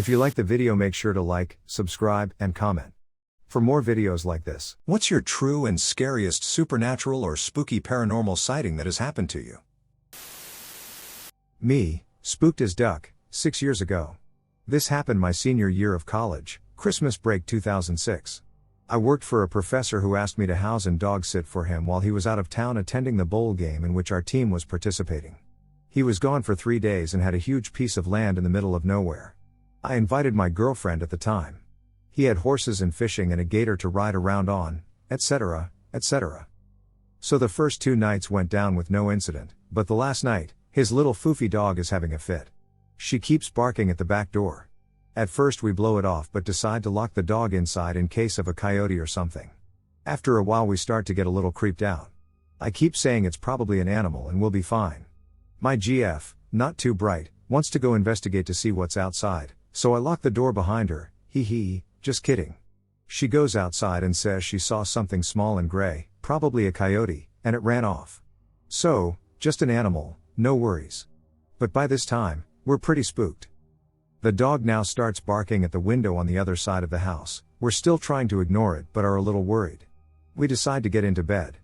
If you like the video, make sure to like, subscribe, and comment for more videos like this. What's your true and scariest supernatural or spooky paranormal sighting that has happened to you? Me, spooked as duck, 6 years ago. This happened my senior year of college, Christmas break 2006. I worked for a professor who asked me to house and dog sit for him while he was out of town attending the bowl game in which our team was participating. He was gone for 3 days and had a huge piece of land in the middle of nowhere. I invited my girlfriend at the time. He had horses and fishing and a gator to ride around on, etc., etc. So the first 2 nights went down with no incident, but the last night, his little foofy dog is having a fit. She keeps barking at the back door. At first we blow it off but decide to lock the dog inside in case of a coyote or something. After a while we start to get a little creeped out. I keep saying it's probably an animal and we'll be fine. My GF, not too bright, wants to go investigate to see what's outside, so I lock the door behind her. Hee, just kidding. She goes outside and says she saw something small and gray, probably a coyote, and it ran off. So, just an animal, no worries. But by this time, we're pretty spooked. The dog now starts barking at the window on the other side of the house. We're still trying to ignore it but are a little worried. We decide to get into bed.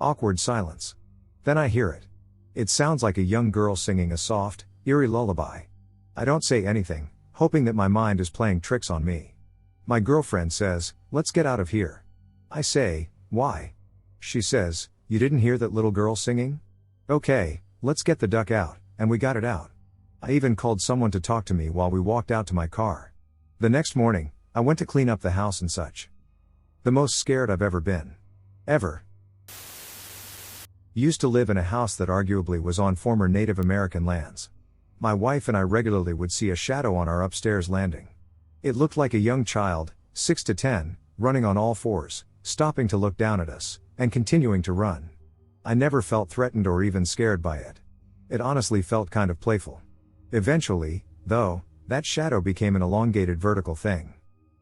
Awkward silence. Then I hear it. It sounds like a young girl singing a soft, eerie lullaby. I don't say anything, hoping that my mind is playing tricks on me. My girlfriend says, "Let's get out of here." I say, "Why?" She says, "You didn't hear that little girl singing? Okay, let's get the duck out," and we got it out. I even called someone to talk to me while we walked out to my car. The next morning, I went to clean up the house and such. The most scared I've ever been. Ever. Used to live in a house that arguably was on former Native American lands. My wife and I regularly would see a shadow on our upstairs landing. It looked like a young child, 6 to 10, running on all fours, stopping to look down at us, and continuing to run. I never felt threatened or even scared by it. It honestly felt kind of playful. Eventually, though, that shadow became an elongated vertical thing.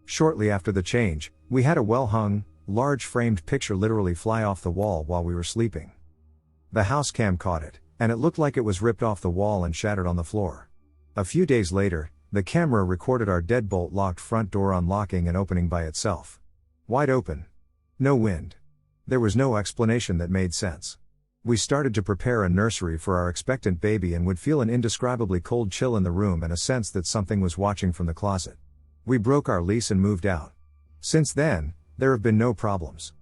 Shortly after the change, we had a well-hung, large framed picture literally fly off the wall while we were sleeping. The house cam caught it, and it looked like it was ripped off the wall and shattered on the floor. A few days later, the camera recorded our deadbolt locked front door unlocking and opening by itself. Wide open. No wind. There was no explanation that made sense. We started to prepare a nursery for our expectant baby and would feel an indescribably cold chill in the room and a sense that something was watching from the closet. We broke our lease and moved out. Since then, there have been no problems.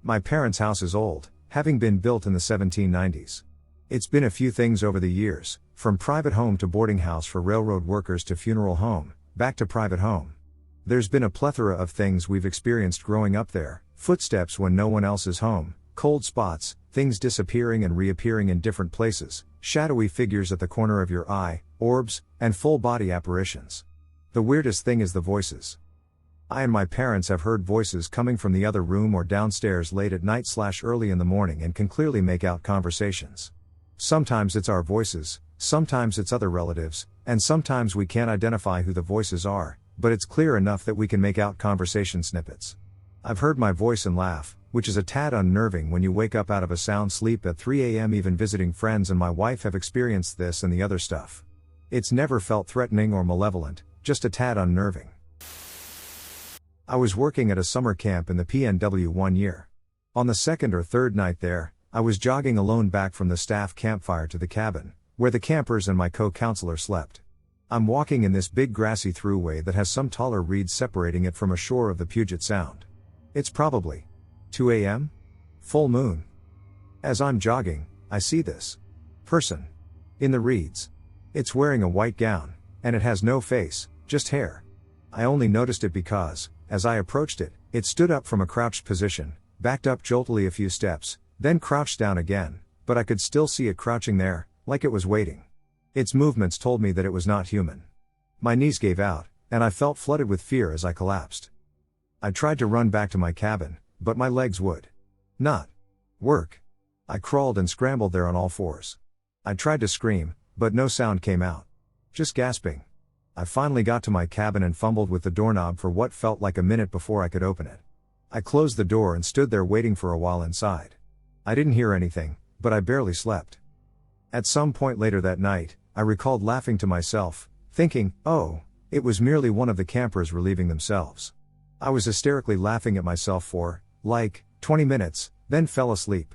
My parents' house is old, having been built in the 1790s. It's been a few things over the years, from private home to boarding house for railroad workers to funeral home, back to private home. There's been a plethora of things we've experienced growing up there: footsteps when no one else is home, cold spots, things disappearing and reappearing in different places, shadowy figures at the corner of your eye, orbs, and full body apparitions. The weirdest thing is the voices. I and my parents have heard voices coming from the other room or downstairs late at night / early in the morning and can clearly make out conversations. Sometimes it's our voices, sometimes it's other relatives, and sometimes we can't identify who the voices are, but it's clear enough that we can make out conversation snippets. I've heard my voice and laugh, which is a tad unnerving when you wake up out of a sound sleep at 3 a.m. Even visiting friends and my wife have experienced this and the other stuff. It's never felt threatening or malevolent, just a tad unnerving. I was working at a summer camp in the PNW one year. On the second or third night there, I was jogging alone back from the staff campfire to the cabin, where the campers and my co-counselor slept. I'm walking in this big grassy throughway that has some taller reeds separating it from a shore of the Puget Sound. It's probably 2 a.m? Full moon. As I'm jogging, I see this person in the reeds. It's wearing a white gown, and it has no face, just hair. I only noticed it because, as I approached it, it stood up from a crouched position, backed up joltily a few steps, then crouched down again, but I could still see it crouching there, like it was waiting. Its movements told me that it was not human. My knees gave out, and I felt flooded with fear as I collapsed. I tried to run back to my cabin, but my legs would not work. I crawled and scrambled there on all fours. I tried to scream, but no sound came out. Just gasping. I finally got to my cabin and fumbled with the doorknob for what felt like a minute before I could open it. I closed the door and stood there waiting for a while inside. I didn't hear anything, but I barely slept. At some point later that night, I recalled laughing to myself, thinking, oh, it was merely one of the campers relieving themselves. I was hysterically laughing at myself for, 20 minutes, then fell asleep.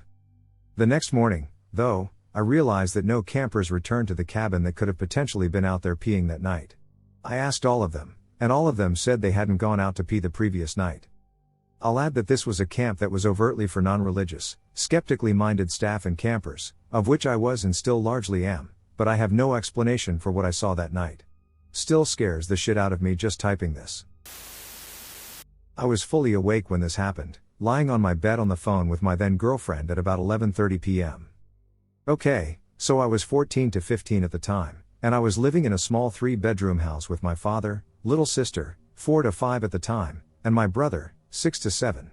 The next morning, though, I realized that no campers returned to the cabin that could have potentially been out there peeing that night. I asked all of them, and all of them said they hadn't gone out to pee the previous night. I'll add that this was a camp that was overtly for non-religious, skeptically minded staff and campers, of which I was and still largely am, but I have no explanation for what I saw that night. Still scares the shit out of me just typing this. I was fully awake when this happened, lying on my bed on the phone with my then girlfriend at about 11:30 p.m. Okay, so I was 14 to 15 at the time, and I was living in a small 3-bedroom house with my father, little sister, 4 to 5 at the time, and my brother, 6 to 7.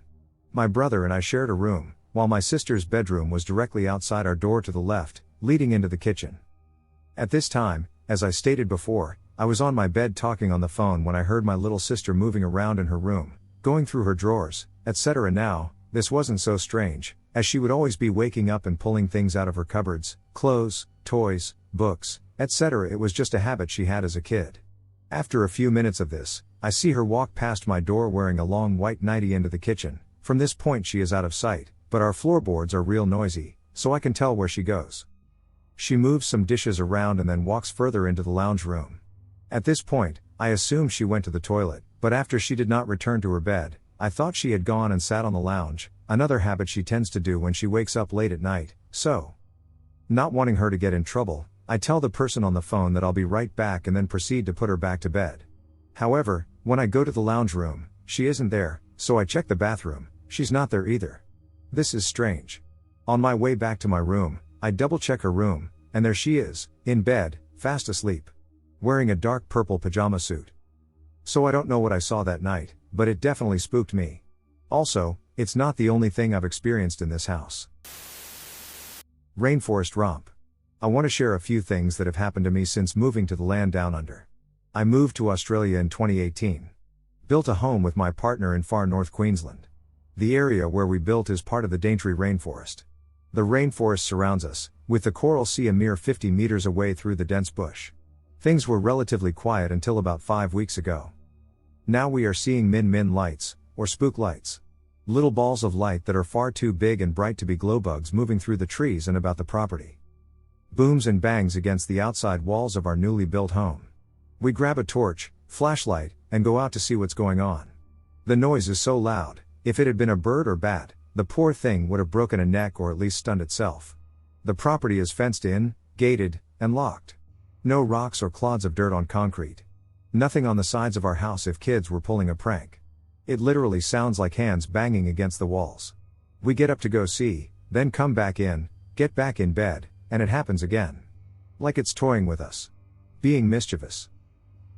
My brother and I shared a room, while my sister's bedroom was directly outside our door to the left, leading into the kitchen. At this time, as I stated before, I was on my bed talking on the phone when I heard my little sister moving around in her room, going through her drawers, etc. Now, this wasn't so strange, as she would always be waking up and pulling things out of her cupboards, clothes, toys, books, etc. It was just a habit she had as a kid. After a few minutes of this, I see her walk past my door wearing a long white nightie into the kitchen. From this point she is out of sight, but our floorboards are real noisy, so I can tell where she goes. She moves some dishes around and then walks further into the lounge room. At this point, I assumed she went to the toilet, but after she did not return to her bed, I thought she had gone and sat on the lounge, another habit she tends to do when she wakes up late at night, so. Not wanting her to get in trouble, I tell the person on the phone that I'll be right back and then proceed to put her back to bed. However, when I go to the lounge room, she isn't there, so I check the bathroom, she's not there either. This is strange. On my way back to my room, I double check her room, and there she is, in bed, fast asleep. Wearing a dark purple pajama suit. So I don't know what I saw that night, but it definitely spooked me. Also, it's not the only thing I've experienced in this house. Rainforest romp. I want to share a few things that have happened to me since moving to the land down under. I moved to Australia in 2018. Built a home with my partner in far north Queensland. The area where we built is part of the Daintree Rainforest. The rainforest surrounds us, with the coral sea a mere 50 meters away through the dense bush. Things were relatively quiet until about 5 weeks ago. Now we are seeing min lights, or spook lights. Little balls of light that are far too big and bright to be glowbugs moving through the trees and about the property. Booms and bangs against the outside walls of our newly built home. We grab a torch, flashlight, and go out to see what's going on. The noise is so loud, if it had been a bird or bat, the poor thing would have broken a neck or at least stunned itself. The property is fenced in, gated, and locked. No rocks or clods of dirt on concrete. Nothing on the sides of our house if kids were pulling a prank. It literally sounds like hands banging against the walls. We get up to go see, then come back in, get back in bed, and it happens again. Like it's toying with us. Being mischievous.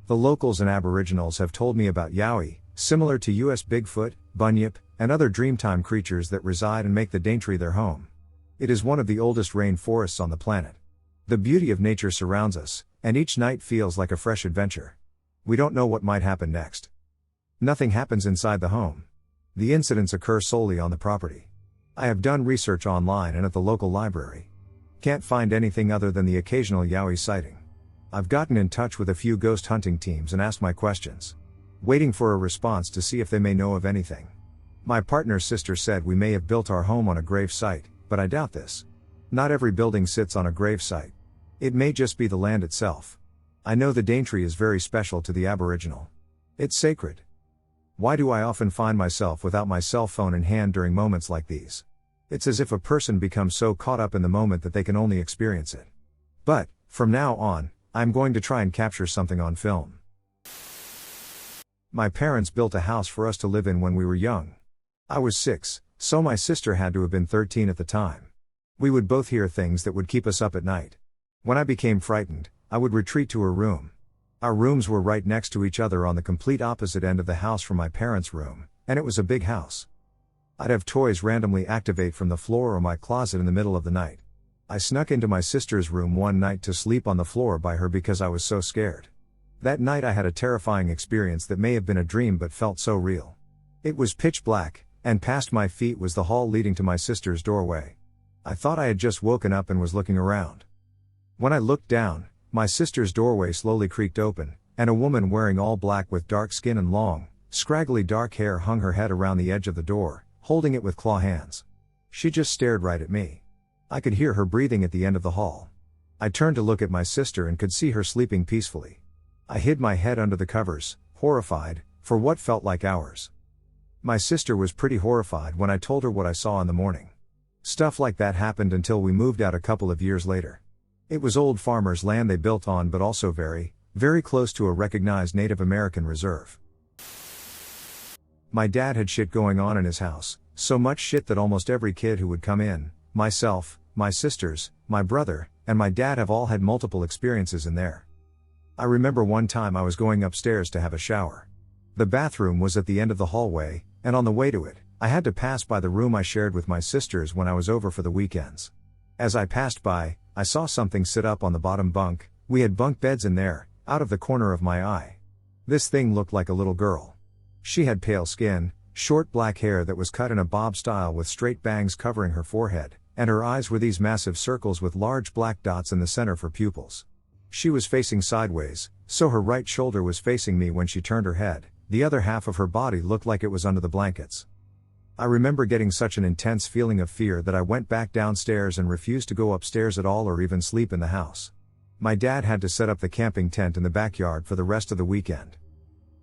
The locals and aboriginals have told me about yowie, similar to US Bigfoot, bunyip, and other dreamtime creatures that reside and make the Daintree their home. It is one of the oldest rainforests on the planet. The beauty of nature surrounds us, and each night feels like a fresh adventure. We don't know what might happen next. Nothing happens inside the home. The incidents occur solely on the property. I have done research online and at the local library. Can't find anything other than the occasional yowie sighting. I've gotten in touch with a few ghost hunting teams and asked my questions. Waiting for a response to see if they may know of anything. My partner's sister said we may have built our home on a grave site, but I doubt this. Not every building sits on a grave site. It may just be the land itself. I know the Daintree is very special to the Aboriginal. It's sacred. Why do I often find myself without my cell phone in hand during moments like these? It's as if a person becomes so caught up in the moment that they can only experience it. But, from now on, I'm going to try and capture something on film. My parents built a house for us to live in when we were young. I was 6, so my sister had to have been 13 at the time. We would both hear things that would keep us up at night. When I became frightened, I would retreat to her room. Our rooms were right next to each other on the complete opposite end of the house from my parents' room, and it was a big house. I'd have toys randomly activate from the floor or my closet in the middle of the night. I snuck into my sister's room one night to sleep on the floor by her because I was so scared. That night I had a terrifying experience that may have been a dream but felt so real. It was pitch black, and past my feet was the hall leading to my sister's doorway. I thought I had just woken up and was looking around. When I looked down, my sister's doorway slowly creaked open, and a woman wearing all black with dark skin and long, scraggly dark hair hung her head around the edge of the door, holding it with claw hands. She just stared right at me. I could hear her breathing at the end of the hall. I turned to look at my sister and could see her sleeping peacefully. I hid my head under the covers, horrified, for what felt like hours. My sister was pretty horrified when I told her what I saw in the morning. Stuff like that happened until we moved out a couple of years later. It was old farmers' land they built on, but also very, very close to a recognized Native American reserve. My dad had shit going on in his house, so much shit that almost every kid who would come in, myself, my sisters, my brother, and my dad have all had multiple experiences in there. I remember one time I was going upstairs to have a shower. The bathroom was at the end of the hallway, and on the way to it, I had to pass by the room I shared with my sisters when I was over for the weekends. As I passed by, I saw something sit up on the bottom bunk. We had bunk beds in there, out of the corner of my eye. This thing looked like a little girl. She had pale skin, short black hair that was cut in a bob style with straight bangs covering her forehead, and her eyes were these massive circles with large black dots in the center for pupils. She was facing sideways, so her right shoulder was facing me when she turned her head. The other half of her body looked like it was under the blankets. I remember getting such an intense feeling of fear that I went back downstairs and refused to go upstairs at all or even sleep in the house. My dad had to set up the camping tent in the backyard for the rest of the weekend.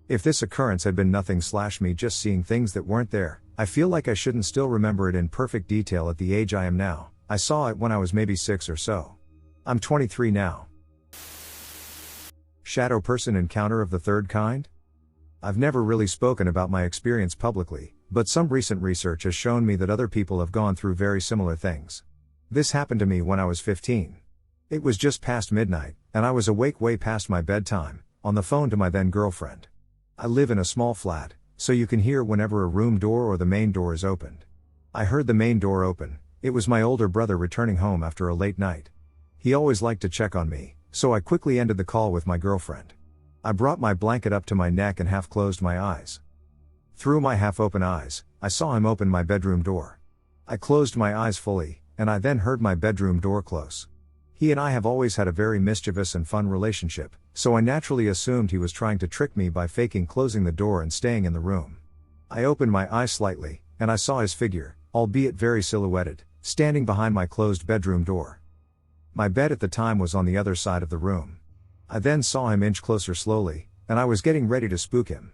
If this occurrence had been nothing/me just seeing things that weren't there, I feel like I shouldn't still remember it in perfect detail at the age I am now. I saw it when I was maybe 6 or so. I'm 23 now. Shadow person encounter of the third kind? I've never really spoken about my experience publicly, but some recent research has shown me that other people have gone through very similar things. This happened to me when I was 15. It was just past midnight, and I was awake way past my bedtime, on the phone to my then girlfriend. I live in a small flat, so you can hear whenever a room door or the main door is opened. I heard the main door open. It was my older brother returning home after a late night. He always liked to check on me, so I quickly ended the call with my girlfriend. I brought my blanket up to my neck and half closed my eyes. Through my half-open eyes, I saw him open my bedroom door. I closed my eyes fully, and I then heard my bedroom door close. He and I have always had a very mischievous and fun relationship, so I naturally assumed he was trying to trick me by faking closing the door and staying in the room. I opened my eyes slightly, and I saw his figure, albeit very silhouetted, standing behind my closed bedroom door. My bed at the time was on the other side of the room. I then saw him inch closer slowly, and I was getting ready to spook him.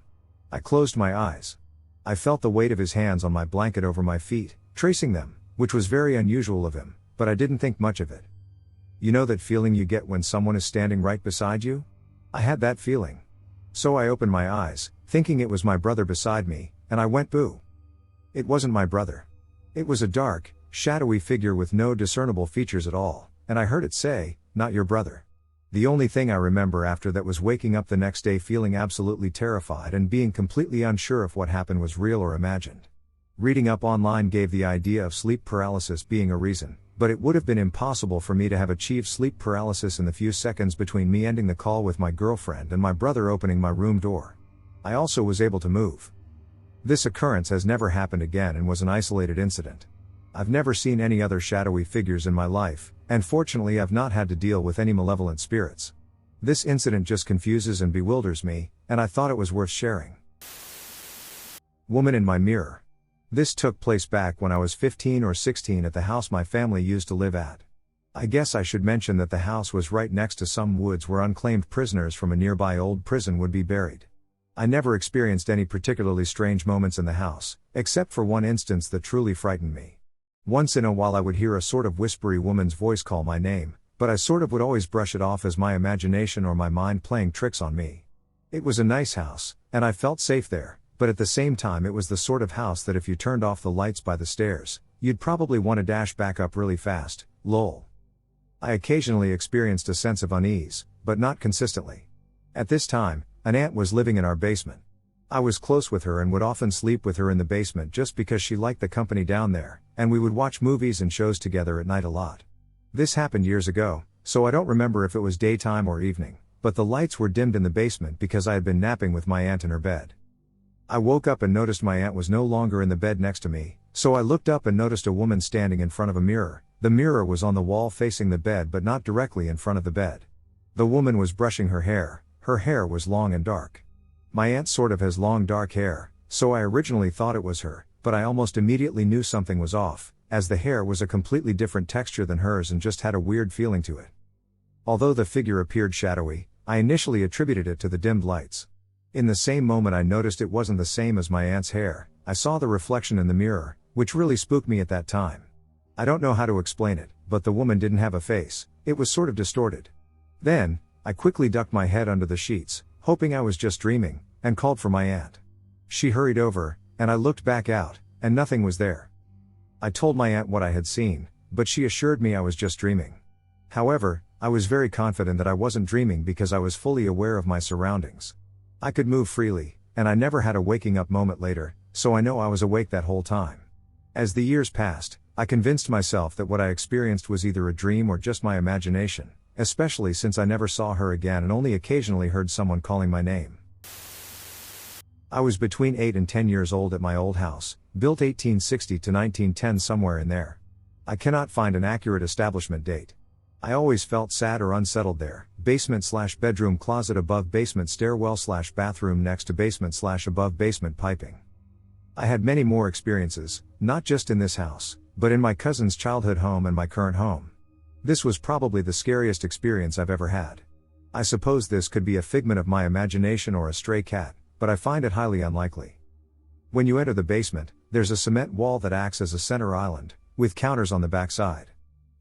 I closed my eyes. I felt the weight of his hands on my blanket over my feet, tracing them, which was very unusual of him, but I didn't think much of it. You know that feeling you get when someone is standing right beside you? I had that feeling. So I opened my eyes, thinking it was my brother beside me, and I went boo. It wasn't my brother. It was a dark, shadowy figure with no discernible features at all, and I heard it say, "Not your brother." The only thing I remember after that was waking up the next day feeling absolutely terrified and being completely unsure if what happened was real or imagined. Reading up online gave the idea of sleep paralysis being a reason, but it would have been impossible for me to have achieved sleep paralysis in the few seconds between me ending the call with my girlfriend and my brother opening my room door. I also was able to move. This occurrence has never happened again and was an isolated incident. I've never seen any other shadowy figures in my life, and fortunately I've not had to deal with any malevolent spirits. This incident just confuses and bewilders me, and I thought it was worth sharing. Woman in my mirror. This took place back when I was 15 or 16 at the house my family used to live at. I guess I should mention that the house was right next to some woods where unclaimed prisoners from a nearby old prison would be buried. I never experienced any particularly strange moments in the house, except for one instance that truly frightened me. Once in a while I would hear a sort of whispery woman's voice call my name, but I sort of would always brush it off as my imagination or my mind playing tricks on me. It was a nice house, and I felt safe there, but at the same time it was the sort of house that if you turned off the lights by the stairs, you'd probably want to dash back up really fast, lol. I occasionally experienced a sense of unease, but not consistently. At this time, an aunt was living in our basement. I was close with her and would often sleep with her in the basement just because she liked the company down there, and we would watch movies and shows together at night a lot. This happened years ago, so I don't remember if it was daytime or evening, but the lights were dimmed in the basement because I had been napping with my aunt in her bed. I woke up and noticed my aunt was no longer in the bed next to me, so I looked up and noticed a woman standing in front of a mirror. The mirror was on the wall facing the bed but not directly in front of the bed. The woman was brushing her hair. Her hair was long and dark. My aunt sort of has long dark hair, so I originally thought it was her, but I almost immediately knew something was off, as the hair was a completely different texture than hers and just had a weird feeling to it. Although the figure appeared shadowy, I initially attributed it to the dimmed lights. In the same moment I noticed it wasn't the same as my aunt's hair. I saw the reflection in the mirror, which really spooked me at that time. I don't know how to explain it, but the woman didn't have a face, it was sort of distorted. Then, I quickly ducked my head under the sheets, hoping I was just dreaming, and called for my aunt. She hurried over, and I looked back out, and nothing was there. I told my aunt what I had seen, but she assured me I was just dreaming. However, I was very confident that I wasn't dreaming because I was fully aware of my surroundings. I could move freely, and I never had a waking up moment later, so I know I was awake that whole time. As the years passed, I convinced myself that what I experienced was either a dream or just my imagination, especially since I never saw her again and only occasionally heard someone calling my name. I was between 8 and 10 years old at my old house, built 1860 to 1910, somewhere in there. I cannot find an accurate establishment date. I always felt sad or unsettled there. Basement/bedroom closet above basement stairwell/bathroom next to basement/above basement piping. I had many more experiences, not just in this house, but in my cousin's childhood home and my current home. This was probably the scariest experience I've ever had. I suppose this could be a figment of my imagination or a stray cat, but I find it highly unlikely. When you enter the basement, there's a cement wall that acts as a center island, with counters on the backside.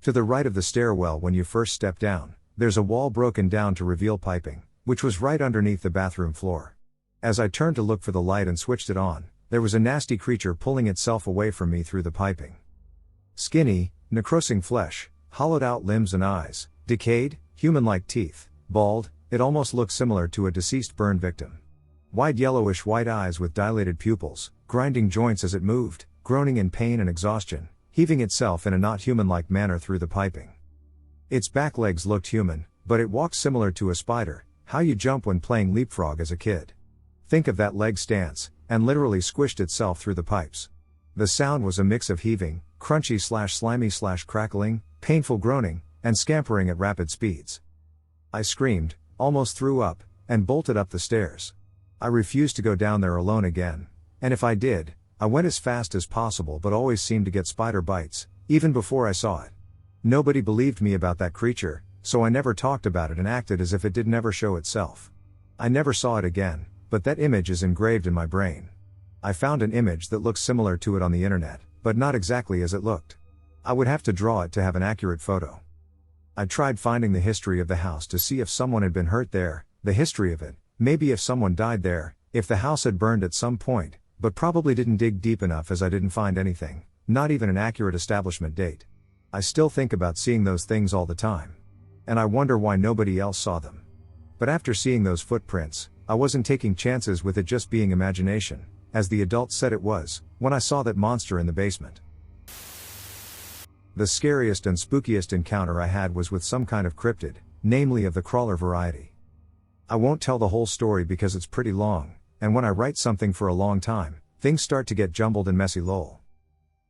To the right of the stairwell when you first step down, there's a wall broken down to reveal piping, which was right underneath the bathroom floor. As I turned to look for the light and switched it on, there was a nasty creature pulling itself away from me through the piping. Skinny, necrosing flesh, hollowed out limbs and eyes, decayed, human-like teeth, bald, it almost looked similar to a deceased burn victim. Wide yellowish white eyes with dilated pupils, grinding joints as it moved, groaning in pain and exhaustion, heaving itself in a not human-like manner through the piping. Its back legs looked human, but it walked similar to a spider, how you jump when playing leapfrog as a kid. Think of that leg stance, and literally squished itself through the pipes. The sound was a mix of heaving, crunchy/slimy/crackling, painful groaning, and scampering at rapid speeds. I screamed, almost threw up, and bolted up the stairs. I refused to go down there alone again, and if I did, I went as fast as possible but always seemed to get spider bites, even before I saw it. Nobody believed me about that creature, so I never talked about it and acted as if it did never show itself. I never saw it again, but that image is engraved in my brain. I found an image that looks similar to it on the internet, but not exactly as it looked. I would have to draw it to have an accurate photo. I tried finding the history of the house to see if someone had been hurt there, the history of it, maybe if someone died there, if the house had burned at some point, but probably didn't dig deep enough as I didn't find anything, not even an accurate establishment date. I still think about seeing those things all the time. And I wonder why nobody else saw them. But after seeing those footprints, I wasn't taking chances with it just being imagination, as the adults said it was, when I saw that monster in the basement. The scariest and spookiest encounter I had was with some kind of cryptid, namely of the crawler variety. I won't tell the whole story because it's pretty long, and when I write something for a long time, things start to get jumbled and messy lol.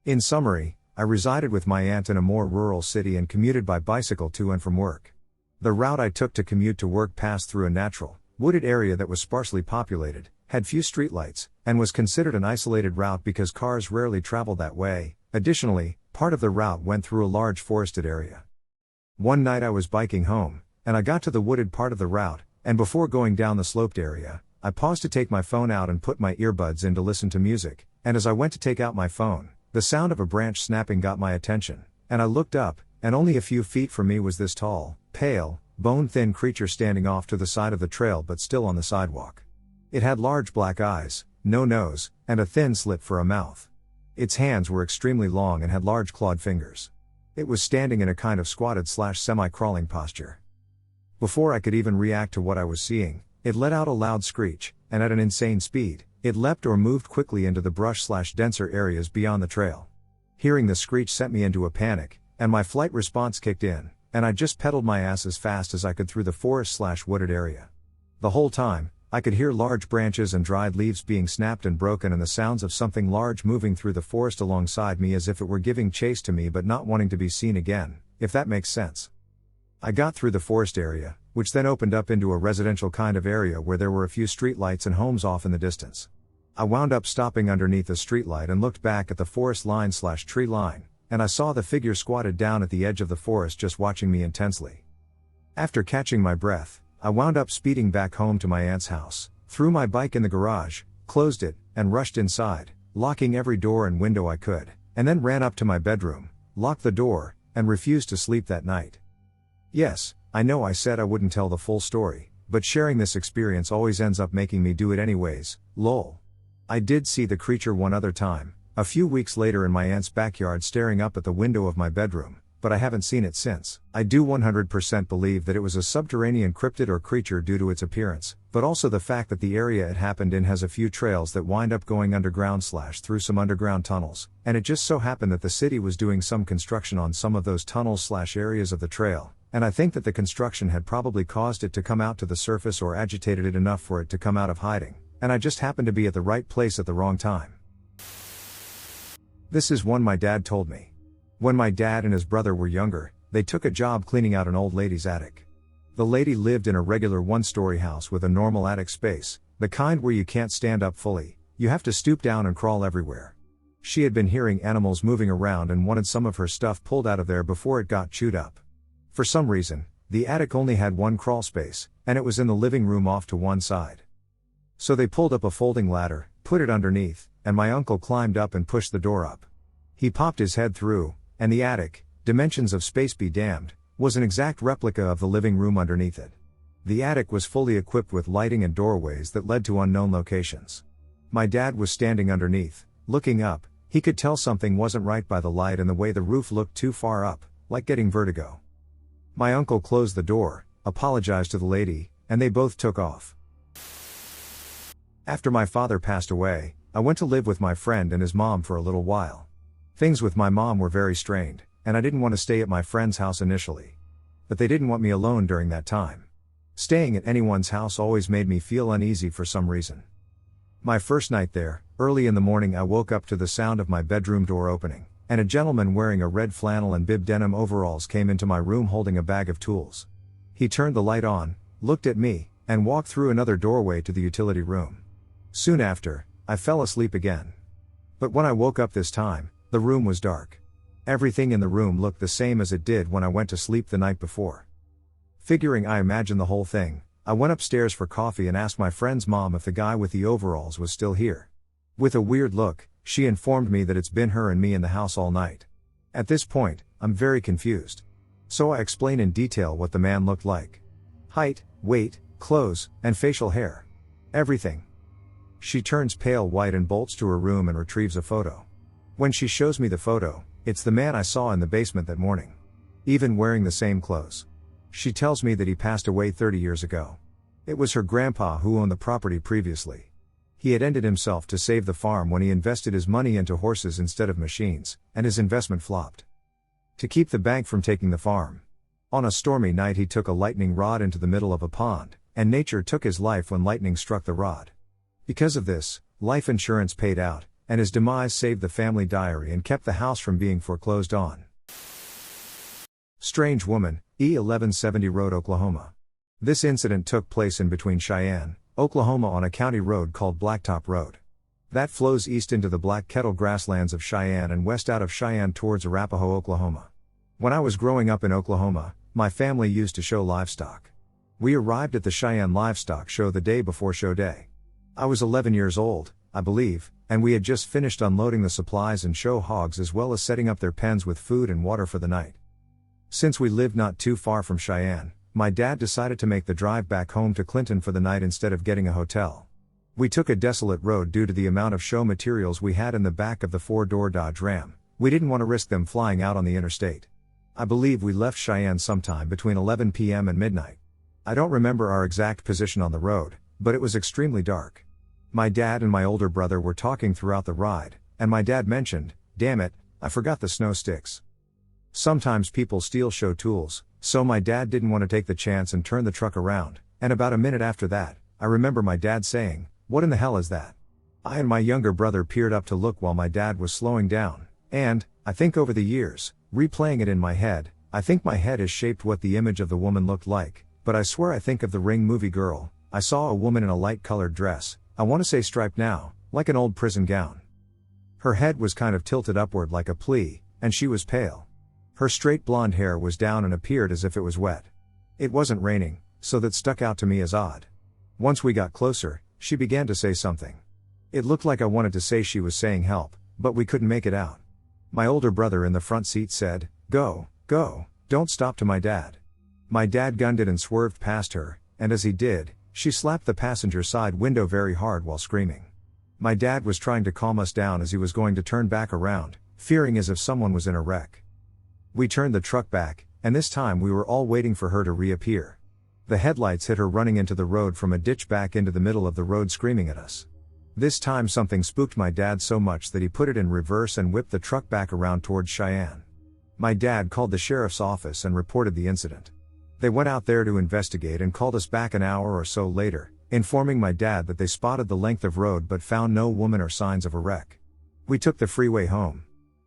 In summary, I resided with my aunt in a more rural city and commuted by bicycle to and from work. The route I took to commute to work passed through a natural, wooded area that was sparsely populated, had few streetlights, and was considered an isolated route because cars rarely traveled that way. Additionally, part of the route went through a large forested area. One night I was biking home, and I got to the wooded part of the route, and before going down the sloped area, I paused to take my phone out and put my earbuds in to listen to music, and as I went to take out my phone, the sound of a branch snapping got my attention, and I looked up, and only a few feet from me was this tall, pale, bone-thin creature standing off to the side of the trail but still on the sidewalk. It had large black eyes, no nose, and a thin slit for a mouth. Its hands were extremely long and had large clawed fingers. It was standing in a kind of squatted/semi-crawling posture. Before I could even react to what I was seeing, it let out a loud screech, and at an insane speed, it leapt or moved quickly into the brush/denser areas beyond the trail. Hearing the screech sent me into a panic, and my flight response kicked in, and I just pedaled my ass as fast as I could through the forest/wooded area. The whole time, I could hear large branches and dried leaves being snapped and broken and the sounds of something large moving through the forest alongside me as if it were giving chase to me but not wanting to be seen again, if that makes sense. I got through the forest area, which then opened up into a residential kind of area where there were a few streetlights and homes off in the distance. I wound up stopping underneath a streetlight and looked back at the forest line/tree line, and I saw the figure squatted down at the edge of the forest just watching me intensely. After catching my breath, I wound up speeding back home to my aunt's house, threw my bike in the garage, closed it, and rushed inside, locking every door and window I could, and then ran up to my bedroom, locked the door, and refused to sleep that night. Yes, I know I said I wouldn't tell the full story, but sharing this experience always ends up making me do it anyways, lol. I did see the creature one other time, a few weeks later in my aunt's backyard staring up at the window of my bedroom, but I haven't seen it since. I do 100% believe that it was a subterranean cryptid or creature due to its appearance, but also the fact that the area it happened in has a few trails that wind up going underground/through some underground tunnels, and it just so happened that the city was doing some construction on some of those tunnels/areas of the trail, and I think that the construction had probably caused it to come out to the surface or agitated it enough for it to come out of hiding, and I just happened to be at the right place at the wrong time. This is one my dad told me. When my dad and his brother were younger, they took a job cleaning out an old lady's attic. The lady lived in a regular one-story house with a normal attic space, the kind where you can't stand up fully, you have to stoop down and crawl everywhere. She had been hearing animals moving around and wanted some of her stuff pulled out of there before it got chewed up. For some reason, the attic only had one crawl space, and it was in the living room off to one side. So they pulled up a folding ladder, put it underneath, and my uncle climbed up and pushed the door up. He popped his head through, and the attic, dimensions of space be damned, was an exact replica of the living room underneath it. The attic was fully equipped with lighting and doorways that led to unknown locations. My dad was standing underneath, looking up. He could tell something wasn't right by the light and the way the roof looked too far up, like getting vertigo. My uncle closed the door, apologized to the lady, and they both took off. After my father passed away, I went to live with my friend and his mom for a little while. Things with my mom were very strained, and I didn't want to stay at my friend's house initially. But they didn't want me alone during that time. Staying at anyone's house always made me feel uneasy for some reason. My first night there, early in the morning I woke up to the sound of my bedroom door opening, and a gentleman wearing a red flannel and bib denim overalls came into my room holding a bag of tools. He turned the light on, looked at me, and walked through another doorway to the utility room. Soon after, I fell asleep again. But when I woke up this time, the room was dark. Everything in the room looked the same as it did when I went to sleep the night before. Figuring I imagined the whole thing, I went upstairs for coffee and asked my friend's mom if the guy with the overalls was still here. With a weird look, she informed me that it's been her and me in the house all night. At this point, I'm very confused. So I explain in detail what the man looked like. Height, weight, clothes, and facial hair. Everything. She turns pale white and bolts to her room and retrieves a photo. When she shows me the photo, it's the man I saw in the basement that morning. Even wearing the same clothes. She tells me that he passed away 30 years ago. It was her grandpa who owned the property previously. He had ended himself to save the farm when he invested his money into horses instead of machines, and his investment flopped. To keep the bank from taking the farm. On a stormy night he took a lightning rod into the middle of a pond, and nature took his life when lightning struck the rod. Because of this, life insurance paid out, and his demise saved the family diary and kept the house from being foreclosed on. Strange woman, E1170 Road, Oklahoma. This incident took place in between Cheyenne, Oklahoma on a county road called Blacktop Road. That flows east into the Black Kettle grasslands of Cheyenne and west out of Cheyenne towards Arapahoe, Oklahoma. When I was growing up in Oklahoma, my family used to show livestock. We arrived at the Cheyenne Livestock Show the day before show day. I was 11 years old, I believe, and we had just finished unloading the supplies and show hogs as well as setting up their pens with food and water for the night. Since we lived not too far from Cheyenne, my dad decided to make the drive back home to Clinton for the night instead of getting a hotel. We took a desolate road due to the amount of show materials we had in the back of the 4-door Dodge Ram. We didn't want to risk them flying out on the interstate. I believe we left Cheyenne sometime between 11 p.m. and midnight. I don't remember our exact position on the road, but it was extremely dark. My dad and my older brother were talking throughout the ride, and my dad mentioned, "Damn it, I forgot the snow sticks." Sometimes people steal show tools, so my dad didn't want to take the chance and turn the truck around, and about a minute after that, I remember my dad saying, "What in the hell is that?" I and my younger brother peered up to look while my dad was slowing down, and, I think over the years, replaying it in my head, I think my head has shaped what the image of the woman looked like, but I swear I think of the Ring movie girl. I saw a woman in a light-colored dress, I want to say striped now, like an old prison gown. Her head was kind of tilted upward like a plea, and she was pale. Her straight blonde hair was down and appeared as if it was wet. It wasn't raining, so that stuck out to me as odd. Once we got closer, she began to say something. It looked like I wanted to say she was saying help, but we couldn't make it out. My older brother in the front seat said, "Go, go, don't stop," to my dad. My dad gunned it and swerved past her, and as he did, she slapped the passenger side window very hard while screaming. My dad was trying to calm us down as he was going to turn back around, fearing as if someone was in a wreck. We turned the truck back, and this time we were all waiting for her to reappear. The headlights hit her running into the road from a ditch back into the middle of the road screaming at us. This time something spooked my dad so much that he put it in reverse and whipped the truck back around towards Cheyenne. My dad called the sheriff's office and reported the incident. They went out there to investigate and called us back an hour or so later, informing my dad that they spotted the length of road but found no woman or signs of a wreck. We took the freeway home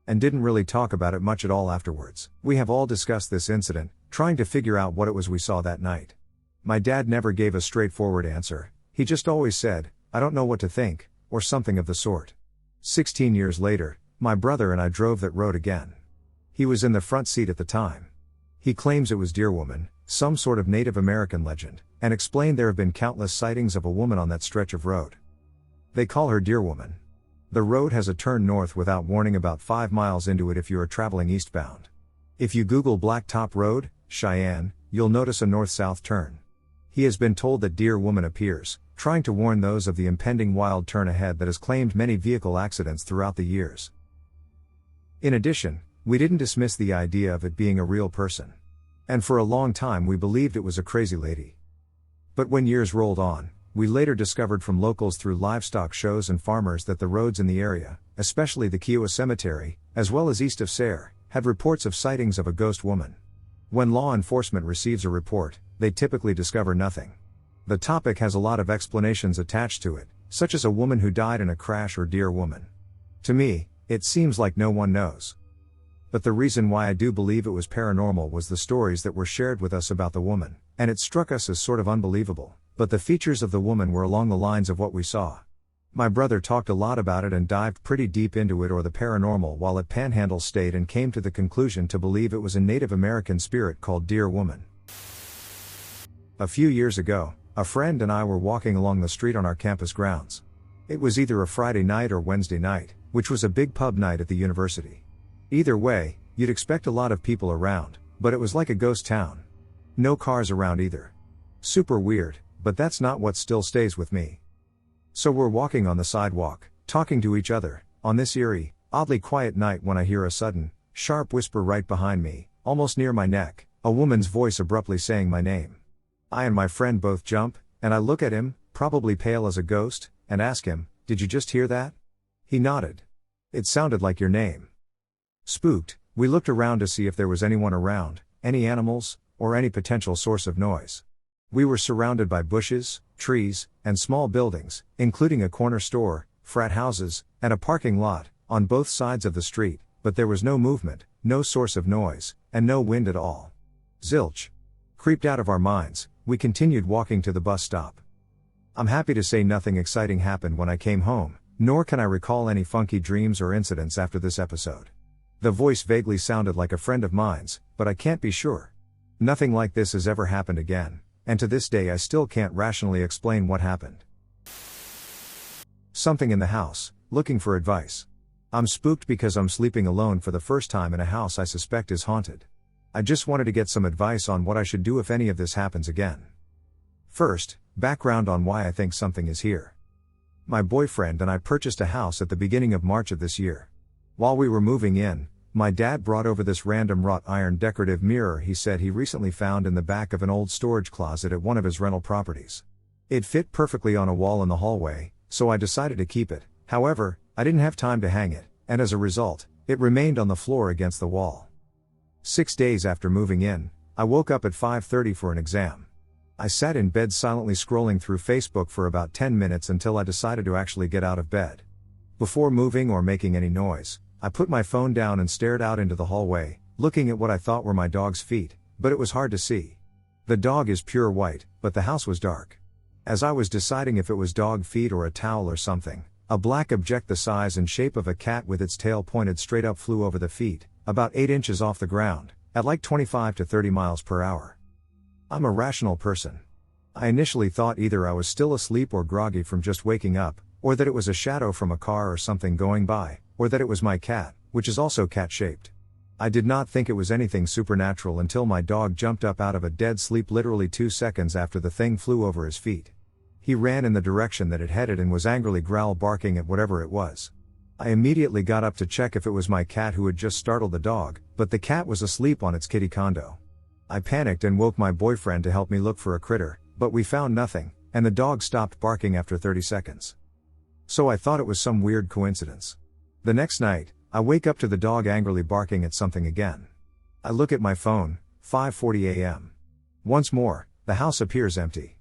and didn't really talk about it much at all afterwards. We have all discussed this incident, trying to figure out what it was we saw that night. My dad never gave a straightforward answer, he just always said, "I don't know what to think," or something of the sort. 16 years later, my brother and I drove that road again. He was in the front seat at the time. He claims it was Deer Woman, some sort of Native American legend, and explained there have been countless sightings of a woman on that stretch of road. They call her Deer Woman. The road has a turn north without warning about 5 miles into it if you are traveling eastbound. If you Google Blacktop Road, Cheyenne, you'll notice a north-south turn. He has been told that Deer Woman appears, trying to warn those of the impending wild turn ahead that has claimed many vehicle accidents throughout the years. In addition, we didn't dismiss the idea of it being a real person. And for a long time we believed it was a crazy lady. But when years rolled on, we later discovered from locals through livestock shows and farmers that the roads in the area, especially the Kiowa Cemetery, as well as east of Sayre, had reports of sightings of a ghost woman. When law enforcement receives a report, they typically discover nothing. The topic has a lot of explanations attached to it, such as a woman who died in a crash or Deer Woman. To me, it seems like no one knows. But the reason why I do believe it was paranormal was the stories that were shared with us about the woman, and it struck us as sort of unbelievable, but the features of the woman were along the lines of what we saw. My brother talked a lot about it and dived pretty deep into it or the paranormal while at Panhandle State and came to the conclusion to believe it was a Native American spirit called Deer Woman. A few years ago, a friend and I were walking along the street on our campus grounds. It was either a Friday night or Wednesday night, which was a big pub night at the university. Either way, you'd expect a lot of people around, but it was like a ghost town. No cars around either. Super weird, but that's not what still stays with me. So we're walking on the sidewalk, talking to each other, on this eerie, oddly quiet night when I hear a sudden, sharp whisper right behind me, almost near my neck, a woman's voice abruptly saying my name. I and my friend both jump, and I look at him, probably pale as a ghost, and ask him, "Did you just hear that?" He nodded. "It sounded like your name." Spooked, we looked around to see if there was anyone around, any animals, or any potential source of noise. We were surrounded by bushes, trees, and small buildings, including a corner store, frat houses, and a parking lot, on both sides of the street, but there was no movement, no source of noise, and no wind at all. Zilch. Creeped out of our minds, we continued walking to the bus stop. I'm happy to say nothing exciting happened when I came home, nor can I recall any funky dreams or incidents after this episode. The voice vaguely sounded like a friend of mine's, but I can't be sure. Nothing like this has ever happened again, and to this day I still can't rationally explain what happened. Something in the house, looking for advice. I'm spooked because I'm sleeping alone for the first time in a house I suspect is haunted. I just wanted to get some advice on what I should do if any of this happens again. First, background on why I think something is here. My boyfriend and I purchased a house at the beginning of March of this year. While we were moving in, my dad brought over this random wrought iron decorative mirror he said he recently found in the back of an old storage closet at one of his rental properties. It fit perfectly on a wall in the hallway, so I decided to keep it. However, I didn't have time to hang it, and as a result, it remained on the floor against the wall. 6 days after moving in, I woke up at 5:30 for an exam. I sat in bed silently scrolling through Facebook for about 10 minutes until I decided to actually get out of bed. Before moving or making any noise, I put my phone down and stared out into the hallway, looking at what I thought were my dog's feet, but it was hard to see. The dog is pure white, but the house was dark. As I was deciding if it was dog feet or a towel or something, a black object the size and shape of a cat with its tail pointed straight up flew over the feet, about 8 inches off the ground, at like 25 to 30 miles per hour. I'm a rational person. I initially thought either I was still asleep or groggy from just waking up, or that it was a shadow from a car or something going by, or that it was my cat, which is also cat-shaped. I did not think it was anything supernatural until my dog jumped up out of a dead sleep literally 2 seconds after the thing flew over his feet. He ran in the direction that it headed and was angrily growl barking at whatever it was. I immediately got up to check if it was my cat who had just startled the dog, but the cat was asleep on its kitty condo. I panicked and woke my boyfriend to help me look for a critter, but we found nothing, and the dog stopped barking after 30 seconds. So I thought it was some weird coincidence. The next night, I wake up to the dog angrily barking at something again. I look at my phone, 5:40 a.m. Once more, the house appears empty.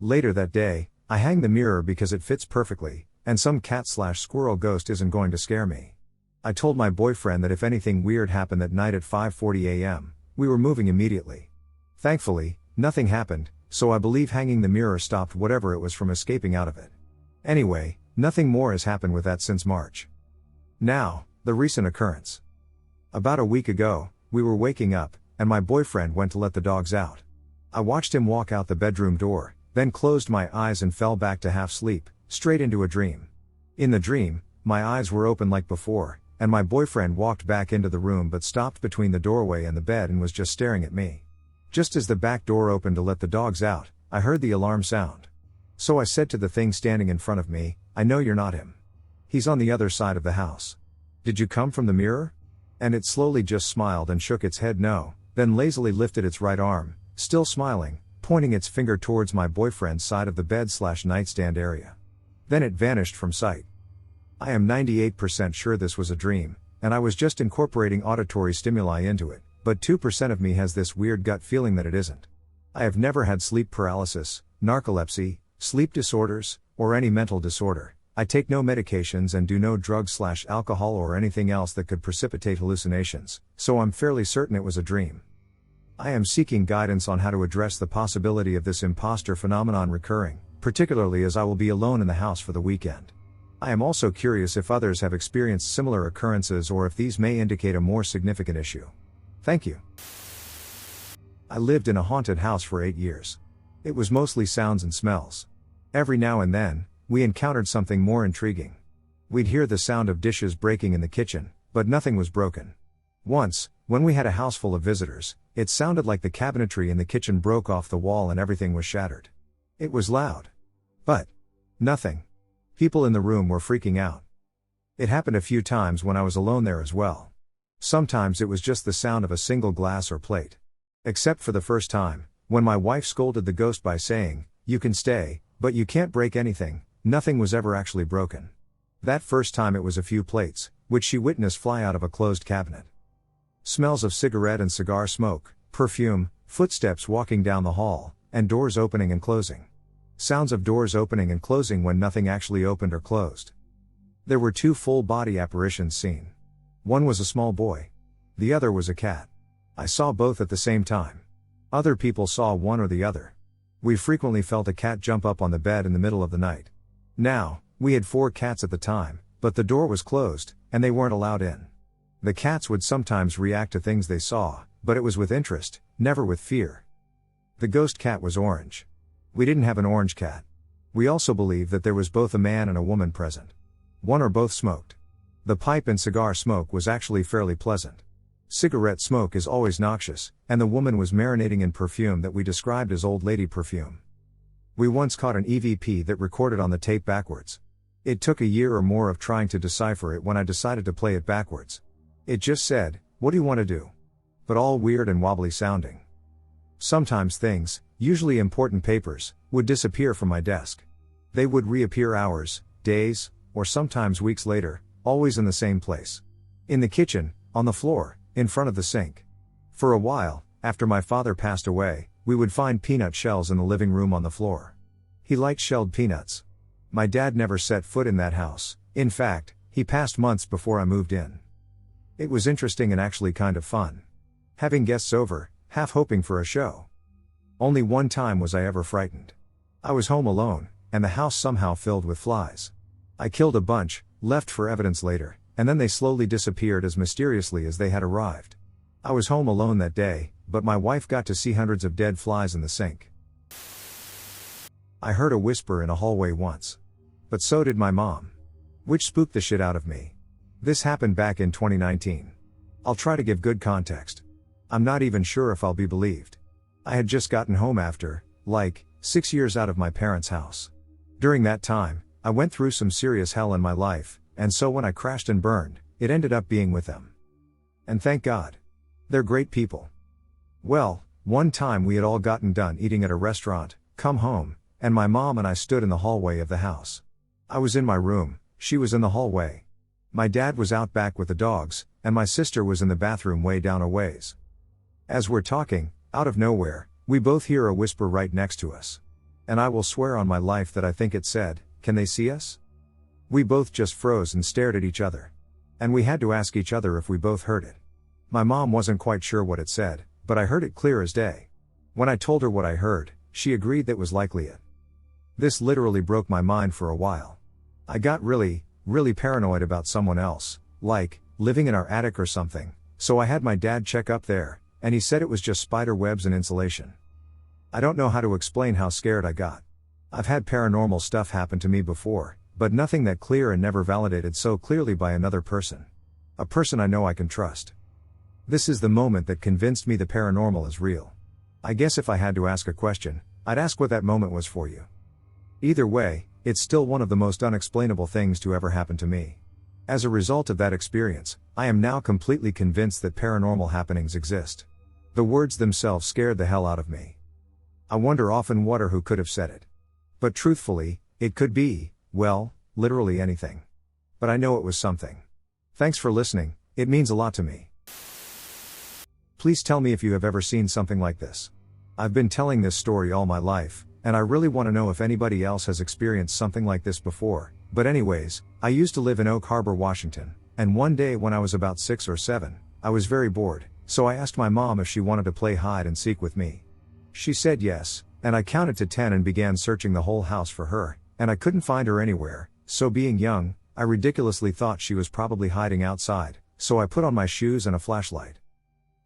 Later that day, I hang the mirror because it fits perfectly, and some cat/squirrel ghost isn't going to scare me. I told my boyfriend that if anything weird happened that night at 5:40 a.m., we were moving immediately. Thankfully, nothing happened, so I believe hanging the mirror stopped whatever it was from escaping out of it. Anyway, nothing more has happened with that since March. Now, the recent occurrence. About a week ago, we were waking up, and my boyfriend went to let the dogs out. I watched him walk out the bedroom door, then closed my eyes and fell back to half sleep, straight into a dream. In the dream, my eyes were open like before, and my boyfriend walked back into the room but stopped between the doorway and the bed and was just staring at me. Just as the back door opened to let the dogs out, I heard the alarm sound. So I said to the thing standing in front of me, "I know you're not him. He's on the other side of the house. Did you come from the mirror?" And it slowly just smiled and shook its head no, then lazily lifted its right arm, still smiling, pointing its finger towards my boyfriend's side of the bed/nightstand area. Then it vanished from sight. I am 98% sure this was a dream, and I was just incorporating auditory stimuli into it, but 2% of me has this weird gut feeling that it isn't. I have never had sleep paralysis, narcolepsy, sleep disorders, or any mental disorder. I take no medications and do no drugs/alcohol or anything else that could precipitate hallucinations, so I'm fairly certain it was a dream. I am seeking guidance on how to address the possibility of this impostor phenomenon recurring, particularly as I will be alone in the house for the weekend. I am also curious if others have experienced similar occurrences or if these may indicate a more significant issue. Thank you. I lived in a haunted house for 8 years. It was mostly sounds and smells. Every now and then, we encountered something more intriguing. We'd hear the sound of dishes breaking in the kitchen, but nothing was broken. Once, when we had a house full of visitors, it sounded like the cabinetry in the kitchen broke off the wall and everything was shattered. It was loud. But nothing. People in the room were freaking out. It happened a few times when I was alone there as well. Sometimes it was just the sound of a single glass or plate. Except for the first time, when my wife scolded the ghost by saying, "You can stay, but you can't break anything." Nothing was ever actually broken. That first time it was a few plates, which she witnessed fly out of a closed cabinet. Smells of cigarette and cigar smoke, perfume, footsteps walking down the hall, and doors opening and closing. Sounds of doors opening and closing when nothing actually opened or closed. There were 2 full-body apparitions seen. One was a small boy. The other was a cat. I saw both at the same time. Other people saw one or the other. We frequently felt a cat jump up on the bed in the middle of the night. Now, we had 4 cats at the time, but the door was closed, and they weren't allowed in. The cats would sometimes react to things they saw, but it was with interest, never with fear. The ghost cat was orange. We didn't have an orange cat. We also believed that there was both a man and a woman present. One or both smoked. The pipe and cigar smoke was actually fairly pleasant. Cigarette smoke is always noxious, and the woman was marinating in perfume that we described as old lady perfume. We once caught an EVP that recorded on the tape backwards. It took a year or more of trying to decipher it when I decided to play it backwards. It just said, "What do you want to do?" But all weird and wobbly sounding. Sometimes things, usually important papers, would disappear from my desk. They would reappear hours, days, or sometimes weeks later, always in the same place. In the kitchen, on the floor, in front of the sink. For a while, after my father passed away, we would find peanut shells in the living room on the floor. He liked shelled peanuts. My dad never set foot in that house. In fact, he passed months before I moved in. It was interesting and actually kind of fun. Having guests over, half hoping for a show. Only one time was I ever frightened. I was home alone, and the house somehow filled with flies. I killed a bunch, left for evidence later, and then they slowly disappeared as mysteriously as they had arrived. I was home alone that day, but my wife got to see hundreds of dead flies in the sink. I heard a whisper in a hallway once. But so did my mom. Which spooked the shit out of me. This happened back in 2019. I'll try to give good context. I'm not even sure if I'll be believed. I had just gotten home after, 6 years out of my parents' house. During that time, I went through some serious hell in my life, and so when I crashed and burned, it ended up being with them. And thank God. They're great people. Well, one time we had all gotten done eating at a restaurant, come home, and my mom and I stood in the hallway of the house. I was in my room, she was in the hallway. My dad was out back with the dogs, and my sister was in the bathroom way down a ways. As we're talking, out of nowhere, we both hear a whisper right next to us. And I will swear on my life that I think it said, "Can they see us?" We both just froze and stared at each other. And we had to ask each other if we both heard it. My mom wasn't quite sure what it said, but I heard it clear as day. When I told her what I heard, she agreed that was likely it. This literally broke my mind for a while. I got really paranoid about someone else, living in our attic or something, so I had my dad check up there, and he said it was just spider webs and insulation. I don't know how to explain how scared I got. I've had paranormal stuff happen to me before, but nothing that clear and never validated so clearly by another person. A person I know I can trust. This is the moment that convinced me the paranormal is real. I guess if I had to ask a question, I'd ask what that moment was for you. Either way, it's still one of the most unexplainable things to ever happen to me. As a result of that experience, I am now completely convinced that paranormal happenings exist. The words themselves scared the hell out of me. I wonder often what or who could have said it. But truthfully, it could be, literally anything. But I know it was something. Thanks for listening, it means a lot to me. Please tell me if you have ever seen something like this. I've been telling this story all my life, and I really want to know if anybody else has experienced something like this before. But anyways, I used to live in Oak Harbor, Washington, and one day when I was about 6 or 7, I was very bored, so I asked my mom if she wanted to play hide and seek with me. She said yes, and I counted to 10 and began searching the whole house for her, and I couldn't find her anywhere, so being young, I ridiculously thought she was probably hiding outside, so I put on my shoes and a flashlight.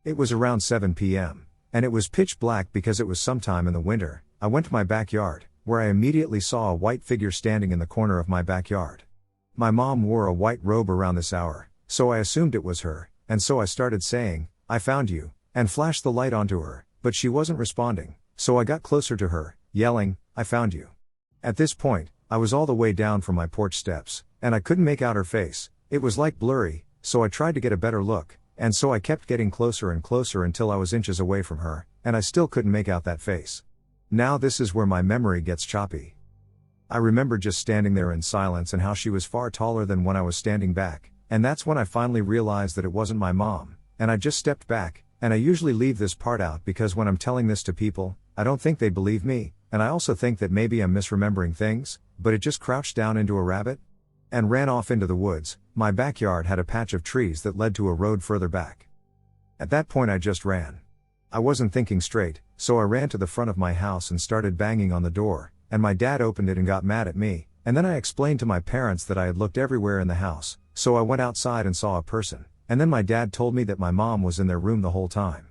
It was around 7 p.m., and it was pitch black because it was sometime in the winter. I went to my backyard, where I immediately saw a white figure standing in the corner of my backyard. My mom wore a white robe around this hour, so I assumed it was her, and so I started saying, "I found you," and flashed the light onto her, but she wasn't responding, so I got closer to her, yelling, "I found you." At this point, I was all the way down from my porch steps, and I couldn't make out her face. It was blurry, so I tried to get a better look, and so I kept getting closer and closer until I was inches away from her, and I still couldn't make out that face. Now this is where my memory gets choppy. I remember just standing there in silence and how she was far taller than when I was standing back, and that's when I finally realized that it wasn't my mom, and I just stepped back, and I usually leave this part out because when I'm telling this to people, I don't think they believe me, and I also think that maybe I'm misremembering things, but it just crouched down into a rabbit and ran off into the woods. My backyard had a patch of trees that led to a road further back. At that point I just ran. I wasn't thinking straight, so I ran to the front of my house and started banging on the door, and my dad opened it and got mad at me, and then I explained to my parents that I had looked everywhere in the house, so I went outside and saw a person, and then my dad told me that my mom was in their room the whole time.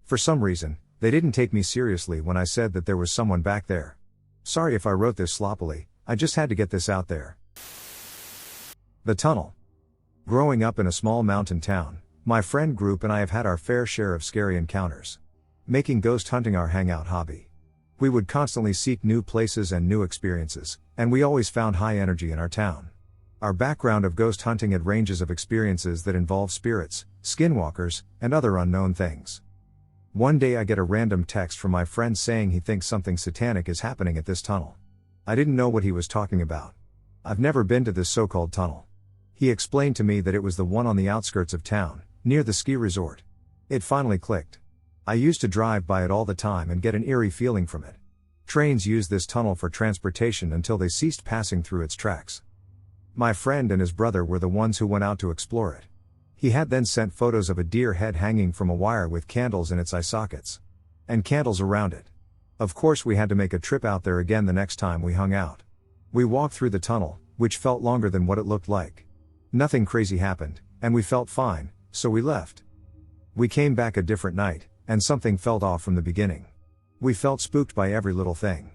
For some reason, they didn't take me seriously when I said that there was someone back there. Sorry if I wrote this sloppily, I just had to get this out there. The tunnel. Growing up in a small mountain town, my friend group and I have had our fair share of scary encounters. Making ghost hunting our hangout hobby. We would constantly seek new places and new experiences, and we always found high energy in our town. Our background of ghost hunting had ranges of experiences that involve spirits, skinwalkers, and other unknown things. One day I get a random text from my friend saying he thinks something satanic is happening at this tunnel. I didn't know what he was talking about. I've never been to this so-called tunnel. He explained to me that it was the one on the outskirts of town, near the ski resort. It finally clicked. I used to drive by it all the time and get an eerie feeling from it. Trains used this tunnel for transportation until they ceased passing through its tracks. My friend and his brother were the ones who went out to explore it. He had then sent photos of a deer head hanging from a wire with candles in its eye sockets. And candles around it. Of course we had to make a trip out there again the next time we hung out. We walked through the tunnel, which felt longer than what it looked like. Nothing crazy happened, and we felt fine, so we left. We came back a different night, and something felt off from the beginning. We felt spooked by every little thing.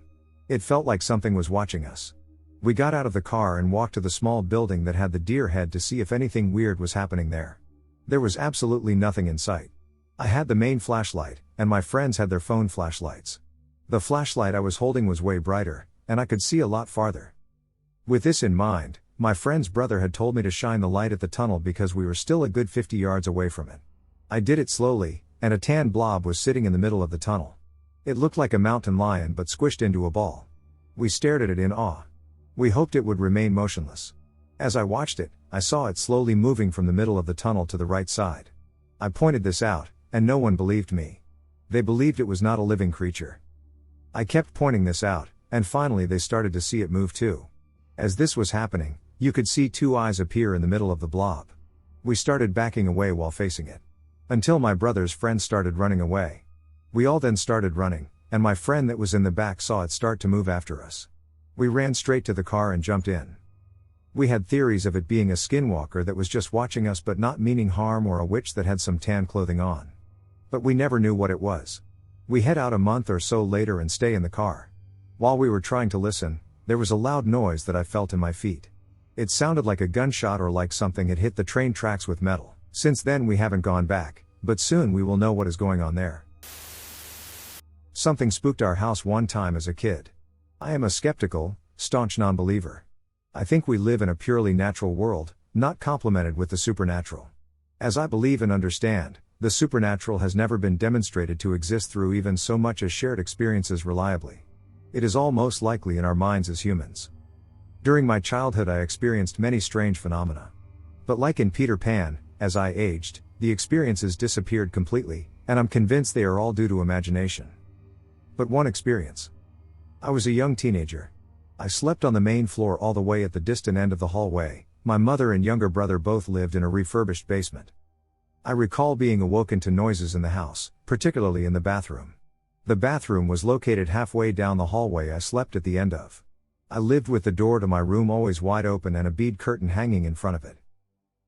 It felt like something was watching us. We got out of the car and walked to the small building that had the deer head to see if anything weird was happening there. There was absolutely nothing in sight. I had the main flashlight, and my friends had their phone flashlights. The flashlight I was holding was way brighter, and I could see a lot farther. With this in mind, my friend's brother had told me to shine the light at the tunnel because we were still a good 50 yards away from it. I did it slowly, and a tan blob was sitting in the middle of the tunnel. It looked like a mountain lion but squished into a ball. We stared at it in awe. We hoped it would remain motionless. As I watched it, I saw it slowly moving from the middle of the tunnel to the right side. I pointed this out, and no one believed me. They believed it was not a living creature. I kept pointing this out, and finally they started to see it move too. As this was happening, you could see two eyes appear in the middle of the blob. We started backing away while facing it. Until my brother's friend started running away. We all then started running, and my friend that was in the back saw it start to move after us. We ran straight to the car and jumped in. We had theories of it being a skinwalker that was just watching us but not meaning harm, or a witch that had some tan clothing on. But we never knew what it was. We head out a month or so later and stay in the car. While we were trying to listen, there was a loud noise that I felt in my feet. It sounded like a gunshot or like something had hit the train tracks with metal. Since then we haven't gone back, but soon we will know what is going on there. Something spooked our house one time as a kid. I am a skeptical, staunch non-believer. I think we live in a purely natural world, not complemented with the supernatural. As I believe and understand, the supernatural has never been demonstrated to exist through even so much as shared experiences reliably. It is all most likely in our minds as humans. During my childhood I experienced many strange phenomena. But like in Peter Pan, as I aged, the experiences disappeared completely, and I'm convinced they are all due to imagination. But one experience. I was a young teenager. I slept on the main floor all the way at the distant end of the hallway. My mother and younger brother both lived in a refurbished basement. I recall being awoken to noises in the house, particularly in the bathroom. The bathroom was located halfway down the hallway I slept at the end of. I lived with the door to my room always wide open and a bead curtain hanging in front of it.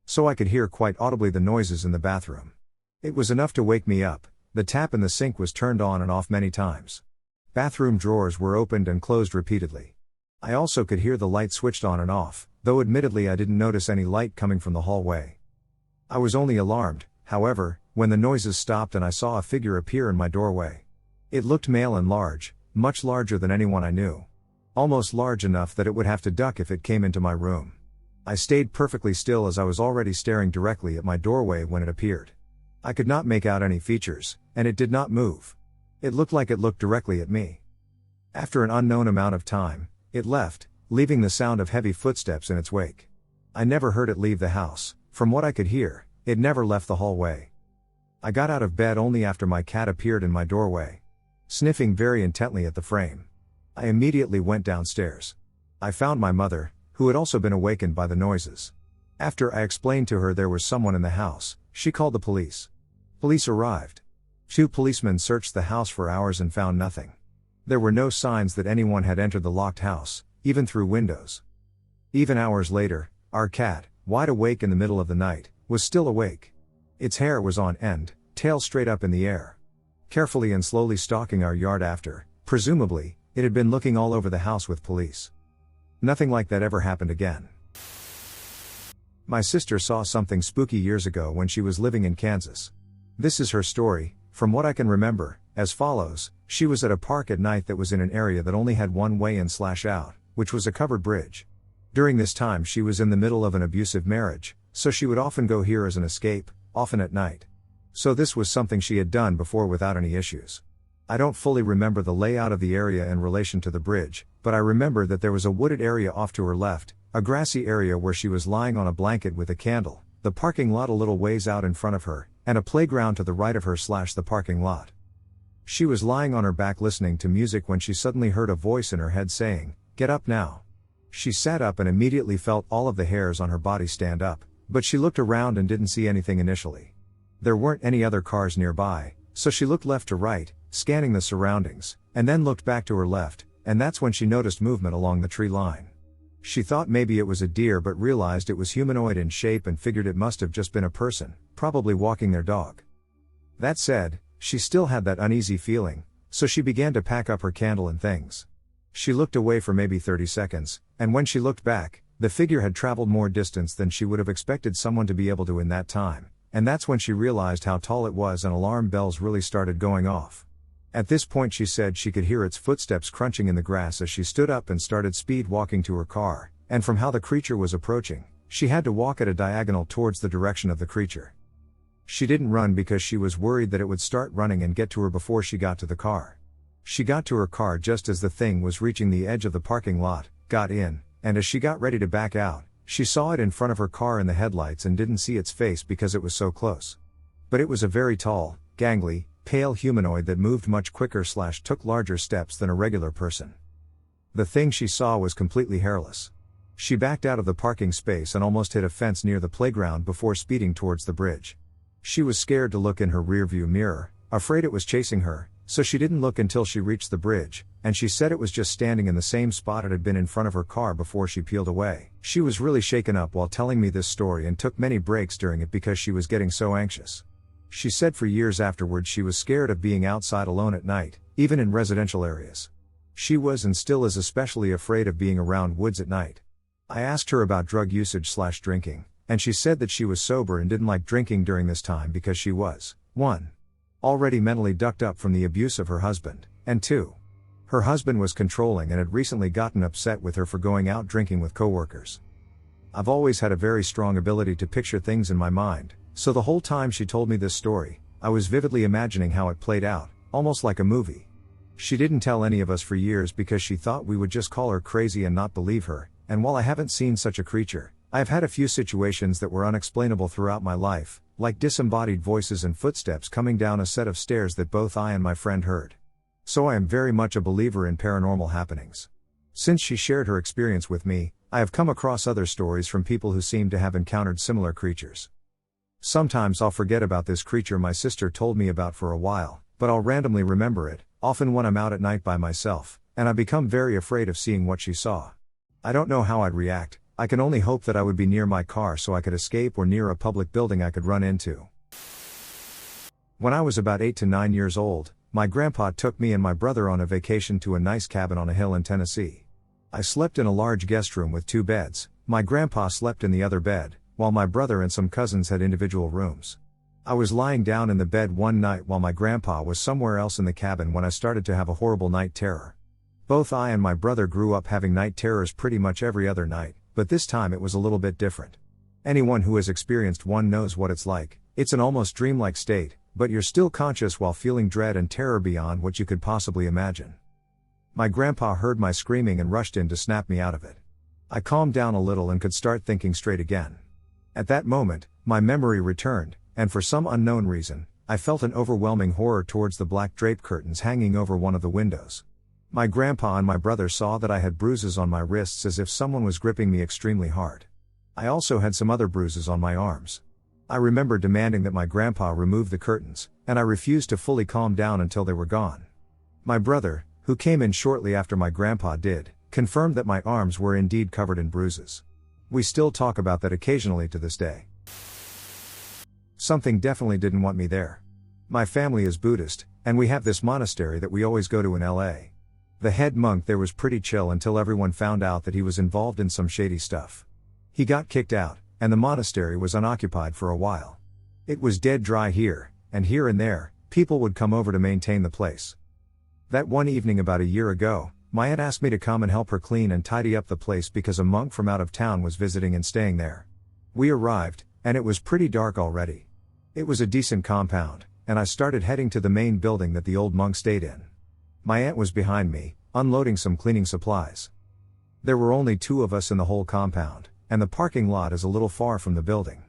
So I could hear quite audibly the noises in the bathroom. It was enough to wake me up. The tap in the sink was turned on and off many times. Bathroom drawers were opened and closed repeatedly. I also could hear the light switched on and off, though admittedly I didn't notice any light coming from the hallway. I was only alarmed, however, when the noises stopped and I saw a figure appear in my doorway. It looked male and large, much larger than anyone I knew. Almost large enough that it would have to duck if it came into my room. I stayed perfectly still as I was already staring directly at my doorway when it appeared. I could not make out any features, and it did not move. It looked like it looked directly at me. After an unknown amount of time, it left, leaving the sound of heavy footsteps in its wake. I never heard it leave the house. From what I could hear, it never left the hallway. I got out of bed only after my cat appeared in my doorway, sniffing very intently at the frame. I immediately went downstairs. I found my mother, who had also been awakened by the noises. After I explained to her there was someone in the house, she called the police. Police arrived. 2 policemen searched the house for hours and found nothing. There were no signs that anyone had entered the locked house, even through windows. Even hours later, our cat, wide awake in the middle of the night, was still awake. Its hair was on end, tail straight up in the air. Carefully and slowly stalking our yard after, presumably, it had been looking all over the house with police. Nothing like that ever happened again. My sister saw something spooky years ago when she was living in Kansas. This is her story, from what I can remember, as follows. She was at a park at night that was in an area that only had one way in/out, which was a covered bridge. During this time she was in the middle of an abusive marriage, so she would often go here as an escape, often at night. So this was something she had done before without any issues. I don't fully remember the layout of the area in relation to the bridge, but I remember that there was a wooded area off to her left, a grassy area where she was lying on a blanket with a candle, the parking lot a little ways out in front of her, and a playground to the right of her/the parking lot. She was lying on her back listening to music when she suddenly heard a voice in her head saying, "Get up now." She sat up and immediately felt all of the hairs on her body stand up, but she looked around and didn't see anything initially. There weren't any other cars nearby, so she looked left to right, scanning the surroundings, and then looked back to her left, and that's when she noticed movement along the tree line. She thought maybe it was a deer but realized it was humanoid in shape and figured it must have just been a person, probably walking their dog. That said, she still had that uneasy feeling, so she began to pack up her candle and things. She looked away for maybe 30 seconds, and when she looked back, the figure had traveled more distance than she would have expected someone to be able to in that time, and that's when she realized how tall it was and alarm bells really started going off. At this point she said she could hear its footsteps crunching in the grass as she stood up and started speed walking to her car, and from how the creature was approaching, she had to walk at a diagonal towards the direction of the creature. She didn't run because she was worried that it would start running and get to her before she got to the car. She got to her car just as the thing was reaching the edge of the parking lot, got in, and as she got ready to back out, she saw it in front of her car in the headlights and didn't see its face because it was so close. But it was a very tall, gangly, pale humanoid that moved much quicker / took larger steps than a regular person. The thing she saw was completely hairless. She backed out of the parking space and almost hit a fence near the playground before speeding towards the bridge. She was scared to look in her rearview mirror, afraid it was chasing her, so she didn't look until she reached the bridge, and she said it was just standing in the same spot it had been in front of her car before she peeled away. She was really shaken up while telling me this story and took many breaks during it because she was getting so anxious. She said for years afterwards she was scared of being outside alone at night, even in residential areas. She was and still is especially afraid of being around woods at night. I asked her about drug usage / drinking, and she said that she was sober and didn't like drinking during this time because she was, 1. Already mentally ducked up from the abuse of her husband, and 2. Her husband was controlling and had recently gotten upset with her for going out drinking with coworkers. I've always had a very strong ability to picture things in my mind, so the whole time she told me this story, I was vividly imagining how it played out, almost like a movie. She didn't tell any of us for years because she thought we would just call her crazy and not believe her, and while I haven't seen such a creature, I have had a few situations that were unexplainable throughout my life, like disembodied voices and footsteps coming down a set of stairs that both I and my friend heard. So I am very much a believer in paranormal happenings. Since she shared her experience with me, I have come across other stories from people who seem to have encountered similar creatures. Sometimes I'll forget about this creature my sister told me about for a while, but I'll randomly remember it, often when I'm out at night by myself, and I become very afraid of seeing what she saw. I don't know how I'd react. I can only hope that I would be near my car so I could escape or near a public building I could run into. When I was about 8 to 9 years old, my grandpa took me and my brother on a vacation to a nice cabin on a hill in Tennessee. I slept in a large guest room with 2 beds, my grandpa slept in the other bed, while my brother and some cousins had individual rooms. I was lying down in the bed one night while my grandpa was somewhere else in the cabin when I started to have a horrible night terror. Both I and my brother grew up having night terrors pretty much every other night, but this time it was a little bit different. Anyone who has experienced one knows what it's like. It's an almost dreamlike state, but you're still conscious while feeling dread and terror beyond what you could possibly imagine. My grandpa heard my screaming and rushed in to snap me out of it. I calmed down a little and could start thinking straight again. At that moment, my memory returned, and for some unknown reason, I felt an overwhelming horror towards the black draped curtains hanging over one of the windows. My grandpa and my brother saw that I had bruises on my wrists as if someone was gripping me extremely hard. I also had some other bruises on my arms. I remember demanding that my grandpa remove the curtains, and I refused to fully calm down until they were gone. My brother, who came in shortly after my grandpa did, confirmed that my arms were indeed covered in bruises. We still talk about that occasionally to this day. Something definitely didn't want me there. My family is Buddhist, and we have this monastery that we always go to in LA. The head monk there was pretty chill until everyone found out that he was involved in some shady stuff. He got kicked out, and the monastery was unoccupied for a while. It was dead dry here and there, people would come over to maintain the place. That one evening about a year ago, my aunt asked me to come and help her clean and tidy up the place because a monk from out of town was visiting and staying there. We arrived, and it was pretty dark already. It was a decent compound, and I started heading to the main building that the old monk stayed in. My aunt was behind me, unloading some cleaning supplies. There were only 2 of us in the whole compound, and the parking lot is a little far from the building.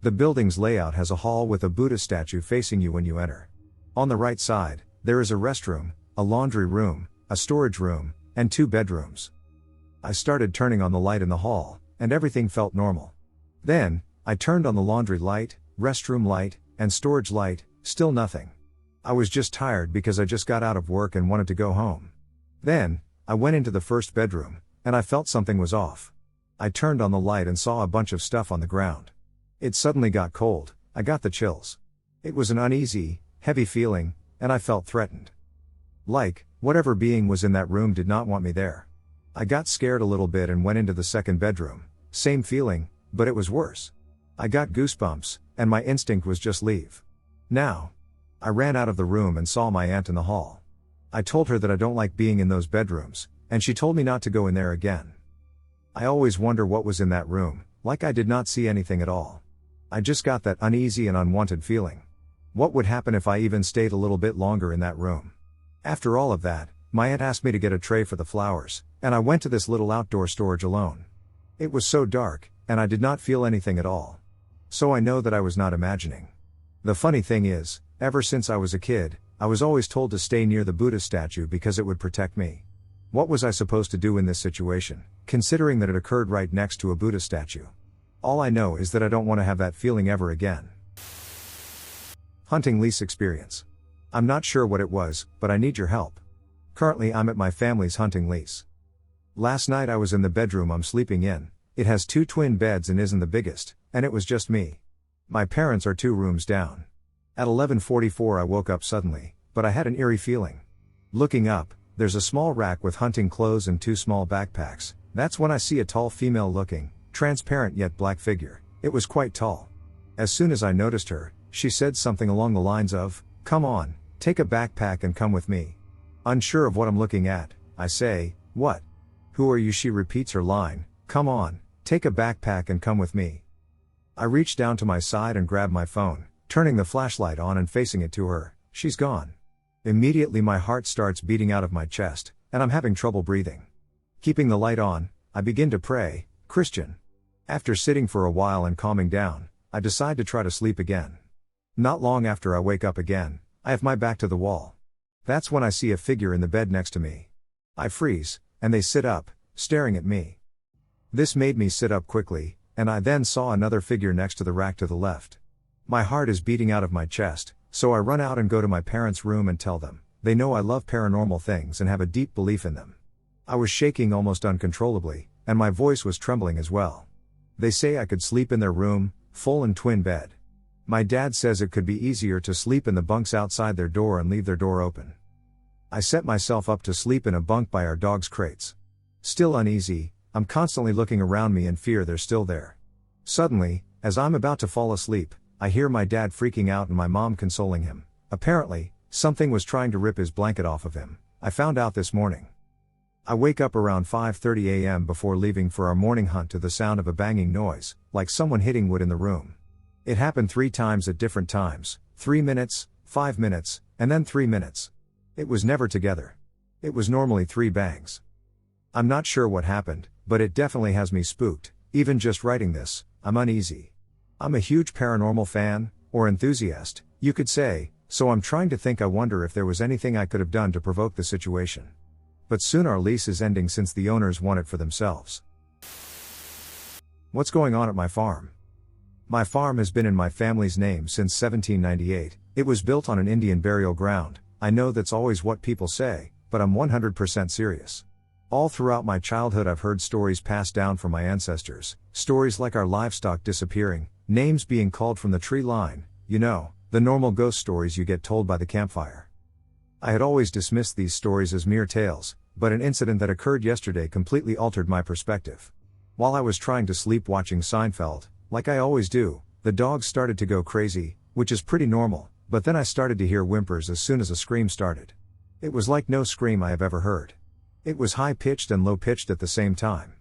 The building's layout has a hall with a Buddha statue facing you when you enter. On the right side, there is a restroom, a laundry room, a storage room, and 2 bedrooms. I started turning on the light in the hall, and everything felt normal. Then, I turned on the laundry light, restroom light, and storage light, still nothing. I was just tired because I just got out of work and wanted to go home. Then, I went into the first bedroom, and I felt something was off. I turned on the light and saw a bunch of stuff on the ground. It suddenly got cold, I got the chills. It was an uneasy, heavy feeling, and I felt threatened. Like, whatever being was in that room did not want me there. I got scared a little bit and went into the second bedroom. Same feeling, but it was worse. I got goosebumps, and my instinct was just leave. Now. I ran out of the room and saw my aunt in the hall. I told her that I don't like being in those bedrooms, and she told me not to go in there again. I always wonder what was in that room, like I did not see anything at all. I just got that uneasy and unwanted feeling. What would happen if I even stayed a little bit longer in that room? After all of that, my aunt asked me to get a tray for the flowers, and I went to this little outdoor storage alone. It was so dark, and I did not feel anything at all. So I know that I was not imagining. The funny thing is, ever since I was a kid, I was always told to stay near the Buddha statue because it would protect me. What was I supposed to do in this situation, considering that it occurred right next to a Buddha statue? All I know is that I don't want to have that feeling ever again. Hunting lease experience. I'm not sure what it was, but I need your help. Currently I'm at my family's hunting lease. Last night I was in the bedroom I'm sleeping in. It has 2 twin beds and isn't the biggest, and it was just me. My parents are 2 rooms down. At 11:44 I woke up suddenly, but I had an eerie feeling. Looking up, there's a small rack with hunting clothes and 2 small backpacks. That's when I see a tall female-looking, transparent yet black figure. It was quite tall. As soon as I noticed her, she said something along the lines of, "Come on, take a backpack and come with me." Unsure of what I'm looking at, I say, "What? Who are you?" She repeats her line, "Come on, take a backpack and come with me." I reach down to my side and grab my phone, turning the flashlight on and facing it to her. She's gone. Immediately my heart starts beating out of my chest, and I'm having trouble breathing. Keeping the light on, I begin to pray, Christian. After sitting for a while and calming down, I decide to try to sleep again. Not long after I wake up again, I have my back to the wall. That's when I see a figure in the bed next to me. I freeze, and they sit up, staring at me. This made me sit up quickly, and I then saw another figure next to the rack to the left. My heart is beating out of my chest, so I run out and go to my parents' room and tell them. They know I love paranormal things and have a deep belief in them. I was shaking almost uncontrollably, and my voice was trembling as well. They say I could sleep in their room, full and twin bed. My dad says it could be easier to sleep in the bunks outside their door and leave their door open. I set myself up to sleep in a bunk by our dog's crates. Still uneasy, I'm constantly looking around me in fear they're still there. Suddenly, as I'm about to fall asleep, I hear my dad freaking out and my mom consoling him. Apparently, something was trying to rip his blanket off of him. I found out this morning. I wake up around 5:30 a.m. before leaving for our morning hunt to the sound of a banging noise, like someone hitting wood in the room. It happened 3 times at different times, 3 minutes, 5 minutes, and then 3 minutes. It was never together. It was normally 3 bangs. I'm not sure what happened, but it definitely has me spooked. Even just writing this, I'm uneasy. I'm a huge paranormal fan, or enthusiast, you could say, so I'm trying to think. I wonder if there was anything I could have done to provoke the situation. But soon our lease is ending since the owners want it for themselves. What's going on at my farm? My farm has been in my family's name since 1798, it was built on an Indian burial ground. I know that's always what people say, but I'm 100% serious. All throughout my childhood I've heard stories passed down from my ancestors, stories like our livestock disappearing, names being called from the tree line, the normal ghost stories you get told by the campfire. I had always dismissed these stories as mere tales, but an incident that occurred yesterday completely altered my perspective. While I was trying to sleep watching Seinfeld, like I always do, the dogs started to go crazy, which is pretty normal, but then I started to hear whimpers as soon as a scream started. It was like no scream I have ever heard. It was high-pitched and low-pitched at the same time.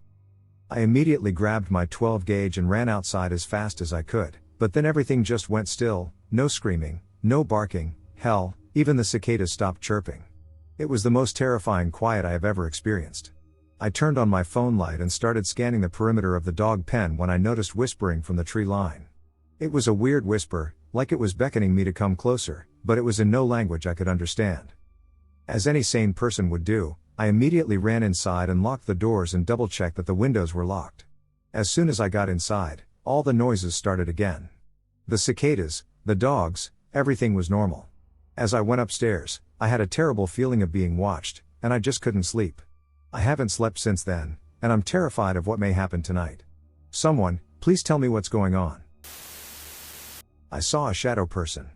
I immediately grabbed my 12 gauge and ran outside as fast as I could, but then everything just went still, no screaming, no barking, hell, even the cicadas stopped chirping. It was the most terrifying quiet I have ever experienced. I turned on my phone light and started scanning the perimeter of the dog pen when I noticed whispering from the tree line. It was a weird whisper, like it was beckoning me to come closer, but it was in no language I could understand. As any sane person would do, I immediately ran inside and locked the doors and double-checked that the windows were locked. As soon as I got inside, all the noises started again. The cicadas, the dogs, everything was normal. As I went upstairs, I had a terrible feeling of being watched, and I just couldn't sleep. I haven't slept since then, and I'm terrified of what may happen tonight. Someone, please tell me what's going on. I saw a shadow person.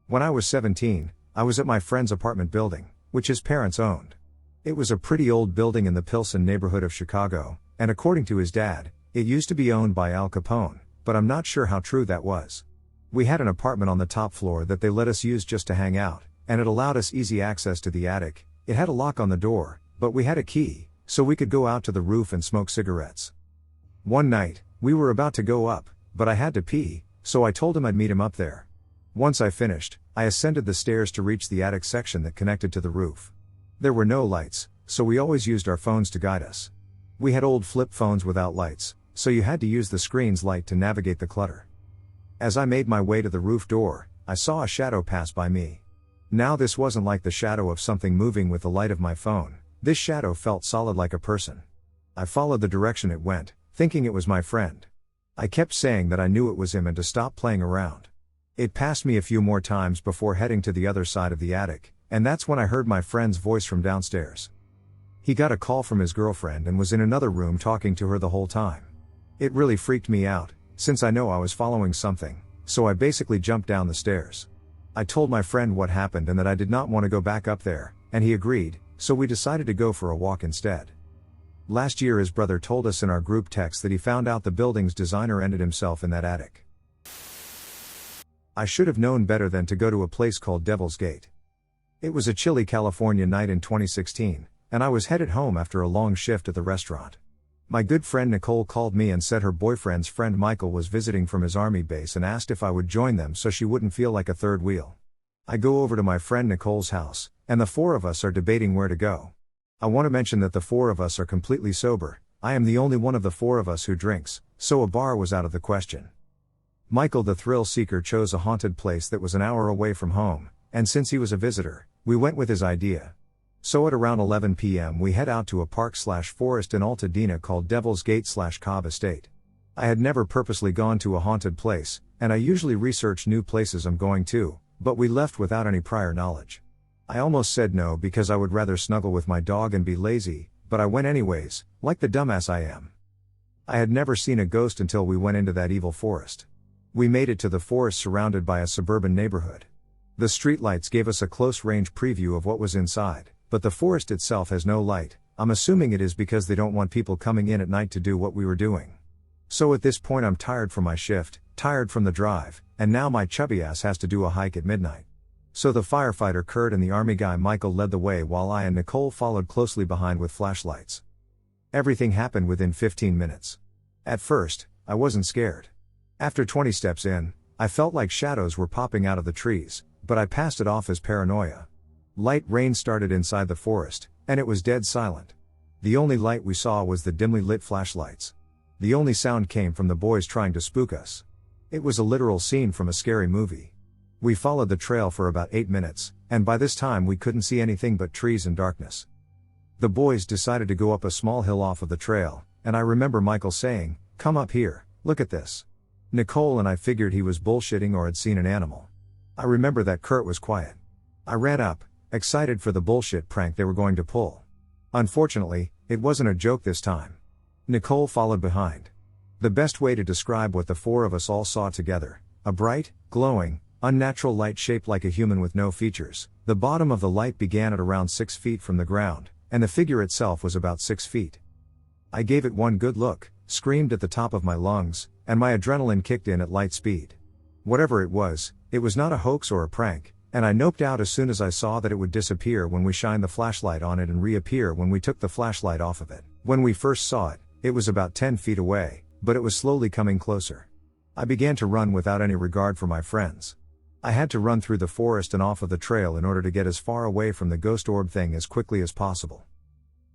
When I was 17, I was at my friend's apartment building, which his parents owned. It was a pretty old building in the Pilsen neighborhood of Chicago, and according to his dad, it used to be owned by Al Capone, but I'm not sure how true that was. We had an apartment on the top floor that they let us use just to hang out, and it allowed us easy access to the attic. It had a lock on the door, but we had a key, so we could go out to the roof and smoke cigarettes. One night, we were about to go up, but I had to pee, so I told him I'd meet him up there. Once I finished, I ascended the stairs to reach the attic section that connected to the roof. There were no lights, so we always used our phones to guide us. We had old flip phones without lights, so you had to use the screen's light to navigate the clutter. As I made my way to the roof door, I saw a shadow pass by me. Now this wasn't like the shadow of something moving with the light of my phone. This shadow felt solid like a person. I followed the direction it went, thinking it was my friend. I kept saying that I knew it was him and to stop playing around. It passed me a few more times before heading to the other side of the attic, and that's when I heard my friend's voice from downstairs. He got a call from his girlfriend and was in another room talking to her the whole time. It really freaked me out, since I know I was following something, so I basically jumped down the stairs. I told my friend what happened and that I did not want to go back up there, and he agreed, so we decided to go for a walk instead. Last year his brother told us in our group text that he found out the building's designer ended himself in that attic. I should have known better than to go to a place called Devil's Gate. It was a chilly California night in 2016, and I was headed home after a long shift at the restaurant. My good friend Nicole called me and said her boyfriend's friend Michael was visiting from his army base and asked if I would join them so she wouldn't feel like a third wheel. I go over to my friend Nicole's house, and the four of us are debating where to go. I want to mention that the four of us are completely sober. I am the only one of the four of us who drinks, so a bar was out of the question. Michael the thrill seeker chose a haunted place that was an hour away from home, and since he was a visitor, we went with his idea. So at around 11 p.m. we head out to a park/forest in Altadena called Devil's Gate/Cobb Estate. I had never purposely gone to a haunted place, and I usually research new places I'm going to, but we left without any prior knowledge. I almost said no because I would rather snuggle with my dog and be lazy, but I went anyways, like the dumbass I am. I had never seen a ghost until we went into that evil forest. We made it to the forest surrounded by a suburban neighborhood. The streetlights gave us a close-range preview of what was inside. But the forest itself has no light. I'm assuming it is because they don't want people coming in at night to do what we were doing. So at this point I'm tired from my shift, tired from the drive, and now my chubby ass has to do a hike at midnight. So the firefighter Kurt and the army guy Michael led the way while I and Nicole followed closely behind with flashlights. Everything happened within 15 minutes. At first, I wasn't scared. After 20 steps in, I felt like shadows were popping out of the trees, but I passed it off as paranoia. Light rain started inside the forest, and it was dead silent. The only light we saw was the dimly lit flashlights. The only sound came from the boys trying to spook us. It was a literal scene from a scary movie. We followed the trail for about 8 minutes, and by this time we couldn't see anything but trees and darkness. The boys decided to go up a small hill off of the trail, and I remember Michael saying, "Come up here, look at this." Nicole and I figured he was bullshitting or had seen an animal. I remember that Kurt was quiet. I ran up, excited for the bullshit prank they were going to pull. Unfortunately, it wasn't a joke this time. Nicole followed behind. The best way to describe what the four of us all saw together: a bright, glowing, unnatural light shaped like a human with no features. The bottom of the light began at around 6 feet from the ground, and the figure itself was about 6 feet. I gave it one good look, screamed at the top of my lungs, and my adrenaline kicked in at light speed. Whatever it was not a hoax or a prank, and I noped out as soon as I saw that it would disappear when we shined the flashlight on it and reappear when we took the flashlight off of it. When we first saw it, it was about 10 feet away, but it was slowly coming closer. I began to run without any regard for my friends. I had to run through the forest and off of the trail in order to get as far away from the ghost orb thing as quickly as possible.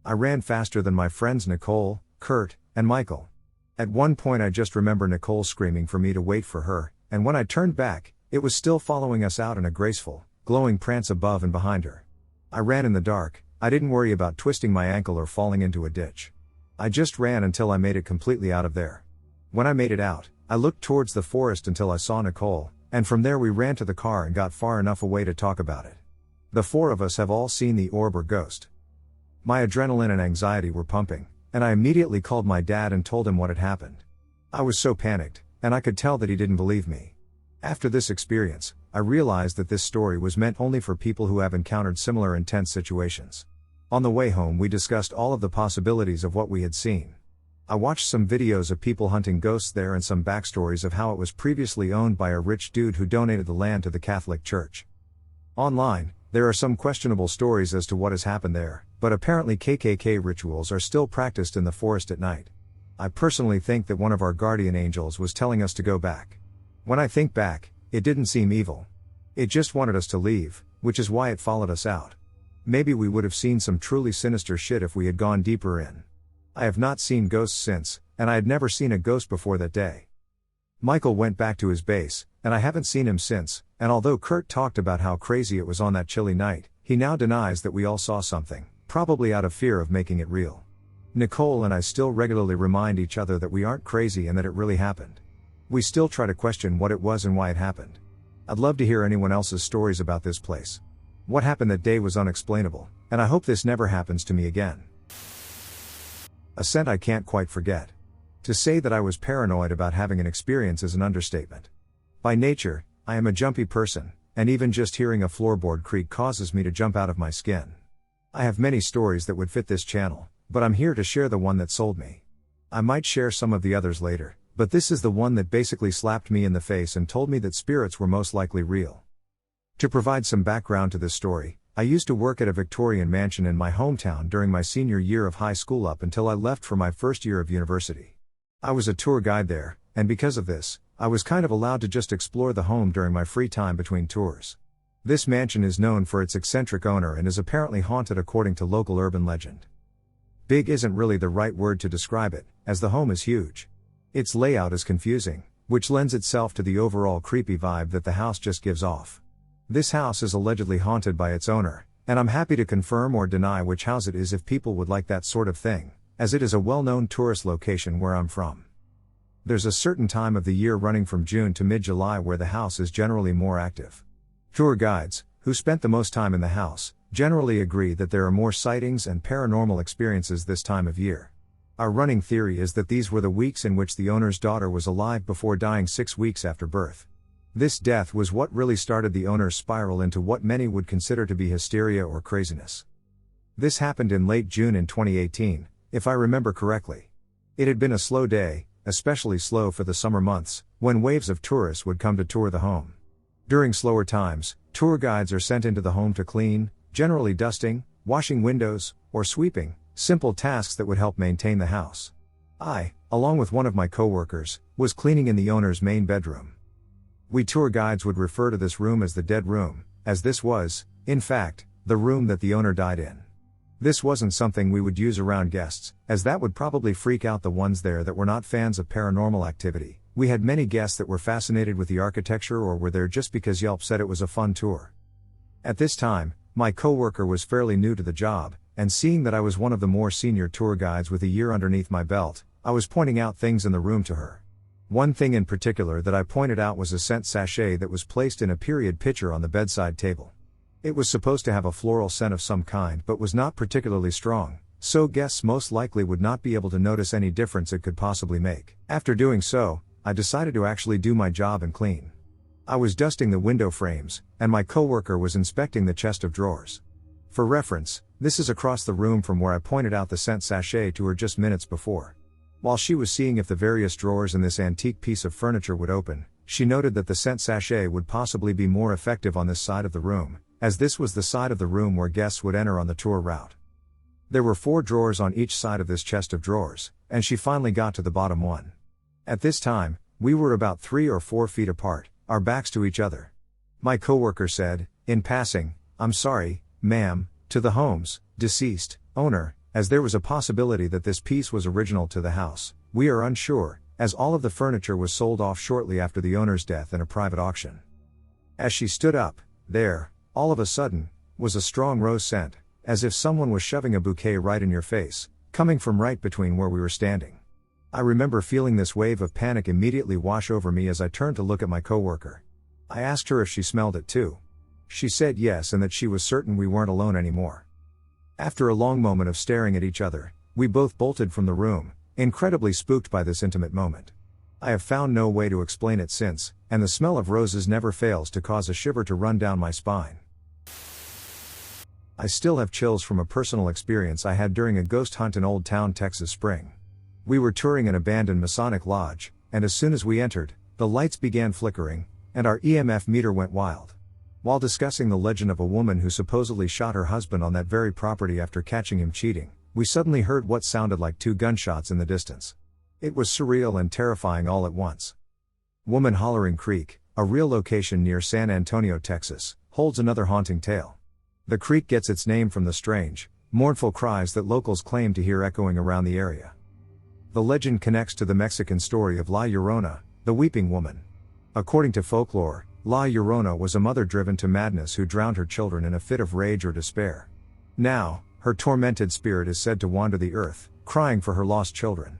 I ran faster than my friends Nicole, Kurt, and Michael. At one point I just remember Nicole screaming for me to wait for her, and when I turned back, it was still following us out in a graceful, glowing prance above and behind her. I ran in the dark. I didn't worry about twisting my ankle or falling into a ditch. I just ran until I made it completely out of there. When I made it out, I looked towards the forest until I saw Nicole, and from there we ran to the car and got far enough away to talk about it. The four of us have all seen the orb or ghost. My adrenaline and anxiety were pumping, and I immediately called my dad and told him what had happened. I was so panicked, and I could tell that he didn't believe me. After this experience, I realized that this story was meant only for people who have encountered similar intense situations. On the way home we discussed all of the possibilities of what we had seen. I watched some videos of people hunting ghosts there and some backstories of how it was previously owned by a rich dude who donated the land to the Catholic Church. Online, there are some questionable stories as to what has happened there, but apparently KKK rituals are still practiced in the forest at night. I personally think that one of our guardian angels was telling us to go back. When I think back, it didn't seem evil. It just wanted us to leave, which is why it followed us out. Maybe we would have seen some truly sinister shit if we had gone deeper in. I have not seen ghosts since, and I had never seen a ghost before that day. Michael went back to his base, and I haven't seen him since, and although Kurt talked about how crazy it was on that chilly night, he now denies that we all saw something, probably out of fear of making it real. Nicole and I still regularly remind each other that we aren't crazy and that it really happened. We still try to question what it was and why it happened. I'd love to hear anyone else's stories about this place. What happened that day was unexplainable, and I hope this never happens to me again. A scent I can't quite forget. To say that I was paranoid about having an experience is an understatement. By nature, I am a jumpy person, and even just hearing a floorboard creak causes me to jump out of my skin. I have many stories that would fit this channel, but I'm here to share the one that sold me. I might share some of the others later, but this is the one that basically slapped me in the face and told me that spirits were most likely real. To provide some background to this story, I used to work at a Victorian mansion in my hometown during my senior year of high school up until I left for my first year of university. I was a tour guide there, and because of this, I was kind of allowed to just explore the home during my free time between tours. This mansion is known for its eccentric owner and is apparently haunted according to local urban legend. Big isn't really the right word to describe it, as the home is huge. Its layout is confusing, which lends itself to the overall creepy vibe that the house just gives off. This house is allegedly haunted by its owner, and I'm happy to confirm or deny which house it is if people would like that sort of thing, as it is a well-known tourist location where I'm from. There's a certain time of the year running from June to mid-July where the house is generally more active. Tour guides, who spent the most time in the house, generally agree that there are more sightings and paranormal experiences this time of year. Our running theory is that these were the weeks in which the owner's daughter was alive before dying 6 weeks after birth. This death was what really started the owner's spiral into what many would consider to be hysteria or craziness. This happened in late June in 2018, if I remember correctly. It had been a slow day, especially slow for the summer months, when waves of tourists would come to tour the home. During slower times, tour guides are sent into the home to clean, generally dusting, washing windows, or sweeping, simple tasks that would help maintain the house. I, along with one of my coworkers, was cleaning in the owner's main bedroom. We tour guides would refer to this room as the dead room, as this was, in fact, the room that the owner died in. This wasn't something we would use around guests, as that would probably freak out the ones there that were not fans of paranormal activity. We had many guests that were fascinated with the architecture or were there just because Yelp said it was a fun tour. At this time, my coworker was fairly new to the job, and seeing that I was one of the more senior tour guides with a year underneath my belt, I was pointing out things in the room to her. One thing in particular that I pointed out was a scent sachet that was placed in a period picture on the bedside table. It was supposed to have a floral scent of some kind but was not particularly strong, so guests most likely would not be able to notice any difference it could possibly make. After doing so, I decided to actually do my job and clean. I was dusting the window frames, and my coworker was inspecting the chest of drawers. For reference, this is across the room from where I pointed out the scent sachet to her just minutes before. While she was seeing if the various drawers in this antique piece of furniture would open, she noted that the scent sachet would possibly be more effective on this side of the room, as this was the side of the room where guests would enter on the tour route. There were 4 drawers on each side of this chest of drawers, and she finally got to the bottom one. At this time, we were about 3 or 4 feet apart, our backs to each other. My coworker said, in passing, "I'm sorry, ma'am," to the home's deceased owner, as there was a possibility that this piece was original to the house. We are unsure, as all of the furniture was sold off shortly after the owner's death in a private auction. As she stood up, there, all of a sudden, was a strong rose scent, as if someone was shoving a bouquet right in your face, coming from right between where we were standing. I remember feeling this wave of panic immediately wash over me as I turned to look at my coworker. I asked her if she smelled it too. She said yes and that she was certain we weren't alone anymore. After a long moment of staring at each other, we both bolted from the room, incredibly spooked by this intimate moment. I have found no way to explain it since, and the smell of roses never fails to cause a shiver to run down my spine. I still have chills from a personal experience I had during a ghost hunt in Old Town, Texas spring. We were touring an abandoned Masonic lodge, and as soon as we entered, the lights began flickering, and our EMF meter went wild. While discussing the legend of a woman who supposedly shot her husband on that very property after catching him cheating, we suddenly heard what sounded like 2 gunshots in the distance. It was surreal and terrifying all at once. Woman Hollering Creek, a real location near San Antonio, Texas, holds another haunting tale. The creek gets its name from the strange, mournful cries that locals claim to hear echoing around the area. The legend connects to the Mexican story of La Llorona, the weeping woman. According to folklore, La Llorona was a mother driven to madness who drowned her children in a fit of rage or despair. Now, her tormented spirit is said to wander the earth, crying for her lost children.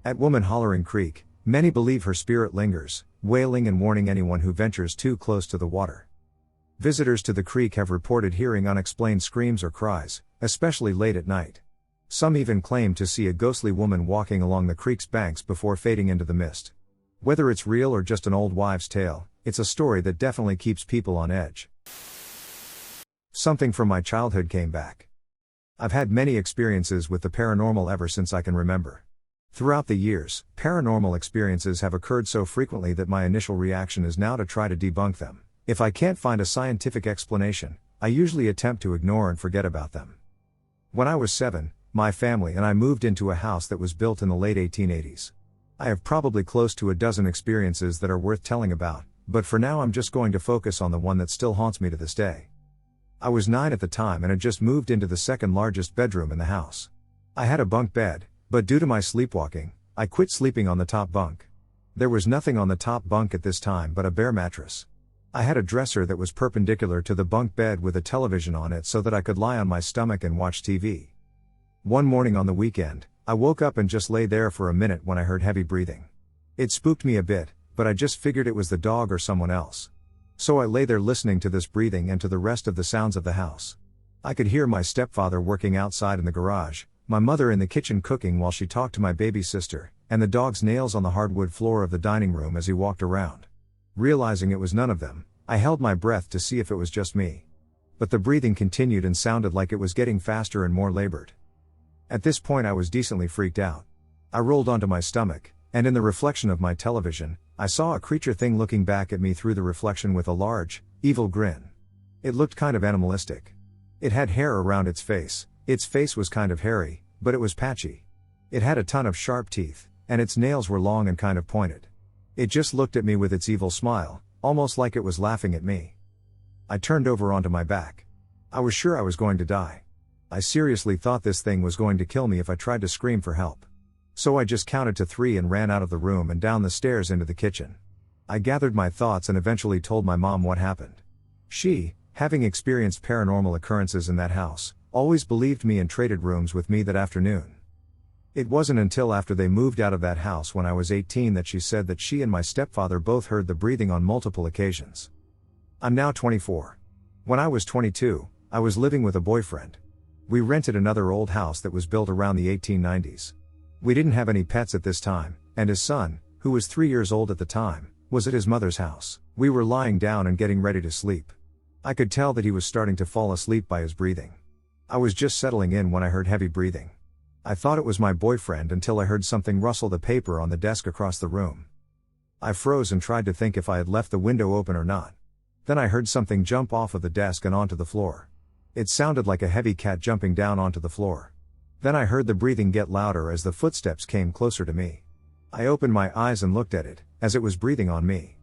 At Woman Hollering Creek, many believe her spirit lingers, wailing and warning anyone who ventures too close to the water. Visitors to the creek have reported hearing unexplained screams or cries, especially late at night. Some even claim to see a ghostly woman walking along the creek's banks before fading into the mist. Whether it's real or just an old wives' tale, it's a story that definitely keeps people on edge. Something from my childhood came back. I've had many experiences with the paranormal ever since I can remember. Throughout the years, paranormal experiences have occurred so frequently that my initial reaction is now to try to debunk them. If I can't find a scientific explanation, I usually attempt to ignore and forget about them. When I was 7, my family and I moved into a house that was built in the late 1880s. I have probably close to a dozen experiences that are worth telling about, but for now I'm just going to focus on the one that still haunts me to this day. I was 9 at the time and had just moved into the second largest bedroom in the house. I had a bunk bed, but due to my sleepwalking, I quit sleeping on the top bunk. There was nothing on the top bunk at this time but a bare mattress. I had a dresser that was perpendicular to the bunk bed with a television on it so that I could lie on my stomach and watch TV. One morning on the weekend, I woke up and just lay there for a minute when I heard heavy breathing. It spooked me a bit, but I just figured it was the dog or someone else. So I lay there listening to this breathing and to the rest of the sounds of the house. I could hear my stepfather working outside in the garage, my mother in the kitchen cooking while she talked to my baby sister, and the dog's nails on the hardwood floor of the dining room as he walked around. Realizing it was none of them, I held my breath to see if it was just me. But the breathing continued and sounded like it was getting faster and more labored. At this point I was decently freaked out. I rolled onto my stomach, and in the reflection of my television, I saw a creature thing looking back at me through the reflection with a large, evil grin. It looked kind of animalistic. It had hair around its face was kind of hairy, but it was patchy. It had a ton of sharp teeth, and its nails were long and kind of pointed. It just looked at me with its evil smile, almost like it was laughing at me. I turned over onto my back. I was sure I was going to die. I seriously thought this thing was going to kill me if I tried to scream for help. So I just counted to 3 and ran out of the room and down the stairs into the kitchen. I gathered my thoughts and eventually told my mom what happened. She, having experienced paranormal occurrences in that house, always believed me and traded rooms with me that afternoon. It wasn't until after they moved out of that house when I was 18 that she said that she and my stepfather both heard the breathing on multiple occasions. I'm now 24. When I was 22, I was living with a boyfriend. We rented another old house that was built around the 1890s. We didn't have any pets at this time, and his son, who was 3 years old at the time, was at his mother's house. We were lying down and getting ready to sleep. I could tell that he was starting to fall asleep by his breathing. I was just settling in when I heard heavy breathing. I thought it was my boyfriend until I heard something rustle the paper on the desk across the room. I froze and tried to think if I had left the window open or not. Then I heard something jump off of the desk and onto the floor. It sounded like a heavy cat jumping down onto the floor. Then I heard the breathing get louder as the footsteps came closer to me. I opened my eyes and looked at it, as it was breathing on me.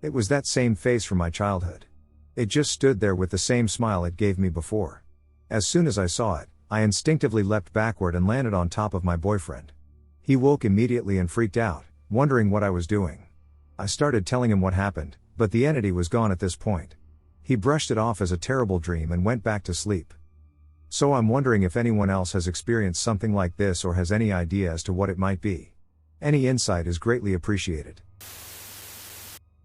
It was that same face from my childhood. It just stood there with the same smile it gave me before. As soon as I saw it, I instinctively leapt backward and landed on top of my boyfriend. He woke immediately and freaked out, wondering what I was doing. I started telling him what happened, but the entity was gone at this point. He brushed it off as a terrible dream and went back to sleep. So I'm wondering if anyone else has experienced something like this or has any idea as to what it might be. Any insight is greatly appreciated.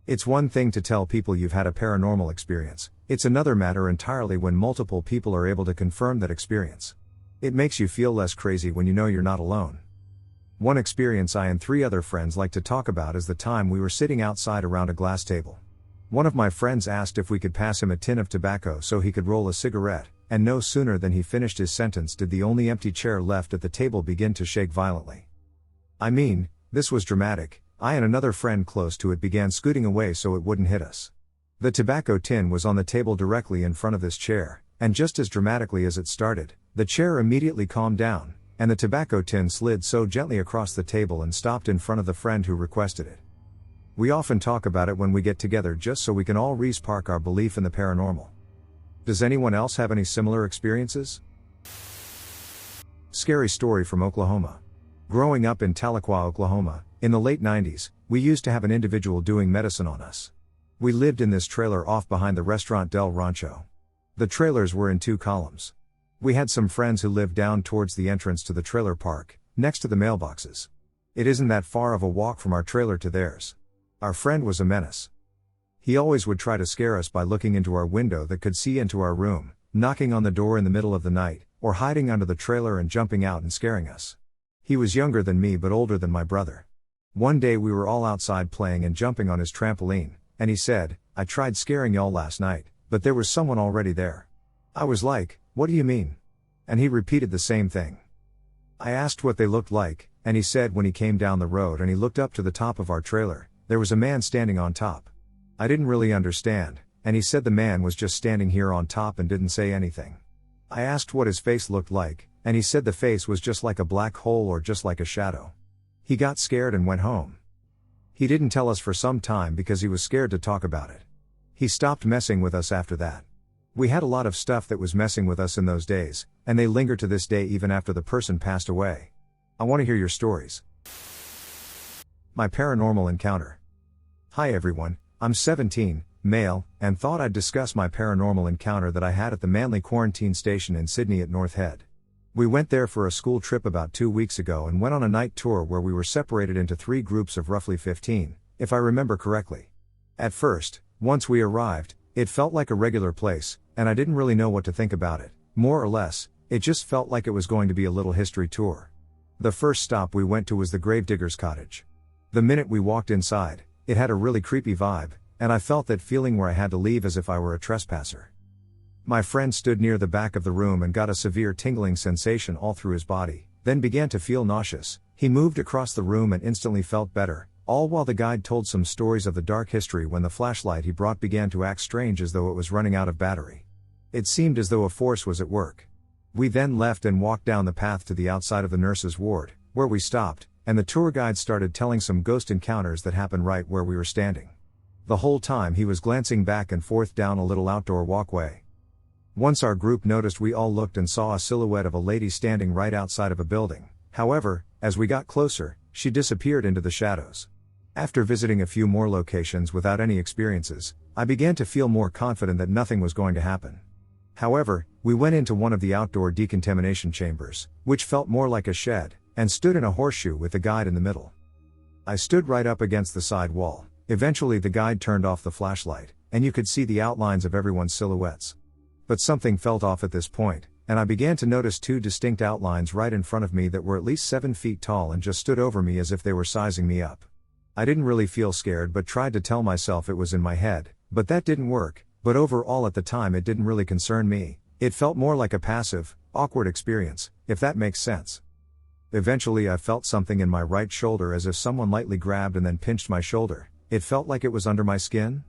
It's one thing to tell people you've had a paranormal experience, it's another matter entirely when multiple people are able to confirm that experience. It makes you feel less crazy when you know you're not alone. One experience I and 3 other friends like to talk about is the time we were sitting outside around a glass table. One of my friends asked if we could pass him a tin of tobacco so he could roll a cigarette, and no sooner than he finished his sentence did the only empty chair left at the table begin to shake violently. I mean, this was dramatic. I and another friend close to it began scooting away so it wouldn't hit us. The tobacco tin was on the table directly in front of this chair, and just as dramatically as it started, the chair immediately calmed down, and the tobacco tin slid so gently across the table and stopped in front of the friend who requested it. We often talk about it when we get together just so we can all re-spark our belief in the paranormal. Does anyone else have any similar experiences? Scary story from Oklahoma. Growing up in Tahlequah, Oklahoma, in the late 90s, we used to have an individual doing medicine on us. We lived in this trailer off behind the restaurant Del Rancho. The trailers were in 2 columns. We had some friends who lived down towards the entrance to the trailer park, next to the mailboxes. It isn't that far of a walk from our trailer to theirs. Our friend was a menace. He always would try to scare us by looking into our window that could see into our room, knocking on the door in the middle of the night, or hiding under the trailer and jumping out and scaring us. He was younger than me but older than my brother. One day we were all outside playing and jumping on his trampoline, and he said, "I tried scaring y'all last night, but there was someone already there." I was like, "What do you mean?" And he repeated the same thing. I asked what they looked like, and he said when he came down the road and he looked up to the top of our trailer, there was a man standing on top. I didn't really understand, and he said the man was just standing here on top and didn't say anything. I asked what his face looked like, and he said the face was just like a black hole or just like a shadow. He got scared and went home. He didn't tell us for some time because he was scared to talk about it. He stopped messing with us after that. We had a lot of stuff that was messing with us in those days, and they linger to this day even after the person passed away. I want to hear your stories. My paranormal encounter. Hi everyone, I'm 17, male, and thought I'd discuss my paranormal encounter that I had at the Manly Quarantine Station in Sydney at North Head. We went there for a school trip about 2 weeks ago and went on a night tour where we were separated into 3 groups of roughly 15, if I remember correctly. At first, once we arrived, it felt like a regular place, and I didn't really know what to think about it. More or less, it just felt like it was going to be a little history tour. The first stop we went to was the gravedigger's cottage. The minute we walked inside, it had a really creepy vibe, and I felt that feeling where I had to leave as if I were a trespasser. My friend stood near the back of the room and got a severe tingling sensation all through his body, then began to feel nauseous. He moved across the room and instantly felt better, all while the guide told some stories of the dark history when the flashlight he brought began to act strange as though it was running out of battery. It seemed as though a force was at work. We then left and walked down the path to the outside of the nurse's ward, where we stopped, and the tour guide started telling some ghost encounters that happened right where we were standing. The whole time he was glancing back and forth down a little outdoor walkway. Once our group noticed, we all looked and saw a silhouette of a lady standing right outside of a building. However, as we got closer, she disappeared into the shadows. After visiting a few more locations without any experiences, I began to feel more confident that nothing was going to happen. However, we went into one of the outdoor decontamination chambers, which felt more like a shed, and stood in a horseshoe with the guide in the middle. I stood right up against the side wall. Eventually the guide turned off the flashlight, and you could see the outlines of everyone's silhouettes. But something felt off at this point, and I began to notice 2 distinct outlines right in front of me that were at least 7 feet tall and just stood over me as if they were sizing me up. I didn't really feel scared but tried to tell myself it was in my head, but that didn't work. But overall at the time it didn't really concern me. It felt more like a passive, awkward experience, if that makes sense. Eventually I felt something in my right shoulder as if someone lightly grabbed and then pinched my shoulder. It felt like it was under my skin.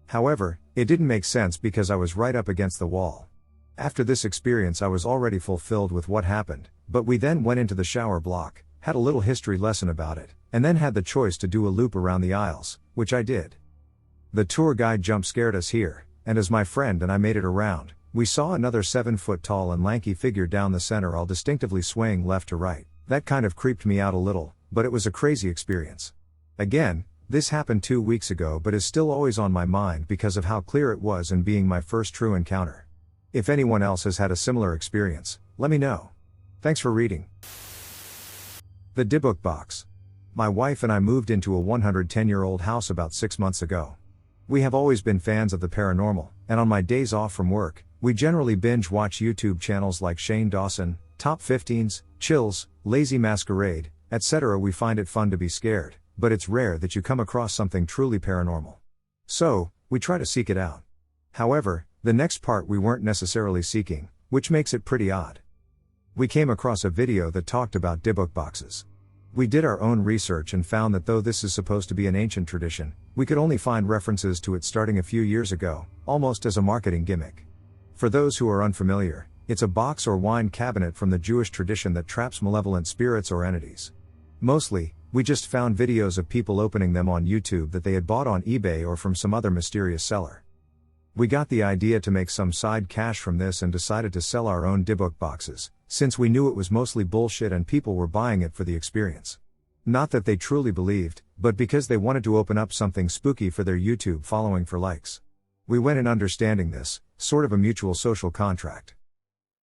However, it didn't make sense because I was right up against the wall. After this experience I was already fulfilled with what happened, but we then went into the shower block, had a little history lesson about it, and then had the choice to do a loop around the aisles, which I did. The tour guide jump scared us here, and as my friend and I made it around, we saw another 7-foot tall and lanky figure down the center all distinctively swaying left to right. That kind of creeped me out a little, but it was a crazy experience. Again, this happened 2 weeks ago but is still always on my mind because of how clear it was and being my first true encounter. If anyone else has had a similar experience, let me know. Thanks for reading. The debbook box. My wife and I moved into a 110-year-old house about 6 months ago. We have always been fans of the paranormal, and on my days off from work, we generally binge watch YouTube channels like Shane Dawson, Top 15s, Chills, Lazy Masquerade, etc. We find it fun to be scared, but it's rare that you come across something truly paranormal. So, we try to seek it out. However, the next part we weren't necessarily seeking, which makes it pretty odd. We came across a video that talked about debbook boxes. We did our own research and found that though this is supposed to be an ancient tradition, we could only find references to it starting a few years ago, almost as a marketing gimmick. For those who are unfamiliar, it's a box or wine cabinet from the Jewish tradition that traps malevolent spirits or entities. Mostly, we just found videos of people opening them on YouTube that they had bought on eBay or from some other mysterious seller. We got the idea to make some side cash from this and decided to sell our own debbook boxes, since we knew it was mostly bullshit and people were buying it for the experience. Not that they truly believed, but because they wanted to open up something spooky for their YouTube following for likes. We went in understanding this, sort of a mutual social contract.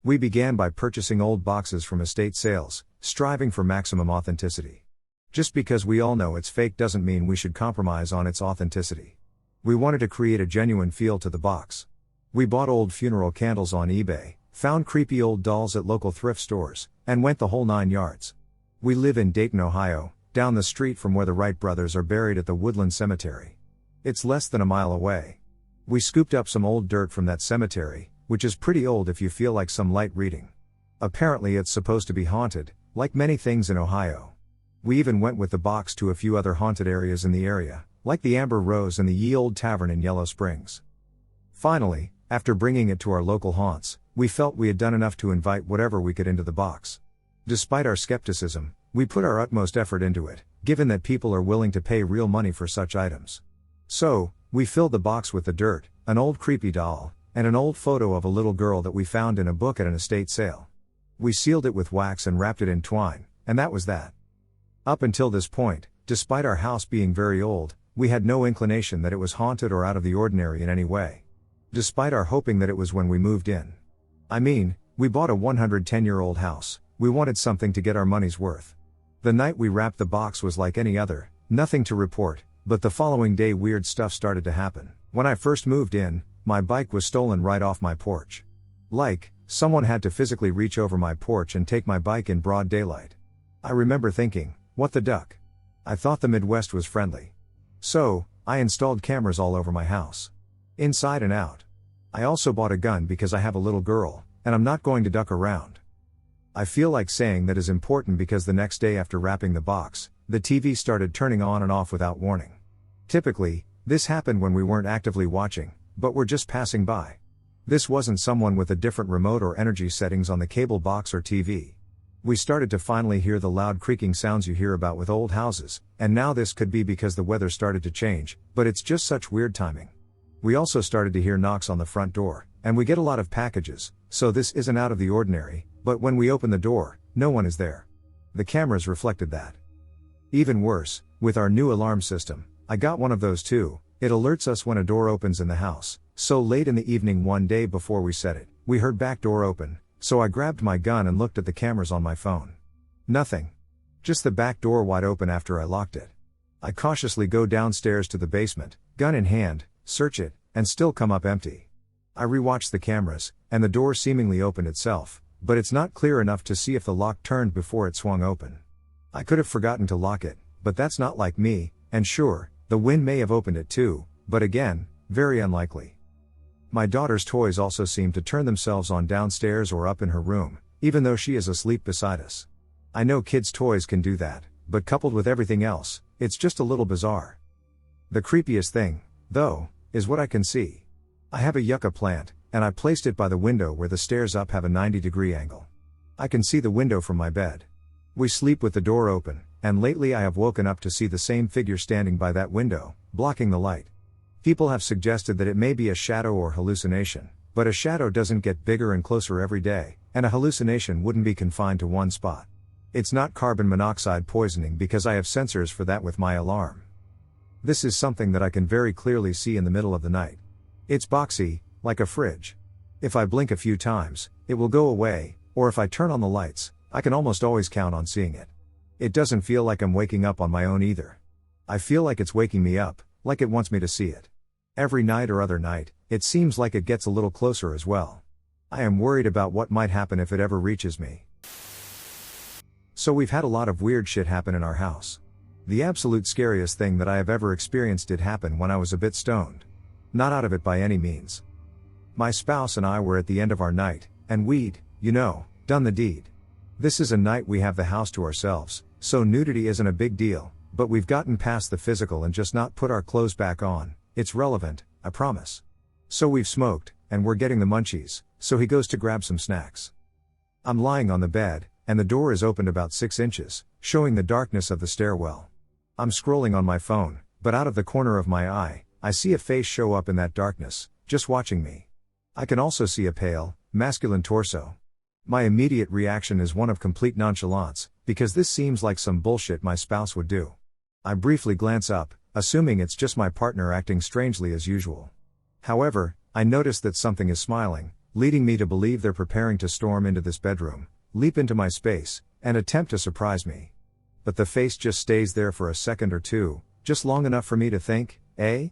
We began by purchasing old boxes from estate sales, striving for maximum authenticity. Just because we all know it's fake doesn't mean we should compromise on its authenticity. We wanted to create a genuine feel to the box. We bought old funeral candles on eBay, found creepy old dolls at local thrift stores, and went the whole 9 yards. We live in Dayton, Ohio, down the street from where the Wright brothers are buried at the Woodland Cemetery. It's less than a mile away. We scooped up some old dirt from that cemetery, which is pretty old if you feel like some light reading. Apparently it's supposed to be haunted, like many things in Ohio. We even went with the box to a few other haunted areas in the area, like the Amber Rose and the Ye Old Tavern in Yellow Springs. Finally, after bringing it to our local haunts, we felt we had done enough to invite whatever we could into the box. Despite our skepticism, we put our utmost effort into it, given that people are willing to pay real money for such items. So, we filled the box with the dirt, an old creepy doll, and an old photo of a little girl that we found in a book at an estate sale. We sealed it with wax and wrapped it in twine, and that was that. Up until this point, despite our house being very old, we had no inclination that it was haunted or out of the ordinary in any way. Despite our hoping that it was when we moved in. I mean, we bought a 110-year-old house, we wanted something to get our money's worth. The night we wrapped the box was like any other, nothing to report, but the following day weird stuff started to happen. When I first moved in, my bike was stolen right off my porch. Like, someone had to physically reach over my porch and take my bike in broad daylight. I remember thinking, what the duck? I thought the Midwest was friendly. So, I installed cameras all over my house. Inside and out. I also bought a gun because I have a little girl, and I'm not going to duck around. I feel like saying that is important because the next day after wrapping the box, the TV started turning on and off without warning. Typically, this happened when we weren't actively watching, but were just passing by. This wasn't someone with a different remote or energy settings on the cable box or TV. We started to finally hear the loud creaking sounds you hear about with old houses, and now this could be because the weather started to change, but it's just such weird timing. We also started to hear knocks on the front door, and we get a lot of packages, so this isn't out of the ordinary, but when we open the door, no one is there. The cameras reflected that. Even worse, with our new alarm system, I got one of those too. It alerts us when a door opens in the house, so late in the evening one day before we set it, we heard back door open, so I grabbed my gun and looked at the cameras on my phone. Nothing. Just the back door wide open after I locked it. I cautiously go downstairs to the basement, gun in hand, search it, and still come up empty. I rewatched the cameras, and the door seemingly opened itself, but it's not clear enough to see if the lock turned before it swung open. I could have forgotten to lock it, but that's not like me, and sure, the wind may have opened it too, but again, very unlikely. My daughter's toys also seem to turn themselves on downstairs or up in her room, even though she is asleep beside us. I know kids' toys can do that, but coupled with everything else, it's just a little bizarre. The creepiest thing, though, is what I can see. I have a yucca plant, and I placed it by the window where the stairs up have a 90-degree angle. I can see the window from my bed. We sleep with the door open, and lately I have woken up to see the same figure standing by that window, blocking the light. People have suggested that it may be a shadow or hallucination, but a shadow doesn't get bigger and closer every day, and a hallucination wouldn't be confined to one spot. It's not carbon monoxide poisoning because I have sensors for that with my alarm. This is something that I can very clearly see in the middle of the night. It's boxy, like a fridge. If I blink a few times, it will go away, or if I turn on the lights, I can almost always count on seeing it. It doesn't feel like I'm waking up on my own either. I feel like it's waking me up, like it wants me to see it. Every night or other night, it seems like it gets a little closer as well. I am worried about what might happen if it ever reaches me. So we've had a lot of weird shit happen in our house. The absolute scariest thing that I have ever experienced did happen when I was a bit stoned. Not out of it by any means. My spouse and I were at the end of our night, and we'd, done the deed. This is a night we have the house to ourselves, so nudity isn't a big deal, but we've gotten past the physical and just not put our clothes back on. It's relevant, I promise. So we've smoked, and we're getting the munchies, so he goes to grab some snacks. I'm lying on the bed, and the door is opened about 6 inches, showing the darkness of the stairwell. I'm scrolling on my phone, but out of the corner of my eye, I see a face show up in that darkness, just watching me. I can also see a pale, masculine torso. My immediate reaction is one of complete nonchalance, because this seems like some bullshit my spouse would do. I briefly glance up, assuming it's just my partner acting strangely as usual. However, I notice that something is smiling, leading me to believe they're preparing to storm into this bedroom, leap into my space, and attempt to surprise me. But the face just stays there for a second or two, just long enough for me to think, eh?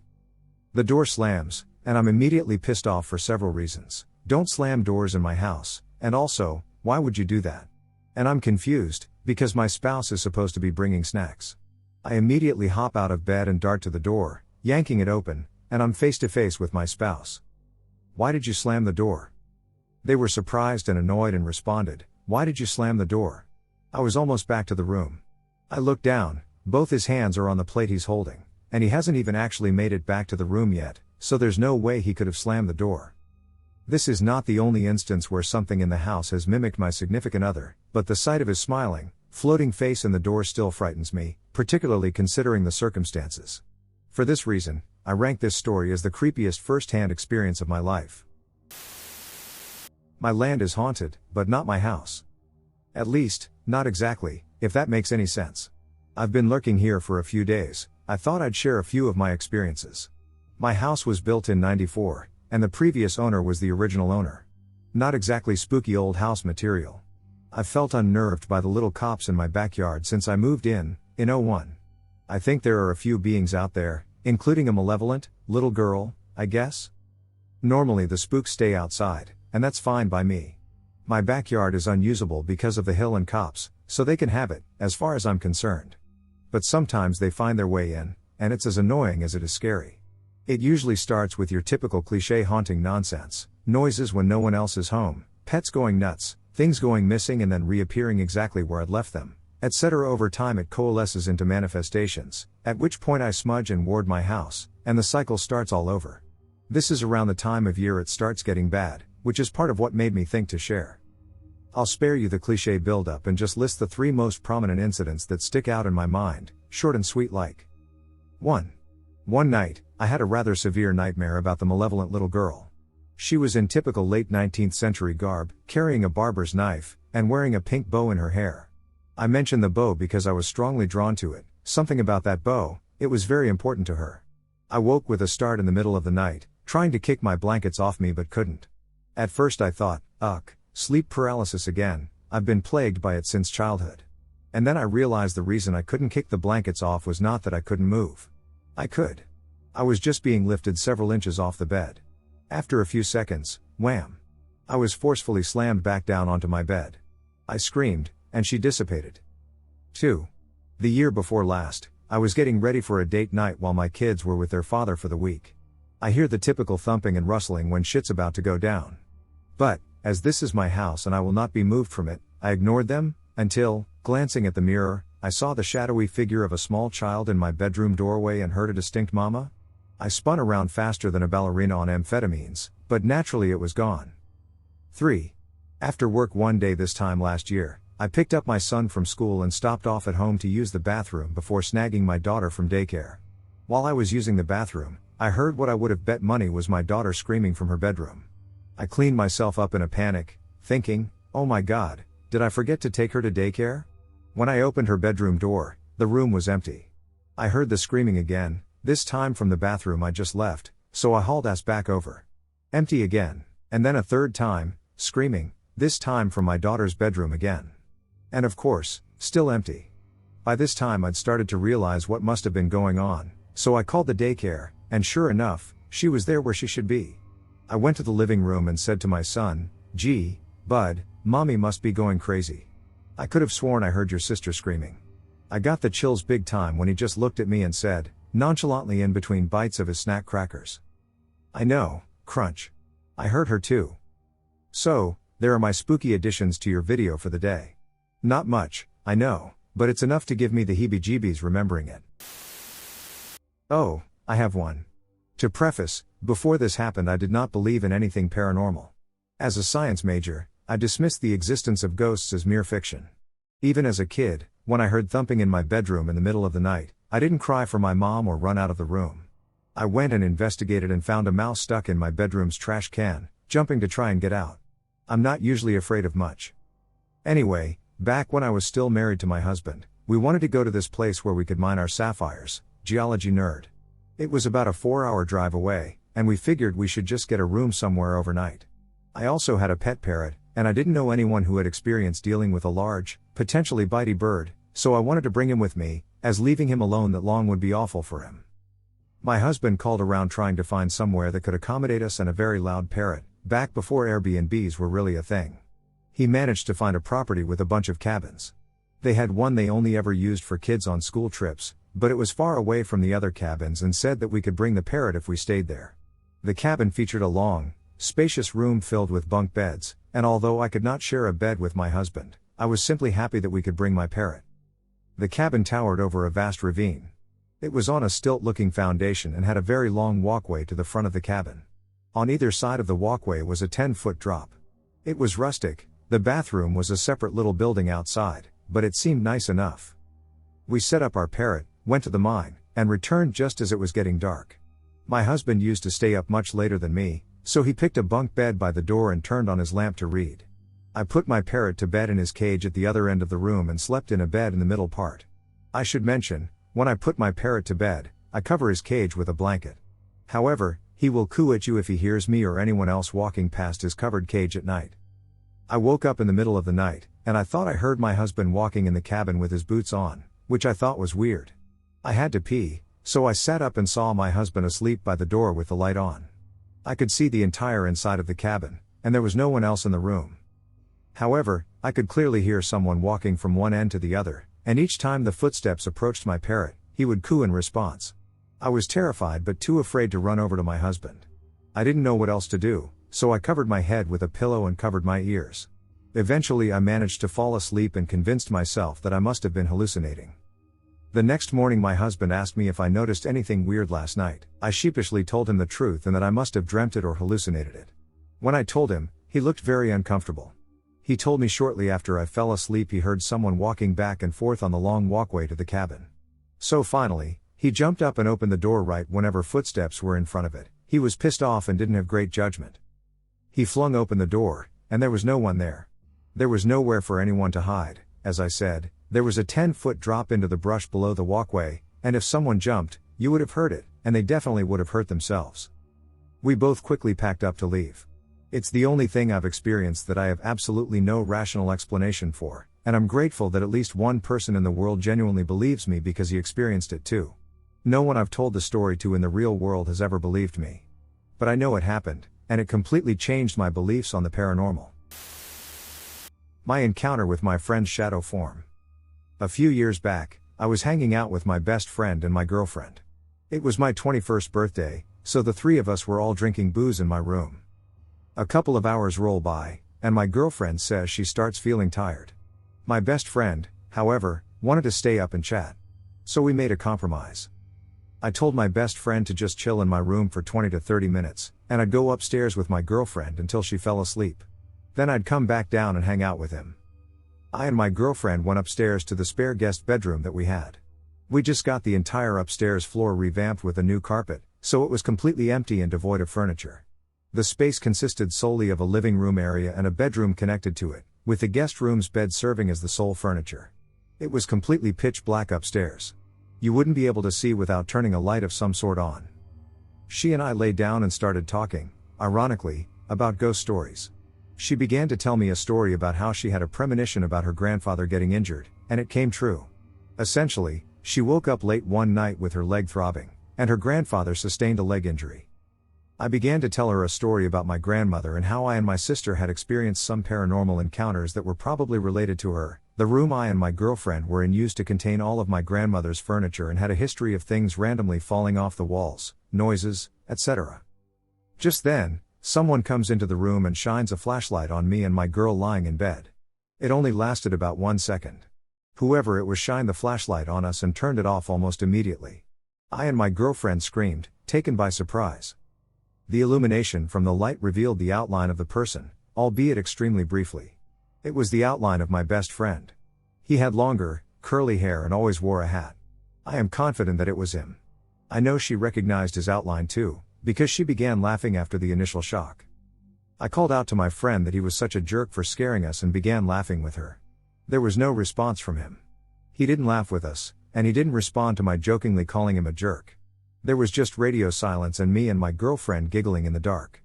The door slams, and I'm immediately pissed off for several reasons. Don't slam doors in my house, and also, why would you do that? And I'm confused, because my spouse is supposed to be bringing snacks. I immediately hop out of bed and dart to the door, yanking it open, and I'm face to face with my spouse. Why did you slam the door? They were surprised and annoyed and responded, why did you slam the door? I was almost back to the room. I look down, both his hands are on the plate he's holding, and he hasn't even actually made it back to the room yet, so there's no way he could have slammed the door. This is not the only instance where something in the house has mimicked my significant other, but the sight of his smiling, floating face in the door still frightens me, particularly considering the circumstances. For this reason, I rank this story as the creepiest first-hand experience of my life. My land is haunted, but not my house. At least, not exactly, if that makes any sense. I've been lurking here for a few days. I thought I'd share a few of my experiences. My house was built in '94, and the previous owner was the original owner. Not exactly spooky old house material. I've felt unnerved by the little cops in my backyard since I moved in '01. I think there are a few beings out there, including a malevolent, little girl, I guess? Normally the spooks stay outside, and that's fine by me. My backyard is unusable because of the hill and cops, so they can have it, as far as I'm concerned. But sometimes they find their way in, and it's as annoying as it is scary. It usually starts with your typical cliché haunting nonsense, noises when no one else is home, pets going nuts, things going missing and then reappearing exactly where I'd left them, etc. Over time it coalesces into manifestations, at which point I smudge and ward my house, and the cycle starts all over. This is around the time of year it starts getting bad, which is part of what made me think to share. I'll spare you the cliché build-up and just list the 3 most prominent incidents that stick out in my mind, short and sweet like. 1. One night, I had a rather severe nightmare about the malevolent little girl. She was in typical late 19th century garb, carrying a barber's knife, and wearing a pink bow in her hair. I mention the bow because I was strongly drawn to it, something about that bow, it was very important to her. I woke with a start in the middle of the night, trying to kick my blankets off me but couldn't. At first I thought, sleep paralysis again, I've been plagued by it since childhood. And then I realized the reason I couldn't kick the blankets off was not that I couldn't move. I could. I was just being lifted several inches off the bed. After a few seconds, wham! I was forcefully slammed back down onto my bed. I screamed, and she dissipated. 2. The year before last, I was getting ready for a date night while my kids were with their father for the week. I hear the typical thumping and rustling when shit's about to go down. But, as this is my house and I will not be moved from it, I ignored them, until, glancing at the mirror, I saw the shadowy figure of a small child in my bedroom doorway and heard a distinct mama. I spun around faster than a ballerina on amphetamines, but naturally it was gone. 3. After work one day this time last year, I picked up my son from school and stopped off at home to use the bathroom before snagging my daughter from daycare. While I was using the bathroom, I heard what I would have bet money was my daughter screaming from her bedroom. I cleaned myself up in a panic, thinking, oh my god, did I forget to take her to daycare? When I opened her bedroom door, the room was empty. I heard the screaming again, this time from the bathroom I just left, so I hauled ass back over. Empty again, and then a third time, screaming, this time from my daughter's bedroom again. And of course, still empty. By this time I'd started to realize what must have been going on, so I called the daycare, and sure enough, She was there where she should be. I went to the living room and said to my son, "Gee, bud, mommy must be going crazy. I could have sworn I heard your sister screaming." I got the chills big time when he just looked at me and said, nonchalantly in between bites of his snack crackers, "I know, crunch. I heard her too." So, there are my spooky additions to your video for the day. Not much, I know, but it's enough to give me the heebie-jeebies remembering it. Oh, I have one. To preface, before this happened I did not believe in anything paranormal. As a science major, I dismissed the existence of ghosts as mere fiction. Even as a kid, when I heard thumping in my bedroom in the middle of the night, I didn't cry for my mom or run out of the room. I went and investigated and found a mouse stuck in my bedroom's trash can, jumping to try and get out. I'm not usually afraid of much. Anyway, back when I was still married to my husband, we wanted to go to this place where we could mine our sapphires, geology nerd. It was about a 4-hour drive away, and we figured we should just get a room somewhere overnight. I also had a pet parrot, and I didn't know anyone who had experience dealing with a large, potentially bitey bird, so I wanted to bring him with me, as leaving him alone that long would be awful for him. My husband called around trying to find somewhere that could accommodate us and a very loud parrot, back before Airbnbs were really a thing. He managed to find a property with a bunch of cabins. They had one they only ever used for kids on school trips, but it was far away from the other cabins and said that we could bring the parrot if we stayed there. The cabin featured a long, spacious room filled with bunk beds, and although I could not share a bed with my husband, I was simply happy that we could bring my parrot. The cabin towered over a vast ravine. It was on a stilt-looking foundation and had a very long walkway to the front of the cabin. On either side of the walkway was a 10-foot drop. It was rustic. The bathroom was a separate little building outside, but it seemed nice enough. We set up our parrot, went to the mine, and returned just as it was getting dark. My husband used to stay up much later than me, so he picked a bunk bed by the door and turned on his lamp to read. I put my parrot to bed in his cage at the other end of the room and slept in a bed in the middle part. I should mention, when I put my parrot to bed, I cover his cage with a blanket. However, he will coo at you if he hears me or anyone else walking past his covered cage at night. I woke up in the middle of the night, and I thought I heard my husband walking in the cabin with his boots on, which I thought was weird. I had to pee, so I sat up and saw my husband asleep by the door with the light on. I could see the entire inside of the cabin, and there was no one else in the room. However, I could clearly hear someone walking from one end to the other, and each time the footsteps approached my parrot, he would coo in response. I was terrified but too afraid to run over to my husband. I didn't know what else to do, so I covered my head with a pillow and covered my ears. Eventually I managed to fall asleep and convinced myself that I must have been hallucinating. The next morning my husband asked me if I noticed anything weird last night. I sheepishly told him the truth and that I must have dreamt it or hallucinated it. When I told him, he looked very uncomfortable. He told me shortly after I fell asleep he heard someone walking back and forth on the long walkway to the cabin. So finally, he jumped up and opened the door right whenever footsteps were in front of it. He was pissed off and didn't have great judgment. He flung open the door, and there was no one there. There was nowhere for anyone to hide. As I said, there was a 10-foot drop into the brush below the walkway, and if someone jumped, you would have heard it, and they definitely would have hurt themselves. We both quickly packed up to leave. It's the only thing I've experienced that I have absolutely no rational explanation for, and I'm grateful that at least one person in the world genuinely believes me because he experienced it too. No one I've told the story to in the real world has ever believed me. But I know it happened, and it completely changed my beliefs on the paranormal. My encounter with my friend's shadow form. A few years back, I was hanging out with my best friend and my girlfriend. It was my 21st birthday, so the three of us were all drinking booze in my room. A couple of hours roll by, and my girlfriend says she starts feeling tired. My best friend, however, wanted to stay up and chat. So we made a compromise. I told my best friend to just chill in my room for 20 to 30 minutes, and I'd go upstairs with my girlfriend until she fell asleep. Then I'd come back down and hang out with him. I and my girlfriend went upstairs to the spare guest bedroom that we had. We just got the entire upstairs floor revamped with a new carpet, so it was completely empty and devoid of furniture. The space consisted solely of a living room area and a bedroom connected to it, with the guest room's bed serving as the sole furniture. It was completely pitch black upstairs. You wouldn't be able to see without turning a light of some sort on. She and I lay down and started talking, ironically, about ghost stories. She began to tell me a story about how she had a premonition about her grandfather getting injured, and it came true. Essentially, she woke up late one night with her leg throbbing, and her grandfather sustained a leg injury. I began to tell her a story about my grandmother and how I and my sister had experienced some paranormal encounters that were probably related to her. The room I and my girlfriend were in used to contain all of my grandmother's furniture and had a history of things randomly falling off the walls, noises, etc. Just then, someone comes into the room and shines a flashlight on me and my girl lying in bed. It only lasted about 1 second. Whoever it was shined the flashlight on us and turned it off almost immediately. I and my girlfriend screamed, taken by surprise. The illumination from the light revealed the outline of the person, albeit extremely briefly. It was the outline of my best friend. He had longer, curly hair and always wore a hat. I am confident that it was him. I know she recognized his outline too, because she began laughing after the initial shock. I called out to my friend that he was such a jerk for scaring us and began laughing with her. There was no response from him. He didn't laugh with us, and he didn't respond to my jokingly calling him a jerk. There was just radio silence and me and my girlfriend giggling in the dark.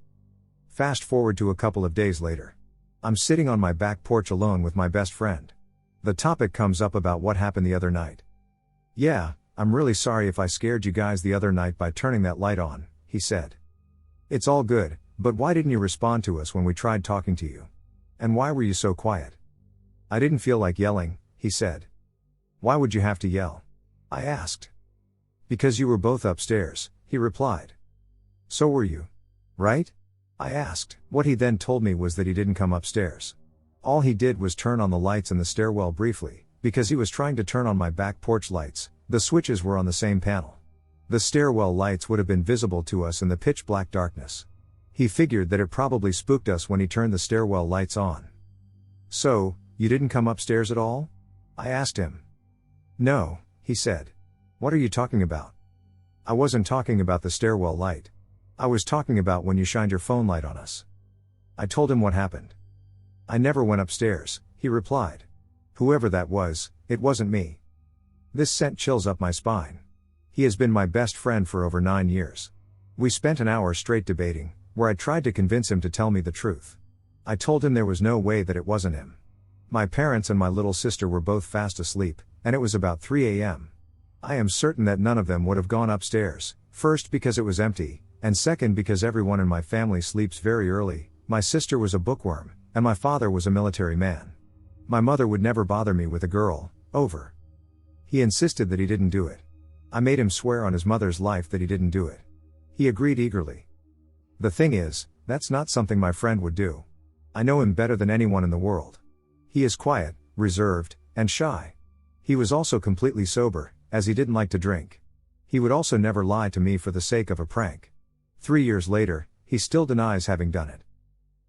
Fast forward to a couple of days later. I'm sitting on my back porch alone with my best friend. The topic comes up about what happened the other night. "Yeah, I'm really sorry if I scared you guys the other night by turning that light on," he said. "It's all good, but why didn't you respond to us when we tried talking to you? And why were you so quiet?" "I didn't feel like yelling," he said. "Why would you have to yell?" I asked. "Because you were both upstairs," he replied. "So were you. Right?" I asked. What he then told me was that he didn't come upstairs. All he did was turn on the lights in the stairwell briefly, because he was trying to turn on my back porch lights. The switches were on the same panel. The stairwell lights would have been visible to us in the pitch black darkness. He figured that it probably spooked us when he turned the stairwell lights on. "So, you didn't come upstairs at all?" I asked him. "No," he said. "What are you talking about?" "I wasn't talking about the stairwell light. I was talking about when you shined your phone light on us." I told him what happened. "I never went upstairs," he replied. "Whoever that was, it wasn't me." This sent chills up my spine. He has been my best friend for over 9 years. We spent an hour straight debating, where I tried to convince him to tell me the truth. I told him there was no way that it wasn't him. My parents and my little sister were both fast asleep, and it was about 3 a.m. I am certain that none of them would have gone upstairs, first because it was empty, and second because everyone in my family sleeps very early. My sister was a bookworm, and my father was a military man. My mother would never bother me with a girl, over. He insisted that he didn't do it. I made him swear on his mother's life that he didn't do it. He agreed eagerly. The thing is, that's not something my friend would do. I know him better than anyone in the world. He is quiet, reserved, and shy. He was also completely sober, as he didn't like to drink. He would also never lie to me for the sake of a prank. 3 years later, he still denies having done it.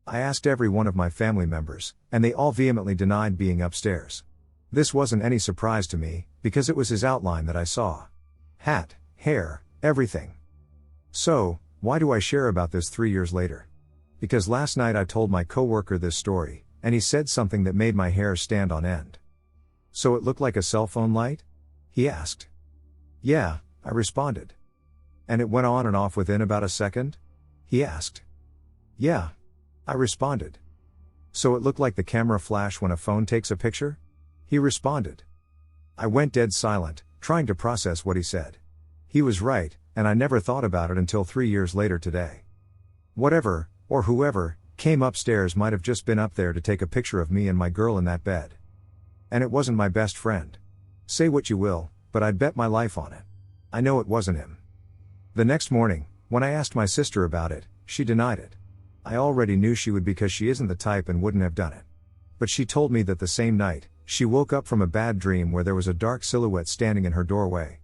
I asked every one of my family members, and they all vehemently denied being upstairs. This wasn't any surprise to me, because it was his outline that I saw. Hat, hair, everything. So, why do I share about this 3 years later? Because last night I told my coworker this story, and he said something that made my hair stand on end. "So it looked like a cell phone light?" he asked. "Yeah," I responded. "And it went on and off within about a second?" he asked. "Yeah," I responded. "So it looked like the camera flash when a phone takes a picture?" he responded. I went dead silent, trying to process what he said. He was right, and I never thought about it until 3 years later today. Whatever, or whoever, came upstairs might have just been up there to take a picture of me and my girl in that bed. And it wasn't my best friend. Say what you will, but I'd bet my life on it. I know it wasn't him. The next morning, when I asked my sister about it, she denied it. I already knew she would because she isn't the type and wouldn't have done it. But she told me that the same night, she woke up from a bad dream where there was a dark silhouette standing in her doorway.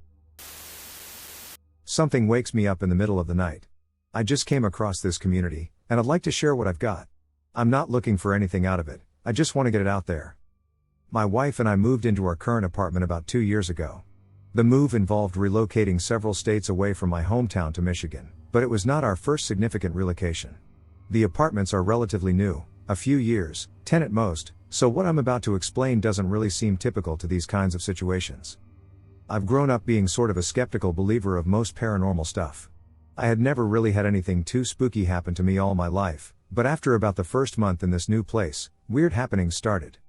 Something wakes me up in the middle of the night. I just came across this community, and I'd like to share what I've got. I'm not looking for anything out of it, I just want to get it out there. My wife and I moved into our current apartment about 2 years ago. The move involved relocating several states away from my hometown to Michigan, but it was not our first significant relocation. The apartments are relatively new, a few years, 10 at most, so what I'm about to explain doesn't really seem typical to these kinds of situations. I've grown up being sort of a skeptical believer of most paranormal stuff. I had never really had anything too spooky happen to me all my life, but after about the first month in this new place, weird happenings started.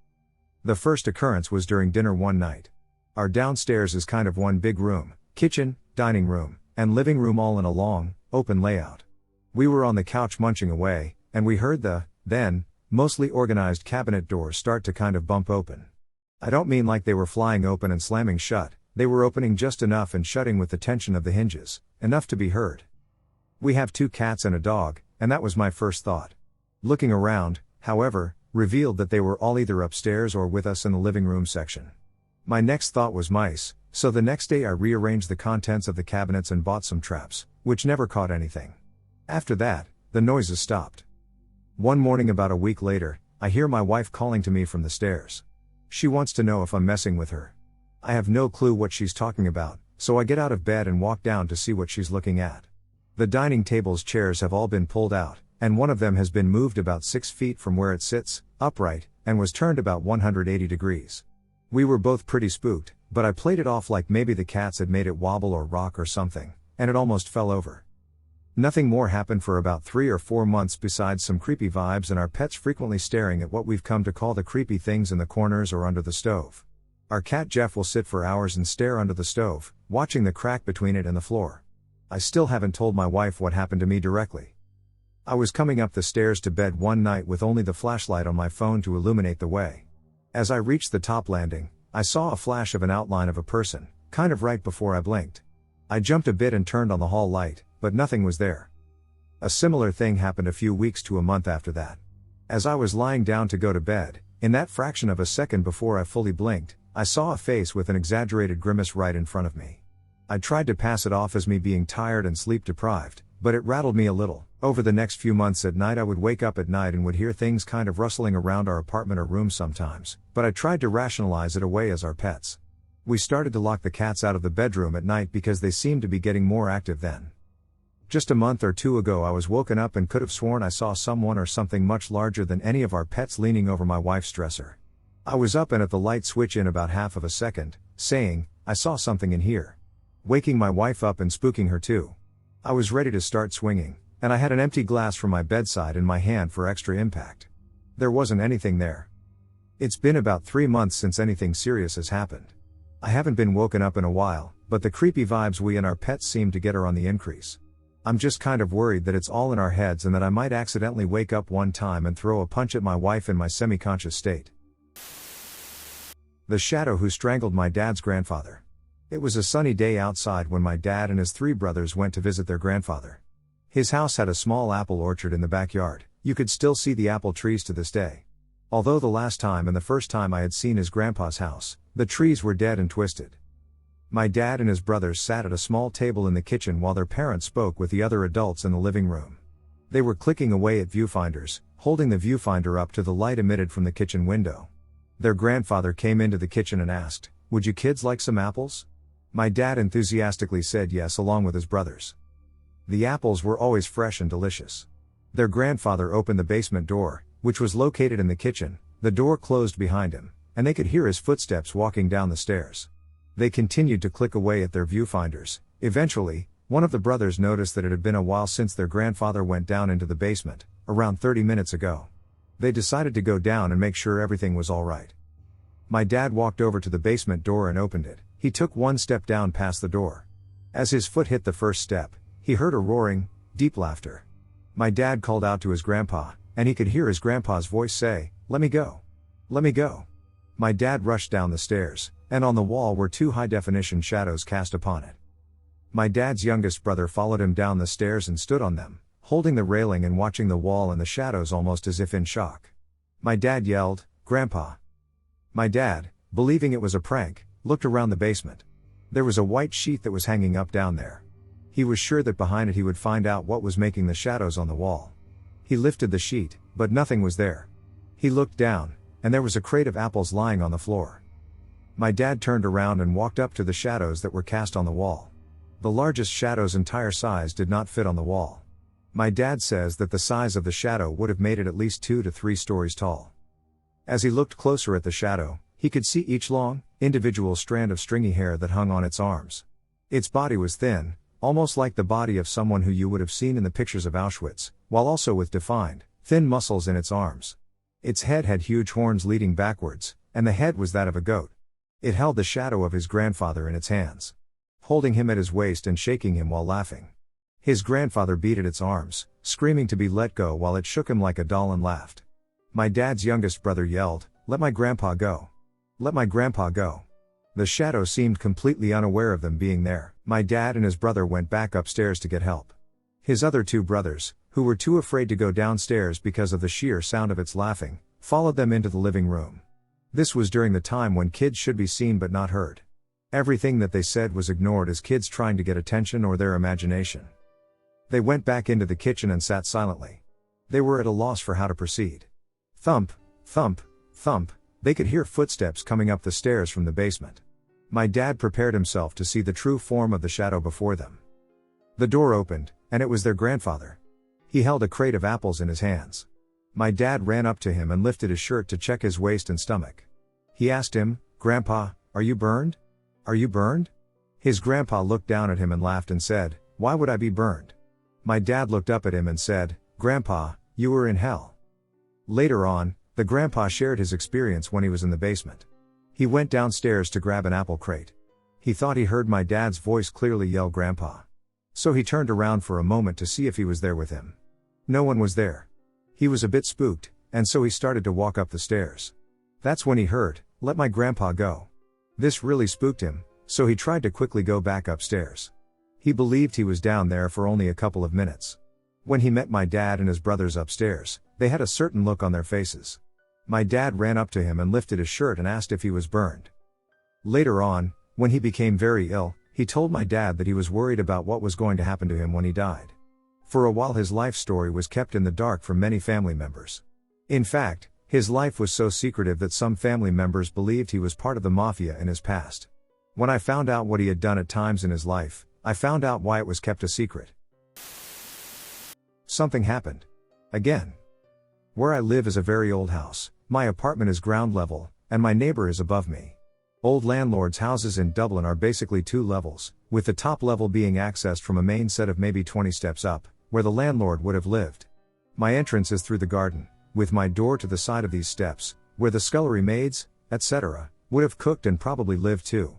The first occurrence was during dinner one night. Our downstairs is kind of one big room, kitchen, dining room, and living room all in a long, open layout. We were on the couch munching away, and we heard the, then, mostly organized cabinet doors start to kind of bump open. I don't mean like they were flying open and slamming shut, they were opening just enough and shutting with the tension of the hinges, enough to be heard. We have 2 cats and a dog, and that was my first thought. Looking around, however, revealed that they were all either upstairs or with us in the living room section. My next thought was mice, so the next day I rearranged the contents of the cabinets and bought some traps, which never caught anything. After that, the noises stopped. One morning about a week later, I hear my wife calling to me from the stairs. She wants to know if I'm messing with her. I have no clue what she's talking about, so I get out of bed and walk down to see what she's looking at. The dining table's chairs have all been pulled out, and one of them has been moved about 6 feet from where it sits, upright, and was turned about 180 degrees. We were both pretty spooked, but I played it off like maybe the cats had made it wobble or rock or something, and it almost fell over. Nothing more happened for about 3 or 4 months besides some creepy vibes and our pets frequently staring at what we've come to call the creepy things in the corners or under the stove. Our cat Jeff will sit for hours and stare under the stove, watching the crack between it and the floor. I still haven't told my wife what happened to me directly. I was coming up the stairs to bed one night with only the flashlight on my phone to illuminate the way. As I reached the top landing, I saw a flash of an outline of a person, kind of right before I blinked. I jumped a bit and turned on the hall light, but nothing was there. A similar thing happened a few weeks to a month after that. As I was lying down to go to bed, in that fraction of a second before I fully blinked, I saw a face with an exaggerated grimace right in front of me. I tried to pass it off as me being tired and sleep deprived, but it rattled me a little. Over the next few months at night I would wake up at night and would hear things kind of rustling around our apartment or room sometimes, but I tried to rationalize it away as our pets. We started to lock the cats out of the bedroom at night because they seemed to be getting more active then. Just a month or 2 ago I was woken up and could have sworn I saw someone or something much larger than any of our pets leaning over my wife's dresser. I was up and at the light switch in about half of a second, saying, "I saw something in here," waking my wife up and spooking her too. I was ready to start swinging, and I had an empty glass from my bedside in my hand for extra impact. There wasn't anything there. It's been about 3 months since anything serious has happened. I haven't been woken up in a while, but the creepy vibes we and our pets seem to get are on the increase. I'm just kind of worried that it's all in our heads and that I might accidentally wake up one time and throw a punch at my wife in my semi-conscious state. The shadow who strangled my dad's grandfather. It was a sunny day outside when my dad and his 3 brothers went to visit their grandfather. His house had a small apple orchard in the backyard. You could still see the apple trees to this day. Although the last time and the first time I had seen his grandpa's house, the trees were dead and twisted. My dad and his brothers sat at a small table in the kitchen while their parents spoke with the other adults in the living room. They were clicking away at viewfinders, holding the viewfinder up to the light emitted from the kitchen window. Their grandfather came into the kitchen and asked, "Would you kids like some apples?" My dad enthusiastically said yes along with his brothers. The apples were always fresh and delicious. Their grandfather opened the basement door, which was located in the kitchen. The door closed behind him, and they could hear his footsteps walking down the stairs. They continued to click away at their viewfinders. Eventually, one of the brothers noticed that it had been a while since their grandfather went down into the basement, around 30 minutes ago. They decided to go down and make sure everything was all right. My dad walked over to the basement door and opened it. He took one step down past the door. As his foot hit the first step, he heard a roaring, deep laughter. My dad called out to his grandpa, and he could hear his grandpa's voice say, "Let me go. Let me go." My dad rushed down the stairs, and on the wall were 2 high-definition shadows cast upon it. My dad's youngest brother followed him down the stairs and stood on them, holding the railing and watching the wall and the shadows almost as if in shock. My dad yelled, "Grandpa." My dad, believing it was a prank, looked around the basement. There was a white sheet that was hanging up down there. He was sure that behind it he would find out what was making the shadows on the wall. He lifted the sheet, but nothing was there. He looked down, and there was a crate of apples lying on the floor. My dad turned around and walked up to the shadows that were cast on the wall. The largest shadow's entire size did not fit on the wall. My dad says that the size of the shadow would have made it at least 2 to 3 stories tall. As he looked closer at the shadow, he could see each long, individual strand of stringy hair that hung on its arms. Its body was thin, almost like the body of someone who you would have seen in the pictures of Auschwitz, while also with defined, thin muscles in its arms. Its head had huge horns leading backwards, and the head was that of a goat. It held the shadow of his grandfather in its hands, holding him at his waist and shaking him while laughing. His grandfather beat at its arms, screaming to be let go while it shook him like a doll and laughed. My dad's youngest brother yelled, "Let my grandpa go. Let my grandpa go." The shadow seemed completely unaware of them being there. My dad and his brother went back upstairs to get help. His other two brothers, who were too afraid to go downstairs because of the sheer sound of its laughing, followed them into the living room. This was during the time when kids should be seen but not heard. Everything that they said was ignored as kids trying to get attention or their imagination. They went back into the kitchen and sat silently. They were at a loss for how to proceed. Thump, thump, thump, they could hear footsteps coming up the stairs from the basement. My dad prepared himself to see the true form of the shadow before them. The door opened, and it was their grandfather. He held a crate of apples in his hands. My dad ran up to him and lifted his shirt to check his waist and stomach. He asked him, "Grandpa, are you burned? Are you burned?" His grandpa looked down at him and laughed and said, "Why would I be burned?" My dad looked up at him and said, "Grandpa, you were in hell." Later on, the grandpa shared his experience when he was in the basement. He went downstairs to grab an apple crate. He thought he heard my dad's voice clearly yell "Grandpa." So he turned around for a moment to see if he was there with him. No one was there. He was a bit spooked, and so he started to walk up the stairs. That's when he heard, "Let my grandpa go." This really spooked him, so he tried to quickly go back upstairs. He believed he was down there for only a couple of minutes. When he met my dad and his brothers upstairs, they had a certain look on their faces. My dad ran up to him and lifted his shirt and asked if he was burned. Later on, when he became very ill, he told my dad that he was worried about what was going to happen to him when he died. For a while his life story was kept in the dark from many family members. In fact, his life was so secretive that some family members believed he was part of the mafia in his past. When I found out what he had done at times in his life, I found out why it was kept a secret. Something happened. Again. Where I live is a very old house. My apartment is ground level, and my neighbor is above me. Old landlords' houses in Dublin are basically two levels, with the top level being accessed from a main set of maybe 20 steps up, where the landlord would have lived. My entrance is through the garden, with my door to the side of these steps, where the scullery maids, etc., would have cooked and probably lived too.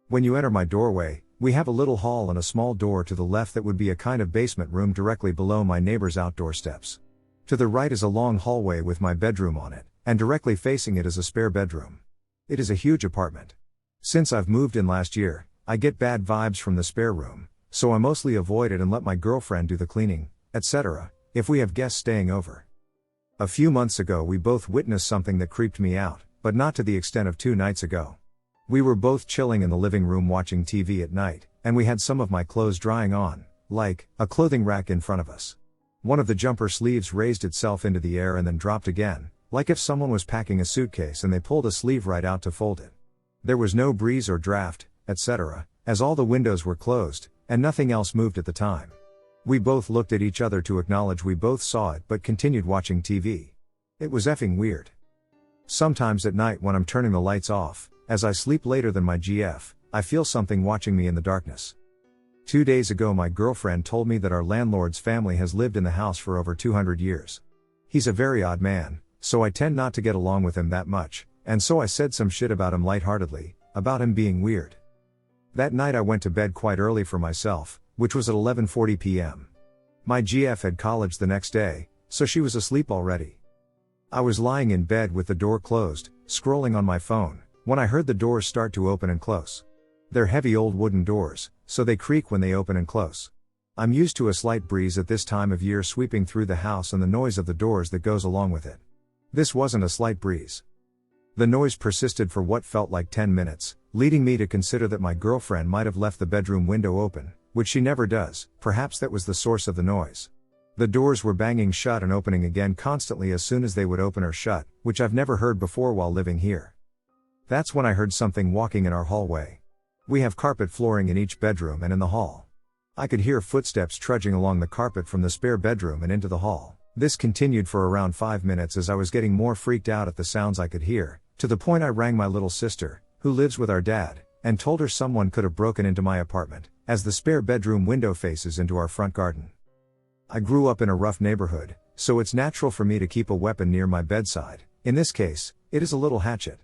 When you enter my doorway, we have a little hall and a small door to the left that would be a kind of basement room directly below my neighbor's outdoor steps. To the right is a long hallway with my bedroom on it, and directly facing it is a spare bedroom. It is a huge apartment. Since I've moved in last year, I get bad vibes from the spare room, so I mostly avoid it and let my girlfriend do the cleaning, etc., if we have guests staying over. A few months ago we both witnessed something that creeped me out, but not to the extent of 2 nights ago. We were both chilling in the living room watching TV at night, and we had some of my clothes drying on, like a clothing rack in front of us. One of the jumper sleeves raised itself into the air and then dropped again, like if someone was packing a suitcase and they pulled a sleeve right out to fold it. There was no breeze or draft, etc., as all the windows were closed, and nothing else moved at the time. We both looked at each other to acknowledge we both saw it but continued watching TV. It was effing weird. Sometimes at night when I'm turning the lights off, as I sleep later than my GF, I feel something watching me in the darkness. 2 days ago my girlfriend told me that our landlord's family has lived in the house for over 200 years. He's a very odd man, so I tend not to get along with him that much, and so I said some shit about him lightheartedly, about him being weird. That night I went to bed quite early for myself, which was at 11:40 p.m. My GF had college the next day, so she was asleep already. I was lying in bed with the door closed, scrolling on my phone, when I heard the doors start to open and close. They're heavy old wooden doors, so they creak when they open and close. I'm used to a slight breeze at this time of year sweeping through the house and the noise of the doors that goes along with it. This wasn't a slight breeze. The noise persisted for what felt like 10 minutes, leading me to consider that my girlfriend might have left the bedroom window open, which she never does. Perhaps that was the source of the noise. The doors were banging shut and opening again constantly as soon as they would open or shut, which I've never heard before while living here. That's when I heard something walking in our hallway. We have carpet flooring in each bedroom and in the hall. I could hear footsteps trudging along the carpet from the spare bedroom and into the hall. This continued for around 5 minutes as I was getting more freaked out at the sounds I could hear, to the point I rang my little sister, who lives with our dad, and told her someone could have broken into my apartment, as the spare bedroom window faces into our front garden. I grew up in a rough neighborhood, so it's natural for me to keep a weapon near my bedside. In this case, it is a little hatchet.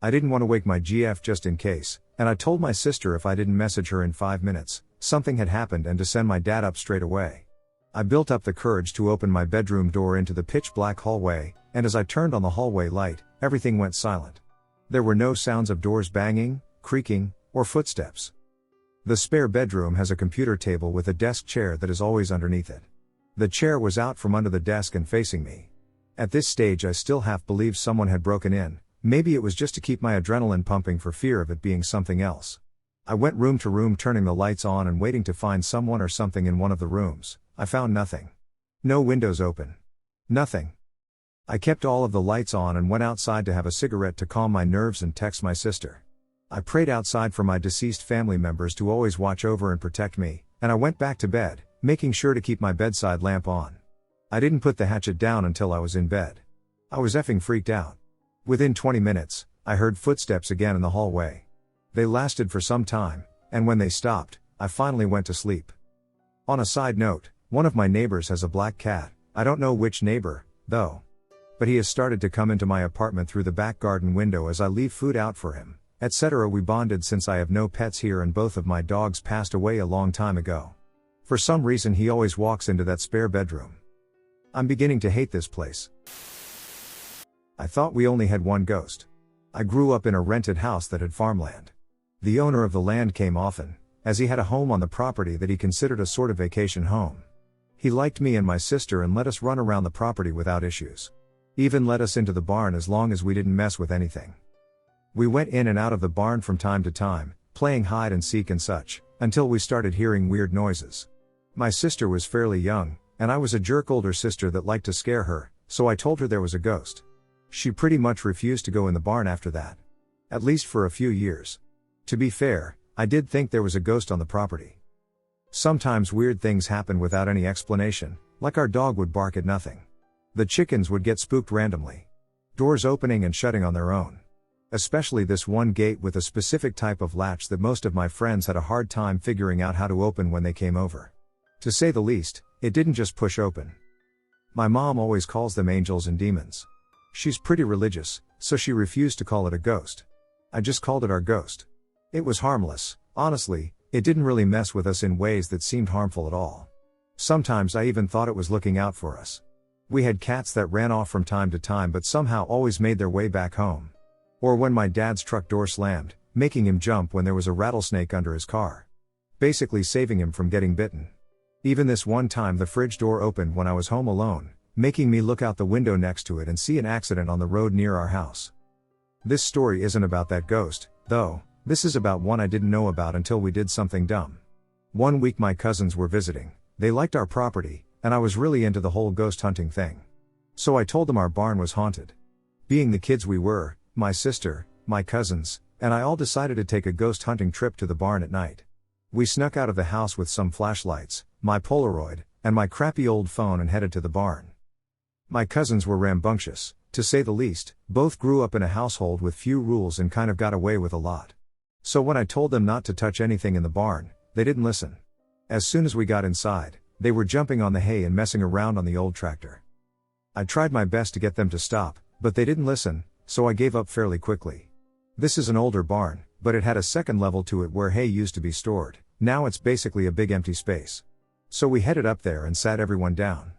I didn't want to wake my GF just in case, and I told my sister if I didn't message her in 5 minutes, something had happened and to send my dad up straight away. I built up the courage to open my bedroom door into the pitch black hallway, and as I turned on the hallway light, everything went silent. There were no sounds of doors banging, creaking, or footsteps. The spare bedroom has a computer table with a desk chair that is always underneath it. The chair was out from under the desk and facing me. At this stage I still half believed someone had broken in, maybe it was just to keep my adrenaline pumping for fear of it being something else. I went room to room turning the lights on and waiting to find someone or something in one of the rooms. I found nothing. No windows open. Nothing. I kept all of the lights on and went outside to have a cigarette to calm my nerves and text my sister. I prayed outside for my deceased family members to always watch over and protect me, and I went back to bed, making sure to keep my bedside lamp on. I didn't put the hatchet down until I was in bed. I was effing freaked out. Within 20 minutes, I heard footsteps again in the hallway. They lasted for some time, and when they stopped, I finally went to sleep. On a side note, one of my neighbors has a black cat. I don't know which neighbor, though. But he has started to come into my apartment through the back garden window as I leave food out for him, etc. We bonded since I have no pets here and both of my dogs passed away a long time ago. For some reason he always walks into that spare bedroom. I'm beginning to hate this place. I thought we only had one ghost. I grew up in a rented house that had farmland. The owner of the land came often, as he had a home on the property that he considered a sort of vacation home. He liked me and my sister and let us run around the property without issues. Even let us into the barn as long as we didn't mess with anything. We went in and out of the barn from time to time, playing hide and seek and such, until we started hearing weird noises. My sister was fairly young, and I was a jerk older sister that liked to scare her, so I told her there was a ghost. She pretty much refused to go in the barn after that. At least for a few years. To be fair, I did think there was a ghost on the property. Sometimes weird things happen without any explanation, like our dog would bark at nothing. The chickens would get spooked randomly. Doors opening and shutting on their own. Especially this one gate with a specific type of latch that most of my friends had a hard time figuring out how to open when they came over. To say the least, it didn't just push open. My mom always calls them angels and demons. She's pretty religious, so she refused to call it a ghost. I just called it our ghost. It was harmless, honestly, it didn't really mess with us in ways that seemed harmful at all. Sometimes I even thought it was looking out for us. We had cats that ran off from time to time but somehow always made their way back home. Or when my dad's truck door slammed, making him jump when there was a rattlesnake under his car. Basically saving him from getting bitten. Even this one time the fridge door opened when I was home alone, making me look out the window next to it and see an accident on the road near our house. This story isn't about that ghost, though. This is about one I didn't know about until we did something dumb. One week my cousins were visiting, they liked our property, and I was really into the whole ghost hunting thing. So I told them our barn was haunted. Being the kids we were, my sister, my cousins, and I all decided to take a ghost hunting trip to the barn at night. We snuck out of the house with some flashlights, my Polaroid, and my crappy old phone and headed to the barn. My cousins were rambunctious, to say the least, both grew up in a household with few rules and kind of got away with a lot. So when I told them not to touch anything in the barn, they didn't listen. As soon as we got inside, they were jumping on the hay and messing around on the old tractor. I tried my best to get them to stop, but they didn't listen, so I gave up fairly quickly. This is an older barn, but it had a second level to it where hay used to be stored. Now it's basically a big empty space. So we headed up there and sat everyone down.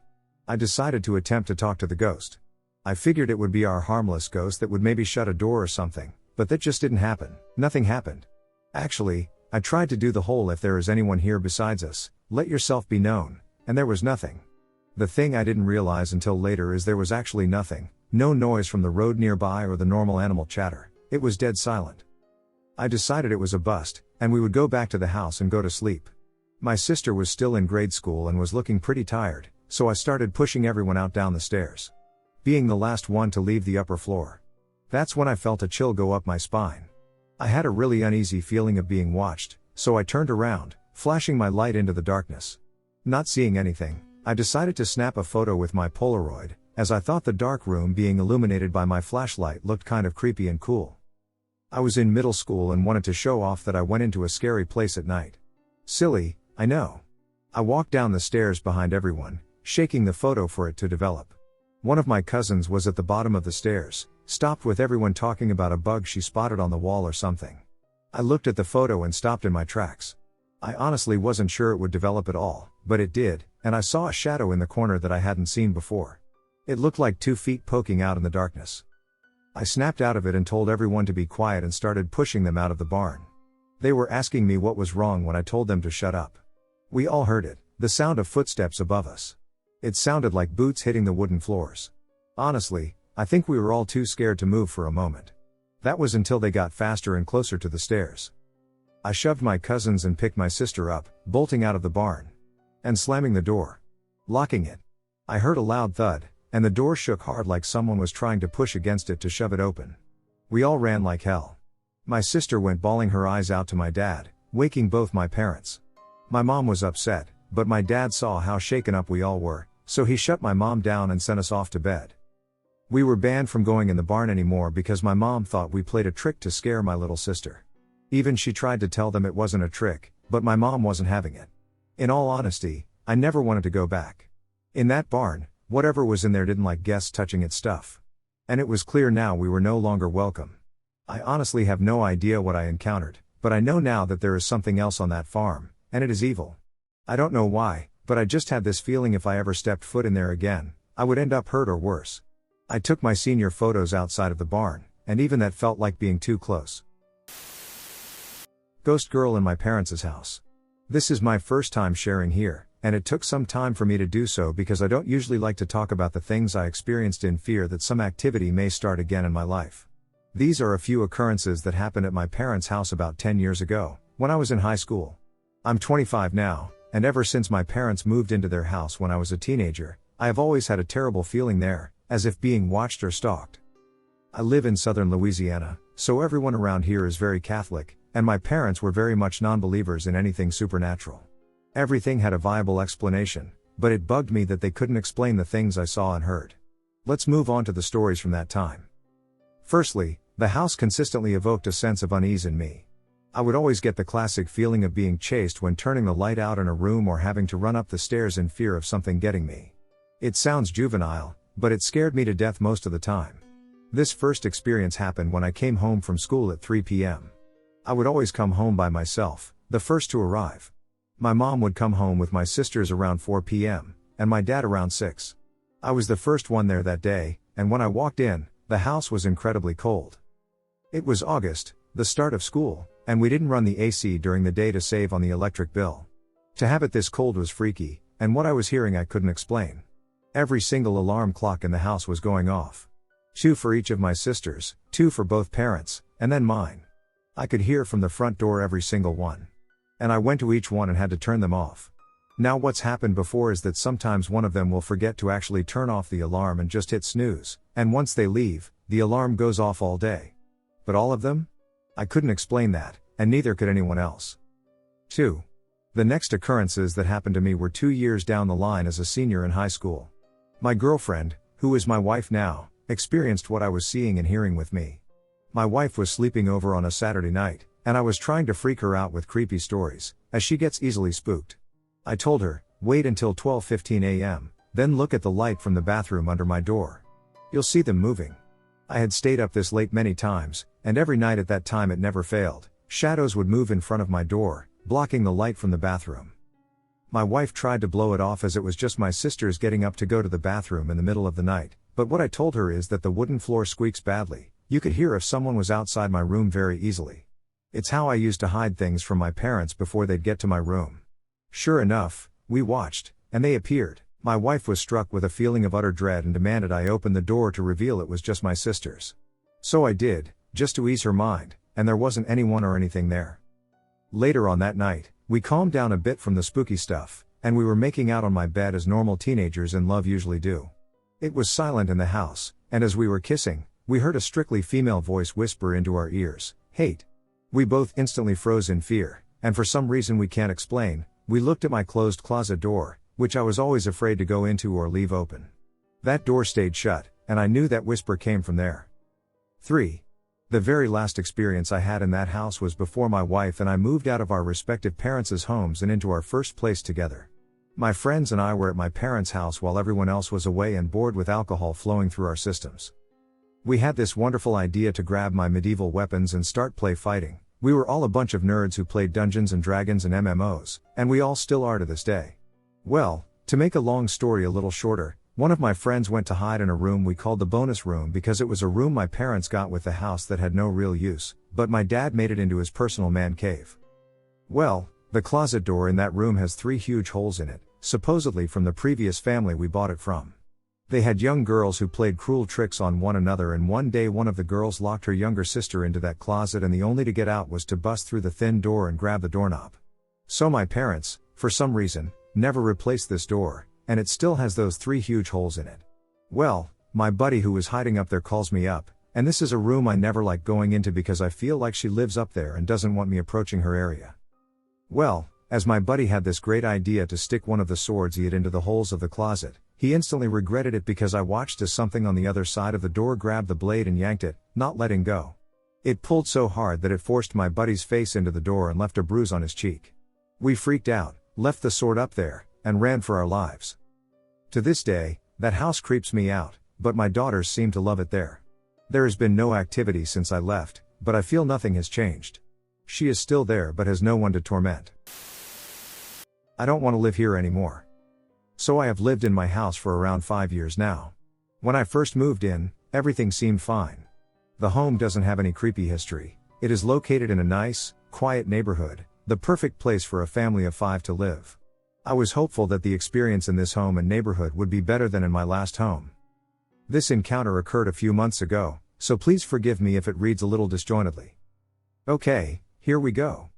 I decided to attempt to talk to the ghost. I figured it would be our harmless ghost that would maybe shut a door or something, but that just didn't happen. Nothing happened. Actually, I tried to do the whole if there is anyone here besides us, let yourself be known, and there was nothing. The thing I didn't realize until later is there was actually nothing, no noise from the road nearby or the normal animal chatter, it was dead silent. I decided it was a bust, and we would go back to the house and go to sleep. My sister was still in grade school and was looking pretty tired, so I started pushing everyone out down the stairs. Being the last one to leave the upper floor. That's when I felt a chill go up my spine. I had a really uneasy feeling of being watched, so I turned around, flashing my light into the darkness. Not seeing anything, I decided to snap a photo with my Polaroid, as I thought the dark room being illuminated by my flashlight looked kind of creepy and cool. I was in middle school and wanted to show off that I went into a scary place at night. Silly, I know. I walked down the stairs behind everyone, shaking the photo for it to develop. One of my cousins was at the bottom of the stairs, stopped with everyone talking about a bug she spotted on the wall or something. I looked at the photo and stopped in my tracks. I honestly wasn't sure it would develop at all, but it did, and I saw a shadow in the corner that I hadn't seen before. It looked like 2 feet poking out in the darkness. I snapped out of it and told everyone to be quiet and started pushing them out of the barn. They were asking me what was wrong when I told them to shut up. We all heard it, the sound of footsteps above us. It sounded like boots hitting the wooden floors. Honestly, I think we were all too scared to move for a moment. That was until they got faster and closer to the stairs. I shoved my cousins and picked my sister up, bolting out of the barn. And slamming the door. Locking it. I heard a loud thud, and the door shook hard like someone was trying to push against it to shove it open. We all ran like hell. My sister went bawling her eyes out to my dad, waking both my parents. My mom was upset, but my dad saw how shaken up we all were, so he shut my mom down and sent us off to bed. We were banned from going in the barn anymore because my mom thought we played a trick to scare my little sister. Even she tried to tell them it wasn't a trick, but my mom wasn't having it. In all honesty, I never wanted to go back. In that barn, whatever was in there didn't like guests touching its stuff. And it was clear now we were no longer welcome. I honestly have no idea what I encountered, but I know now that there is something else on that farm, and it is evil. I don't know why, but I just had this feeling if I ever stepped foot in there again, I would end up hurt or worse. I took my senior photos outside of the barn, and even that felt like being too close. Ghost girl in my parents' house. This is my first time sharing here, and it took some time for me to do so because I don't usually like to talk about the things I experienced in fear that some activity may start again in my life. These are a few occurrences that happened at my parents' house about 10 years ago, when I was in high school. I'm 25 now, and ever since my parents moved into their house when I was a teenager, I have always had a terrible feeling there, as if being watched or stalked. I live in southern Louisiana, so everyone around here is very Catholic, and my parents were very much non-believers in anything supernatural. Everything had a viable explanation, but it bugged me that they couldn't explain the things I saw and heard. Let's move on to the stories from that time. Firstly, the house consistently evoked a sense of unease in me. I would always get the classic feeling of being chased when turning the light out in a room or having to run up the stairs in fear of something getting me. It sounds juvenile, but it scared me to death most of the time. This first experience happened when I came home from school at 3 p.m. I would always come home by myself, the first to arrive. My mom would come home with my sisters around 4 p.m., and my dad around 6. I was the first one there that day, and when I walked in, the house was incredibly cold. It was August, the start of school, and we didn't run the AC during the day to save on the electric bill. To have it this cold was freaky, and what I was hearing I couldn't explain. Every single alarm clock in the house was going off. 2 for each of my sisters, 2 for both parents, and then mine. I could hear from the front door every single one. And I went to each one and had to turn them off. Now what's happened before is that sometimes one of them will forget to actually turn off the alarm and just hit snooze, and once they leave, the alarm goes off all day. But all of them? I couldn't explain that, and neither could anyone else. 2. The next occurrences that happened to me were 2 years down the line as a senior in high school. My girlfriend, who is my wife now, experienced what I was seeing and hearing with me. My wife was sleeping over on a Saturday night, and I was trying to freak her out with creepy stories, as she gets easily spooked. I told her, wait until 12:15 a.m., then look at the light from the bathroom under my door. You'll see them moving. I had stayed up this late many times, and every night at that time it never failed. Shadows would move in front of my door, blocking the light from the bathroom. My wife tried to blow it off as it was just my sisters getting up to go to the bathroom in the middle of the night, but what I told her is that the wooden floor squeaks badly. You could hear if someone was outside my room very easily. It's how I used to hide things from my parents before they'd get to my room. Sure enough, we watched, and they appeared. My wife was struck with a feeling of utter dread and demanded I open the door to reveal it was just my sisters. So I did, just to ease her mind, and there wasn't anyone or anything there. Later on that night, we calmed down a bit from the spooky stuff, and we were making out on my bed as normal teenagers in love usually do. It was silent in the house, and as we were kissing, we heard a strictly female voice whisper into our ears, "Hate." We both instantly froze in fear, and for some reason we can't explain, we looked at my closed closet door, which I was always afraid to go into or leave open. That door stayed shut, and I knew that whisper came from there. 3. The very last experience I had in that house was before my wife and I moved out of our respective parents' homes and into our first place together. My friends and I were at my parents' house while everyone else was away and bored with alcohol flowing through our systems. We had this wonderful idea to grab my medieval weapons and start play fighting, We were all a bunch of nerds who played Dungeons and Dragons and MMOs, and we all still are to this day. Well, to make a long story a little shorter, one of my friends went to hide in a room we called the bonus room because it was a room my parents got with the house that had no real use, but my dad made it into his personal man cave. Well, the closet door in that room has 3 huge holes in it, supposedly from the previous family we bought it from. They had young girls who played cruel tricks on one another, and one day one of the girls locked her younger sister into that closet, and the only to get out was to bust through the thin door and grab the doorknob. So my parents, for some reason, never replaced this door, and it still has those 3 huge holes in it. Well, my buddy who was hiding up there calls me up, and this is a room I never like going into because I feel like she lives up there and doesn't want me approaching her area. Well, as my buddy had this great idea to stick one of the swords he had into the holes of the closet, he instantly regretted it because I watched as something on the other side of the door grabbed the blade and yanked it, not letting go. It pulled so hard that it forced my buddy's face into the door and left a bruise on his cheek. We freaked out, left the sword up there, and ran for our lives. To this day, that house creeps me out, but my daughters seem to love it there. There has been no activity since I left, but I feel nothing has changed. She is still there but has no one to torment. I don't want to live here anymore. So I have lived in my house for around 5 years now. When I first moved in, everything seemed fine. The home doesn't have any creepy history. It is located in a nice, quiet neighborhood, the perfect place for a family of 5 to live. I was hopeful that the experience in this home and neighborhood would be better than in my last home. This encounter occurred a few months ago, so please forgive me if it reads a little disjointedly. Okay, here we go.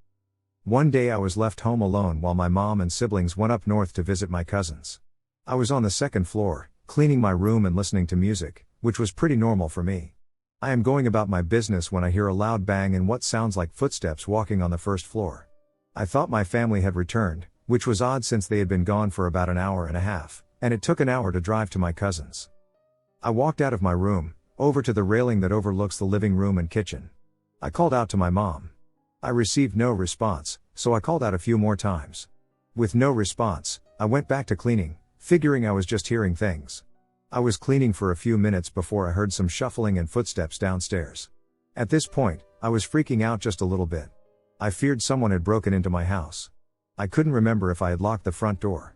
One day I was left home alone while my mom and siblings went up north to visit my cousins. I was on the 2nd floor, cleaning my room and listening to music, which was pretty normal for me. I am going about my business when I hear a loud bang and what sounds like footsteps walking on the 1st floor. I thought my family had returned, which was odd since they had been gone for about an hour and a half, and it took an hour to drive to my cousins. I walked out of my room, over to the railing that overlooks the living room and kitchen. I called out to my mom. I received no response, so I called out a few more times. With no response, I went back to cleaning, figuring I was just hearing things. I was cleaning for a few minutes before I heard some shuffling and footsteps downstairs. At this point, I was freaking out just a little bit. I feared someone had broken into my house. I couldn't remember if I had locked the front door.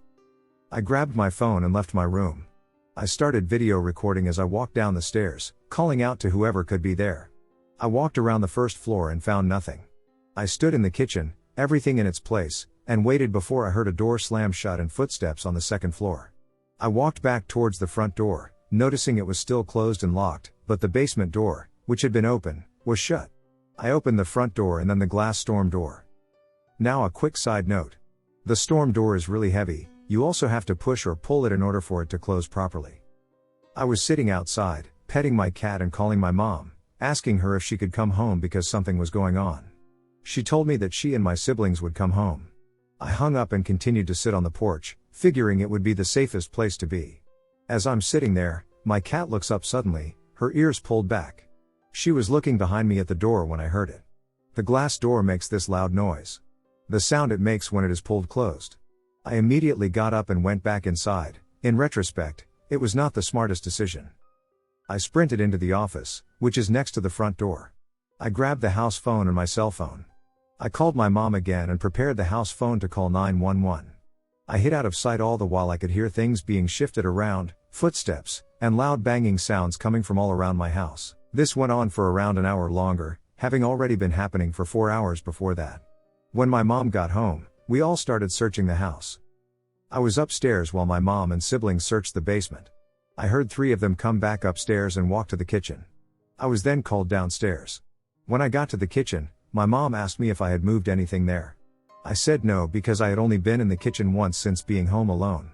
I grabbed my phone and left my room. I started video recording as I walked down the stairs, calling out to whoever could be there. I walked around the 1st floor and found nothing. I stood in the kitchen, everything in its place, and waited before I heard a door slam shut and footsteps on the 2nd floor. I walked back towards the front door, noticing it was still closed and locked, but the basement door, which had been open, was shut. I opened the front door and then the glass storm door. Now a quick side note. The storm door is really heavy, you also have to push or pull it in order for it to close properly. I was sitting outside, petting my cat and calling my mom, asking her if she could come home because something was going on. She told me that she and my siblings would come home. I hung up and continued to sit on the porch, figuring it would be the safest place to be. As I'm sitting there, my cat looks up suddenly, her ears pulled back. She was looking behind me at the door when I heard it. The glass door makes this loud noise. The sound it makes when it is pulled closed. I immediately got up and went back inside. In retrospect, it was not the smartest decision. I sprinted into the office, which is next to the front door. I grabbed the house phone and my cell phone. I called my mom again and prepared the house phone to call 911. I hid out of sight all the while I could hear things being shifted around, footsteps, and loud banging sounds coming from all around my house. This went on for around an hour longer, having already been happening for 4 hours before that. When my mom got home, we all started searching the house. I was upstairs while my mom and siblings searched the basement. I heard 3 of them come back upstairs and walk to the kitchen. I was then called downstairs. When I got to the kitchen, my mom asked me if I had moved anything there. I said no because I had only been in the kitchen once since being home alone.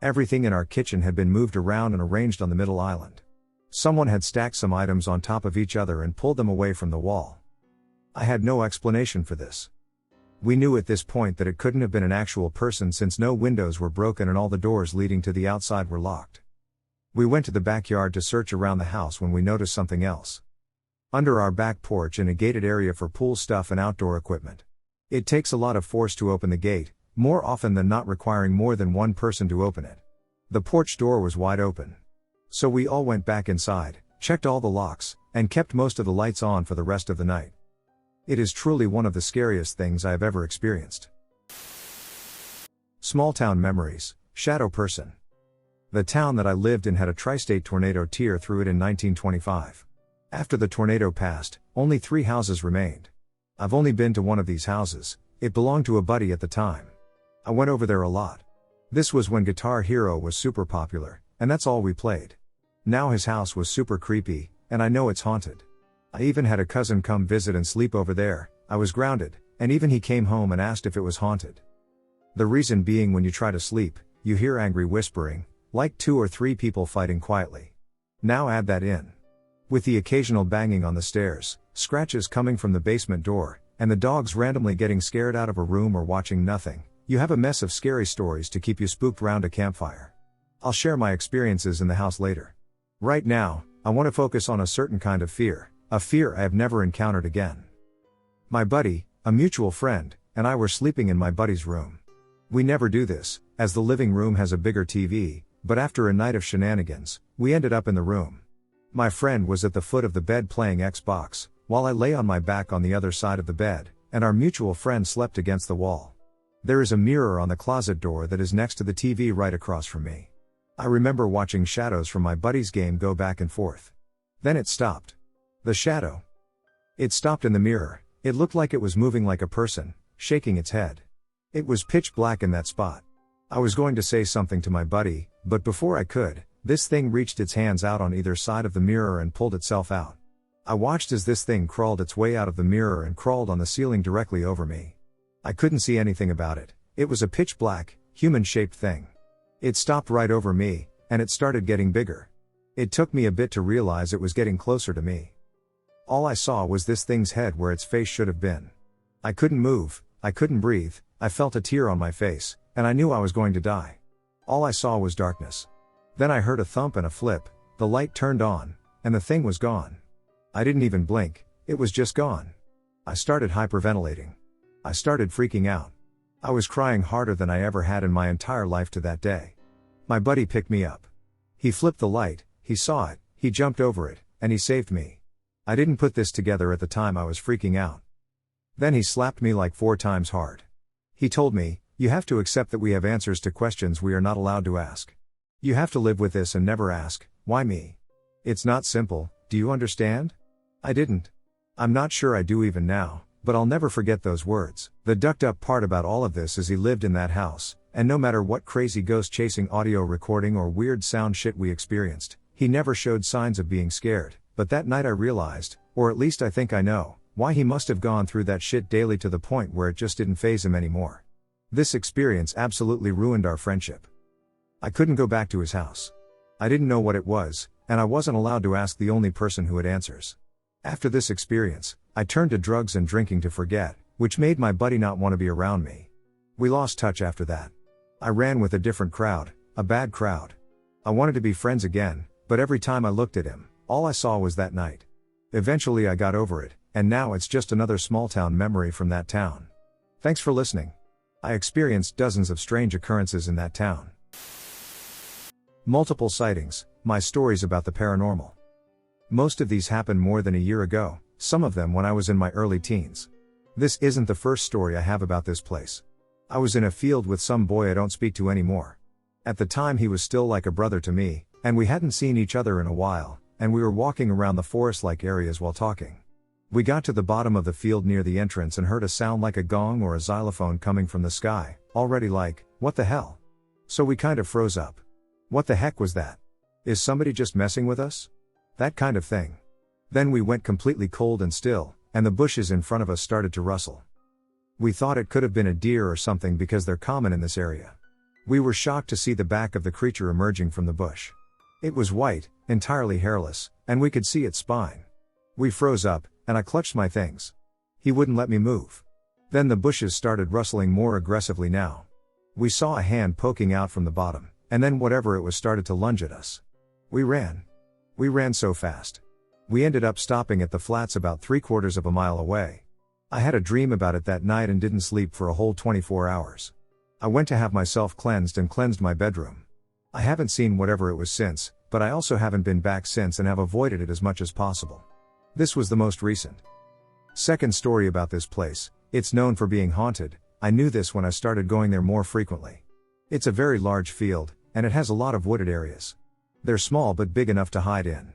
Everything in our kitchen had been moved around and arranged on the middle island. Someone had stacked some items on top of each other and pulled them away from the wall. I had no explanation for this. We knew at this point that it couldn't have been an actual person since no windows were broken and all the doors leading to the outside were locked. We went to the backyard to search around the house when we noticed something else. Under our back porch in a gated area for pool stuff and outdoor equipment. It takes a lot of force to open the gate, more often than not requiring more than one person to open it. The porch door was wide open. So we all went back inside, checked all the locks, and kept most of the lights on for the rest of the night. It is truly one of the scariest things I have ever experienced. Small town memories, shadow person. The town that I lived in had a tri-state tornado tear through it in 1925. After the tornado passed, only 3 houses remained. I've only been to one of these houses. It belonged to a buddy at the time. I went over there a lot. This was when Guitar Hero was super popular, and that's all we played. Now his house was super creepy, and I know it's haunted. I even had a cousin come visit and sleep over there. I was grounded, and even he came home and asked if it was haunted. The reason being, when you try to sleep, you hear angry whispering, like 2 or 3 people fighting quietly. Now add that in with the occasional banging on the stairs, scratches coming from the basement door, and the dogs randomly getting scared out of a room or watching nothing. You have a mess of scary stories to keep you spooked round a campfire. I'll share my experiences in the house later. Right now, I want to focus on a certain kind of fear, a fear I have never encountered again. My buddy, a mutual friend, and I were sleeping in my buddy's room. We never do this, as the living room has a bigger TV, but after a night of shenanigans, we ended up in the room. My friend was at the foot of the bed playing Xbox, while I lay on my back on the other side of the bed, and our mutual friend slept against the wall. There is a mirror on the closet door that is next to the TV right across from me. I remember watching shadows from my buddy's game go back and forth. Then it stopped. The shadow. It stopped in the mirror. It looked like it was moving like a person, shaking its head. It was pitch black in that spot. I was going to say something to my buddy, but before I could, this thing reached its hands out on either side of the mirror and pulled itself out. I watched as this thing crawled its way out of the mirror and crawled on the ceiling directly over me. I couldn't see anything about it. It was a pitch black, human-shaped thing. It stopped right over me, and it started getting bigger. It took me a bit to realize it was getting closer to me. All I saw was this thing's head where its face should have been. I couldn't move, I couldn't breathe, I felt a tear on my face, and I knew I was going to die. All I saw was darkness. Then I heard a thump and a flip, the light turned on, and the thing was gone. I didn't even blink, it was just gone. I started hyperventilating. I started freaking out. I was crying harder than I ever had in my entire life to that day. My buddy picked me up. He flipped the light, he saw it, he jumped over it, and he saved me. I didn't put this together at the time I was freaking out. Then he slapped me like 4 times hard. He told me, "You have to accept that we have answers to questions we are not allowed to ask. You have to live with this and never ask, why me? It's not simple, do you understand?" I didn't. I'm not sure I do even now, but I'll never forget those words. The ducked up part about all of this is he lived in that house, and no matter what crazy ghost chasing audio recording or weird sound shit we experienced, he never showed signs of being scared. But that night I realized, or at least I think I know, why he must have gone through that shit daily to the point where it just didn't faze him anymore. This experience absolutely ruined our friendship. I couldn't go back to his house. I didn't know what it was, and I wasn't allowed to ask the only person who had answers. After this experience, I turned to drugs and drinking to forget, which made my buddy not want to be around me. We lost touch after that. I ran with a different crowd, a bad crowd. I wanted to be friends again, but every time I looked at him, all I saw was that night. Eventually I got over it, and now it's just another small town memory from that town. Thanks for listening. I experienced dozens of strange occurrences in that town. Multiple sightings, my stories about the paranormal. Most of these happened more than a year ago, some of them when I was in my early teens. This isn't the first story I have about this place. I was in a field with some boy I don't speak to anymore. At the time he was still like a brother to me, and we hadn't seen each other in a while, and we were walking around the forest-like areas while talking. We got to the bottom of the field near the entrance and heard a sound like a gong or a xylophone coming from the sky, already like, what the hell? So we kind of froze up. What the heck was that? Is somebody just messing with us? That kind of thing. Then we went completely cold and still, and the bushes in front of us started to rustle. We thought it could have been a deer or something because they're common in this area. We were shocked to see the back of the creature emerging from the bush. It was white, entirely hairless, and we could see its spine. We froze up, and I clutched my things. He wouldn't let me move. Then the bushes started rustling more aggressively now. We saw a hand poking out from the bottom, and then whatever it was started to lunge at us. We ran. We ran so fast. We ended up stopping at the flats about 3/4 of a mile away. I had a dream about it that night and didn't sleep for a whole 24 hours. I went to have myself cleansed and cleansed my bedroom. I haven't seen whatever it was since, but I also haven't been back since and have avoided it as much as possible. This was the most recent. Second story about this place, it's known for being haunted. I knew this when I started going there more frequently. It's a very large field, and it has a lot of wooded areas. They're small but big enough to hide in.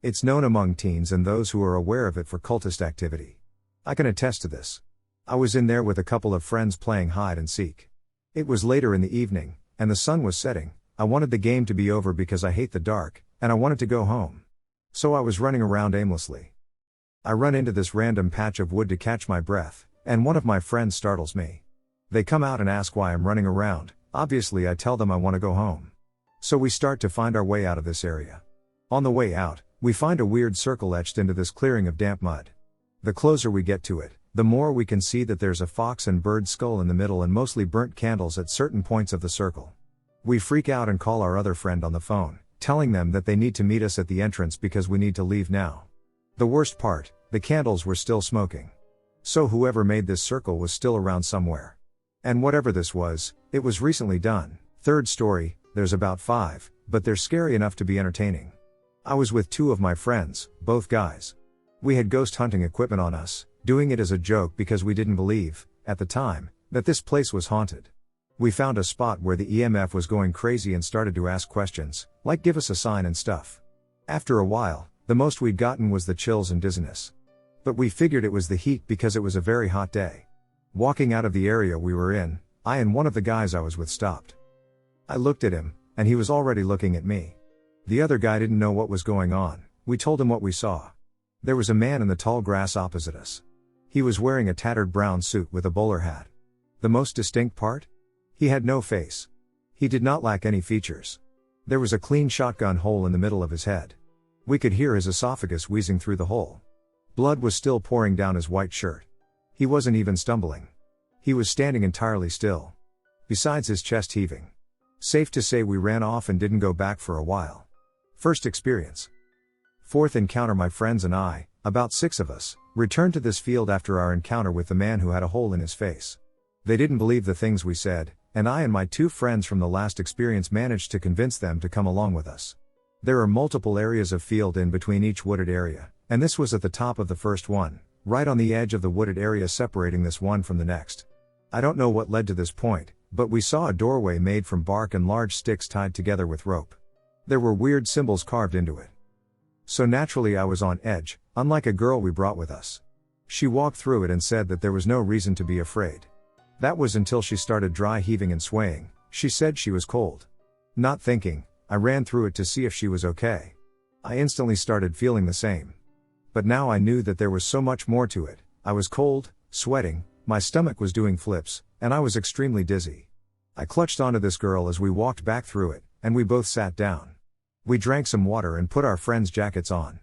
It's known among teens and those who are aware of it for cultist activity. I can attest to this. I was in there with a couple of friends playing hide and seek. It was later in the evening, and the sun was setting. I wanted the game to be over because I hate the dark, and I wanted to go home. So I was running around aimlessly. I run into this random patch of wood to catch my breath, and one of my friends startles me. They come out and ask why I'm running around. Obviously I tell them I want to go home. So we start to find our way out of this area. On the way out, we find a weird circle etched into this clearing of damp mud. The closer we get to it, the more we can see that there's a fox and bird skull in the middle and mostly burnt candles at certain points of the circle. We freak out and call our other friend on the phone, telling them that they need to meet us at the entrance because we need to leave now. The worst part, the candles were still smoking. So whoever made this circle was still around somewhere. And whatever this was, it was recently done. Third story, there's about 5, but they're scary enough to be entertaining. I was with 2 of my friends, both guys. We had ghost hunting equipment on us, doing it as a joke because we didn't believe, at the time, that this place was haunted. We found a spot where the EMF was going crazy and started to ask questions, like give us a sign and stuff. After a while, the most we'd gotten was the chills and dizziness. But we figured it was the heat because it was a very hot day. Walking out of the area we were in, I and one of the guys I was with stopped. I looked at him, and he was already looking at me. The other guy didn't know what was going on. We told him what we saw. There was a man in the tall grass opposite us. He was wearing a tattered brown suit with a bowler hat. The most distinct part? He had no face. He did not lack any features. There was a clean shotgun hole in the middle of his head. We could hear his esophagus wheezing through the hole. Blood was still pouring down his white shirt. He wasn't even stumbling. He was standing entirely still. Besides his chest heaving. Safe to say we ran off and didn't go back for a while. First experience. Fourth encounter. My friends and I, about 6 of us, returned to this field after our encounter with the man who had a hole in his face. They didn't believe the things we said, and I and my 2 friends from the last experience managed to convince them to come along with us. There are multiple areas of field in between each wooded area, and this was at the top of the first one, right on the edge of the wooded area separating this one from the next. I don't know what led to this point, but we saw a doorway made from bark and large sticks tied together with rope. There were weird symbols carved into it. So naturally I was on edge, unlike a girl we brought with us. She walked through it and said that there was no reason to be afraid. That was until she started dry heaving and swaying. She said she was cold. Not thinking, I ran through it to see if she was okay. I instantly started feeling the same. But now I knew that there was so much more to it. I was cold, sweating, my stomach was doing flips, and I was extremely dizzy. I clutched onto this girl as we walked back through it, and we both sat down. We drank some water and put our friends' jackets on.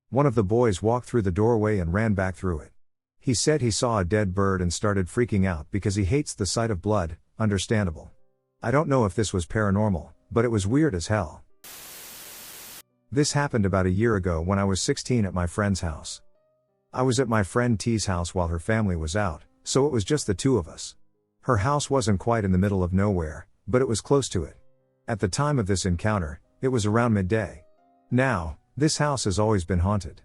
One of the boys walked through the doorway and ran back through it. He said he saw a dead bird and started freaking out because he hates the sight of blood. Understandable. I don't know if this was paranormal, but it was weird as hell. This happened about a year ago when I was 16 at my friend's house. I was at my friend T's house while her family was out, so it was just the 2 of us. Her house wasn't quite in the middle of nowhere, but it was close to it. At the time of this encounter, it was around midday. Now, this house has always been haunted.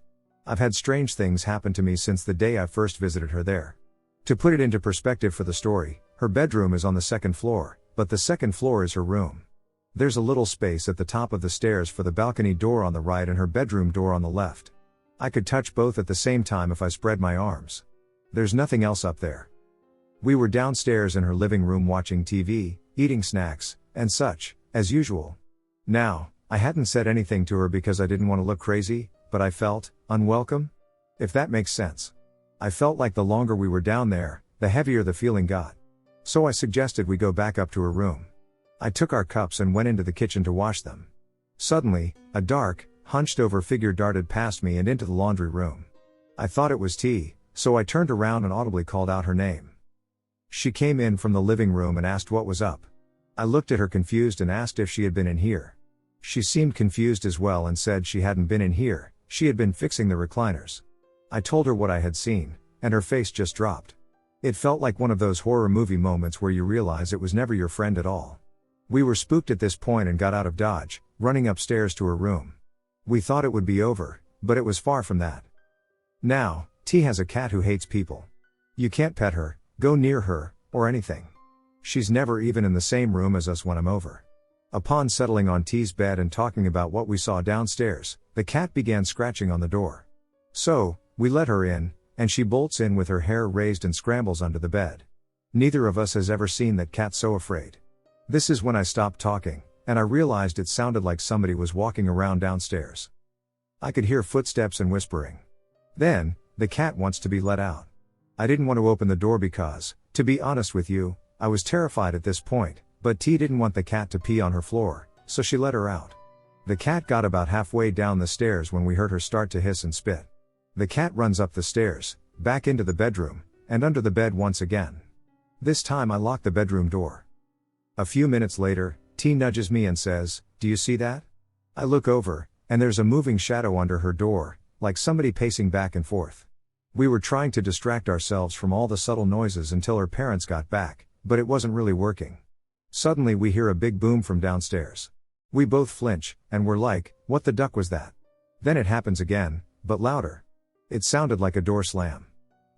I've had strange things happen to me since the day I first visited her there. To put it into perspective for the story, her bedroom is on the 2nd floor, but the 2nd floor is her room. There's a little space at the top of the stairs for the balcony door on the right and her bedroom door on the left. I could touch both at the same time if I spread my arms. There's nothing else up there. We were downstairs in her living room watching TV, eating snacks, and such, as usual. Now, I hadn't said anything to her because I didn't want to look crazy, but I felt unwelcome? If that makes sense. I felt like the longer we were down there, the heavier the feeling got. So I suggested we go back up to her room. I took our cups and went into the kitchen to wash them. Suddenly, a dark, hunched over figure darted past me and into the laundry room. I thought it was T, so I turned around and audibly called out her name. She came in from the living room and asked what was up. I looked at her confused and asked if she had been in here. She seemed confused as well and said she hadn't been in here, she had been fixing the recliners. I told her what I had seen, and her face just dropped. It felt like one of those horror movie moments where you realize it was never your friend at all. We were spooked at this point and got out of Dodge, running upstairs to her room. We thought it would be over, but it was far from that. Now, T has a cat who hates people. You can't pet her, go near her, or anything. She's never even in the same room as us when I'm over. Upon settling on T's bed and talking about what we saw downstairs, the cat began scratching on the door. So, we let her in, and she bolts in with her hair raised and scrambles under the bed. Neither of us has ever seen that cat so afraid. This is when I stopped talking, and I realized it sounded like somebody was walking around downstairs. I could hear footsteps and whispering. Then, the cat wants to be let out. I didn't want to open the door because, to be honest with you, I was terrified at this point, but T didn't want the cat to pee on her floor, so she let her out. The cat got about halfway down the stairs when we heard her start to hiss and spit. The cat runs up the stairs, back into the bedroom, and under the bed once again. This time I locked the bedroom door. A few minutes later, T nudges me and says, "Do you see that?" I look over, and there's a moving shadow under her door, like somebody pacing back and forth. We were trying to distract ourselves from all the subtle noises until her parents got back, but it wasn't really working. Suddenly we hear a big boom from downstairs. We both flinch, and we're like, "What the duck was that?" Then it happens again, but louder. It sounded like a door slam.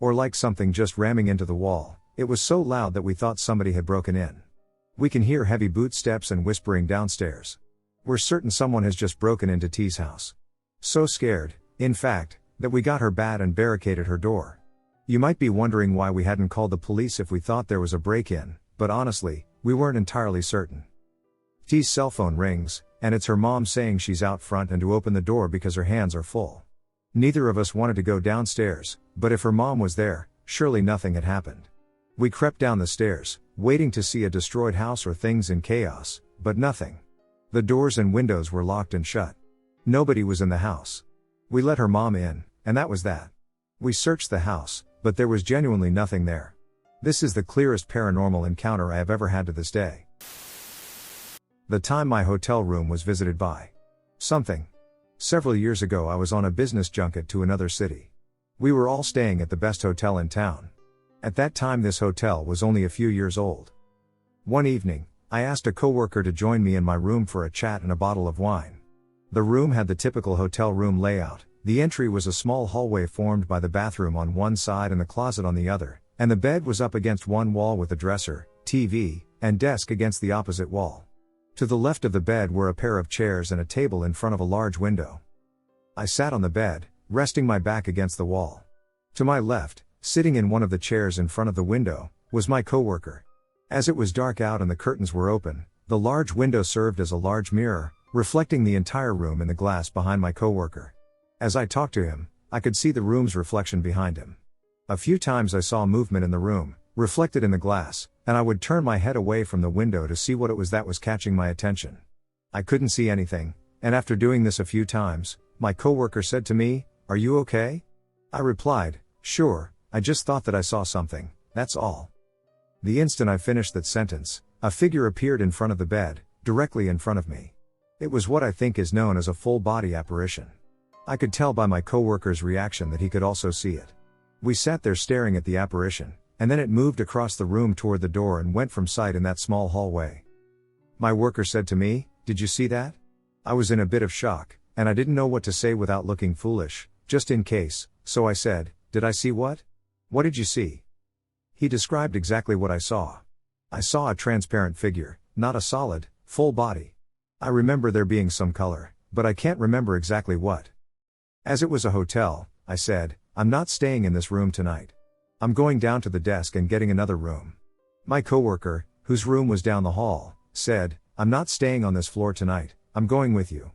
Or like something just ramming into the wall. It was so loud that we thought somebody had broken in. We can hear heavy bootsteps and whispering downstairs. We're certain someone has just broken into T's house. So scared, in fact, that we got her bat and barricaded her door. You might be wondering why we hadn't called the police if we thought there was a break-in, but honestly, we weren't entirely certain. T's cell phone rings, and it's her mom saying she's out front and to open the door because her hands are full. Neither of us wanted to go downstairs, but if her mom was there, surely nothing had happened. We crept down the stairs, waiting to see a destroyed house or things in chaos, but nothing. The doors and windows were locked and shut. Nobody was in the house. We let her mom in, and that was that. We searched the house, but there was genuinely nothing there. This is the clearest paranormal encounter I have ever had to this day. The time my hotel room was visited by something. Several years ago I was on a business junket to another city. We were all staying at the best hotel in town. At that time this hotel was only a few years old. One evening, I asked a coworker to join me in my room for a chat and a bottle of wine. The room had the typical hotel room layout. The entry was a small hallway formed by the bathroom on one side and the closet on the other, and the bed was up against one wall with a dresser, TV, and desk against the opposite wall. To the left of the bed were a pair of chairs and a table in front of a large window. I sat on the bed, resting my back against the wall. To my left, sitting in one of the chairs in front of the window, was my coworker. As it was dark out and the curtains were open, the large window served as a large mirror, reflecting the entire room in the glass behind my coworker. As I talked to him, I could see the room's reflection behind him. A few times I saw movement in the room, reflected in the glass, and I would turn my head away from the window to see what it was that was catching my attention. I couldn't see anything, and after doing this a few times, my coworker said to me, "Are you okay?" I replied, "Sure, I just thought that I saw something, that's all." The instant I finished that sentence, a figure appeared in front of the bed, directly in front of me. It was what I think is known as a full-body apparition. I could tell by my coworker's reaction that he could also see it. We sat there staring at the apparition, and then it moved across the room toward the door and went from sight in that small hallway. My worker said to me, "Did you see that?" I was in a bit of shock, and I didn't know what to say without looking foolish, just in case, so I said, "Did I see what? What did you see?" He described exactly what I saw. I saw a transparent figure, not a solid, full body. I remember there being some color, but I can't remember exactly what. As it was a hotel, I said, "I'm not staying in this room tonight. I'm going down to the desk and getting another room." My coworker, whose room was down the hall, said, "I'm not staying on this floor tonight, I'm going with you."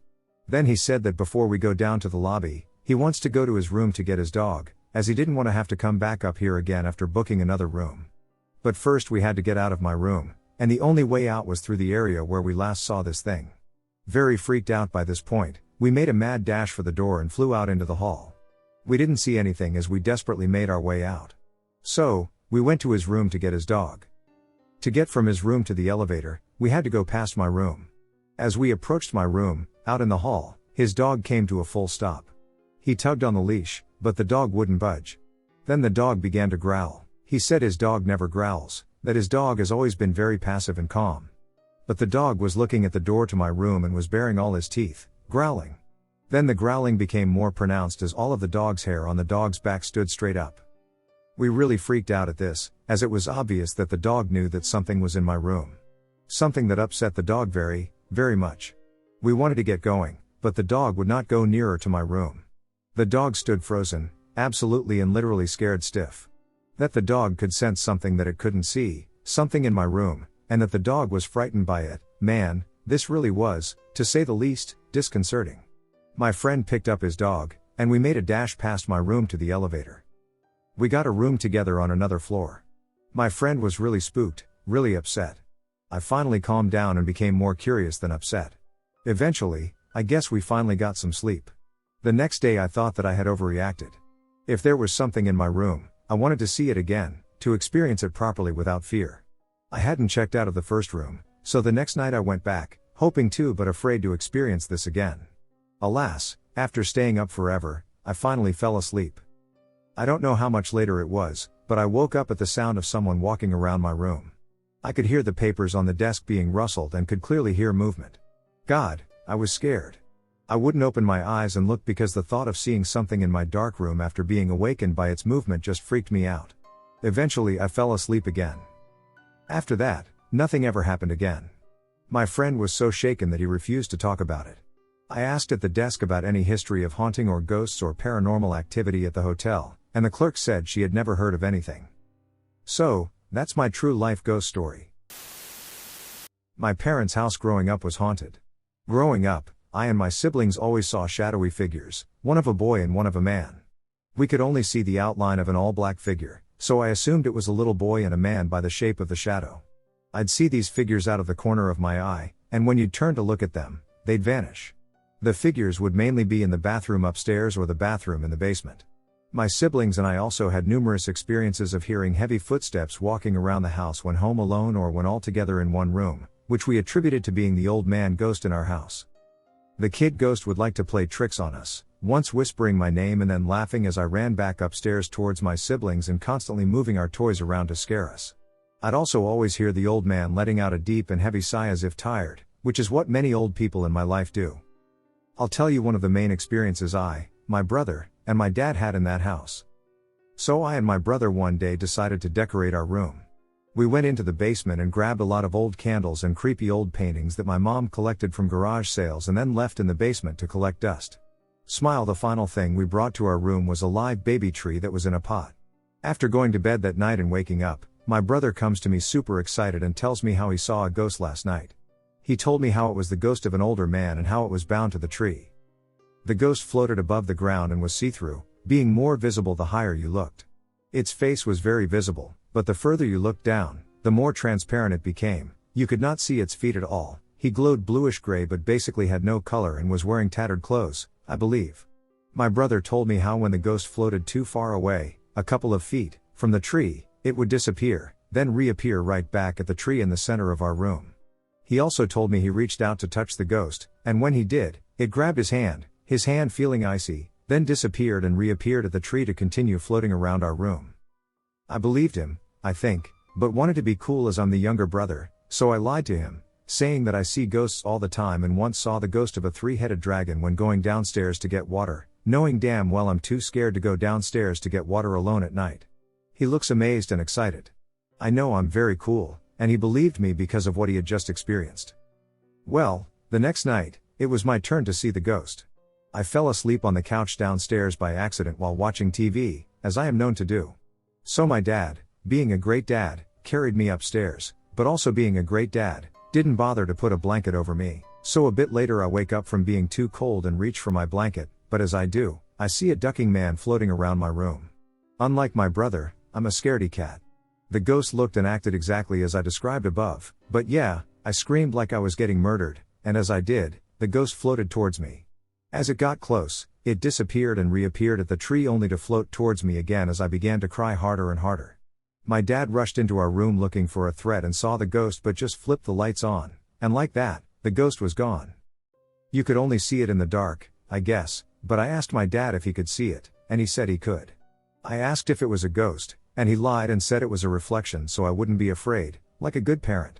Then he said that before we go down to the lobby, he wants to go to his room to get his dog, as he didn't want to have to come back up here again after booking another room. But first we had to get out of my room, and the only way out was through the area where we last saw this thing. Very freaked out by this point, we made a mad dash for the door and flew out into the hall. We didn't see anything as we desperately made our way out. So, we went to his room to get his dog. To get from his room to the elevator, we had to go past my room. As we approached my room, out in the hall, his dog came to a full stop. He tugged on the leash, but the dog wouldn't budge. Then the dog began to growl. He said his dog never growls, that his dog has always been very passive and calm. But the dog was looking at the door to my room and was baring all his teeth, growling. Then the growling became more pronounced as all of the dog's hair on the dog's back stood straight up. We really freaked out at this, as it was obvious that the dog knew that something was in my room. Something that upset the dog very, very much. We wanted to get going, but the dog would not go nearer to my room. The dog stood frozen, absolutely and literally scared stiff. That the dog could sense something that it couldn't see, something in my room, and that the dog was frightened by it. Man, this really was, to say the least, disconcerting. My friend picked up his dog, and we made a dash past my room to the elevator. We got a room together on another floor. My friend was really spooked, really upset. I finally calmed down and became more curious than upset. Eventually, I guess we finally got some sleep. The next day I thought that I had overreacted. If there was something in my room, I wanted to see it again, to experience it properly without fear. I hadn't checked out of the first room, so the next night I went back, hoping to but afraid to experience this again. Alas, after staying up forever, I finally fell asleep. I don't know how much later it was, but I woke up at the sound of someone walking around my room. I could hear the papers on the desk being rustled and could clearly hear movement. God, I was scared. I wouldn't open my eyes and look because the thought of seeing something in my dark room after being awakened by its movement just freaked me out. Eventually I fell asleep again. After that, nothing ever happened again. My friend was so shaken that he refused to talk about it. I asked at the desk about any history of haunting or ghosts or paranormal activity at the hotel, and the clerk said she had never heard of anything. So, that's my true life ghost story. My parents' house growing up was haunted. Growing up, I and my siblings always saw shadowy figures, one of a boy and one of a man. We could only see the outline of an all-black figure, so I assumed it was a little boy and a man by the shape of the shadow. I'd see these figures out of the corner of my eye, and when you'd turn to look at them, they'd vanish. The figures would mainly be in the bathroom upstairs or the bathroom in the basement. My siblings and I also had numerous experiences of hearing heavy footsteps walking around the house when home alone or when all together in one room, which we attributed to being the old man ghost in our house. The kid ghost would like to play tricks on us, once whispering my name and then laughing as I ran back upstairs towards my siblings and constantly moving our toys around to scare us. I'd also always hear the old man letting out a deep and heavy sigh as if tired, which is what many old people in my life do. I'll tell you one of the main experiences I, my brother, and my dad had in that house. So I and my brother one day decided to decorate our room. We went into the basement and grabbed a lot of old candles and creepy old paintings that my mom collected from garage sales and then left in the basement to collect dust. Smile, the final thing we brought to our room was a live baby tree that was in a pot. After going to bed that night and waking up, my brother comes to me super excited and tells me how he saw a ghost last night. He told me how it was the ghost of an older man and how it was bound to the tree. The ghost floated above the ground and was see-through, being more visible the higher you looked. Its face was very visible, but the further you looked down, the more transparent it became. You could not see its feet at all. He glowed bluish-gray but basically had no color and was wearing tattered clothes, I believe. My brother told me how when the ghost floated too far away, a couple of feet, from the tree, it would disappear, then reappear right back at the tree in the center of our room. He also told me he reached out to touch the ghost, and when he did, it grabbed his hand feeling icy, then disappeared and reappeared at the tree to continue floating around our room. I believed him, I think, but wanted to be cool as I'm the younger brother, so I lied to him, saying that I see ghosts all the time and once saw the ghost of a three-headed dragon when going downstairs to get water, knowing damn well I'm too scared to go downstairs to get water alone at night. He looks amazed and excited. I know I'm very cool, and he believed me because of what he had just experienced. Well, the next night, it was my turn to see the ghost. I fell asleep on the couch downstairs by accident while watching TV, as I am known to do. So my dad, being a great dad, carried me upstairs, but also being a great dad, didn't bother to put a blanket over me, so a bit later I wake up from being too cold and reach for my blanket, but as I do, I see a ducking man floating around my room. Unlike my brother, I'm a scaredy cat. The ghost looked and acted exactly as I described above, but yeah, I screamed like I was getting murdered, and as I did, the ghost floated towards me. As it got close, it disappeared and reappeared at the tree only to float towards me again as I began to cry harder and harder. My dad rushed into our room looking for a threat and saw the ghost but just flipped the lights on, and like that, the ghost was gone. You could only see it in the dark, I guess, but I asked my dad if he could see it, and he said he could. I asked if it was a ghost, and he lied and said it was a reflection so I wouldn't be afraid, like a good parent.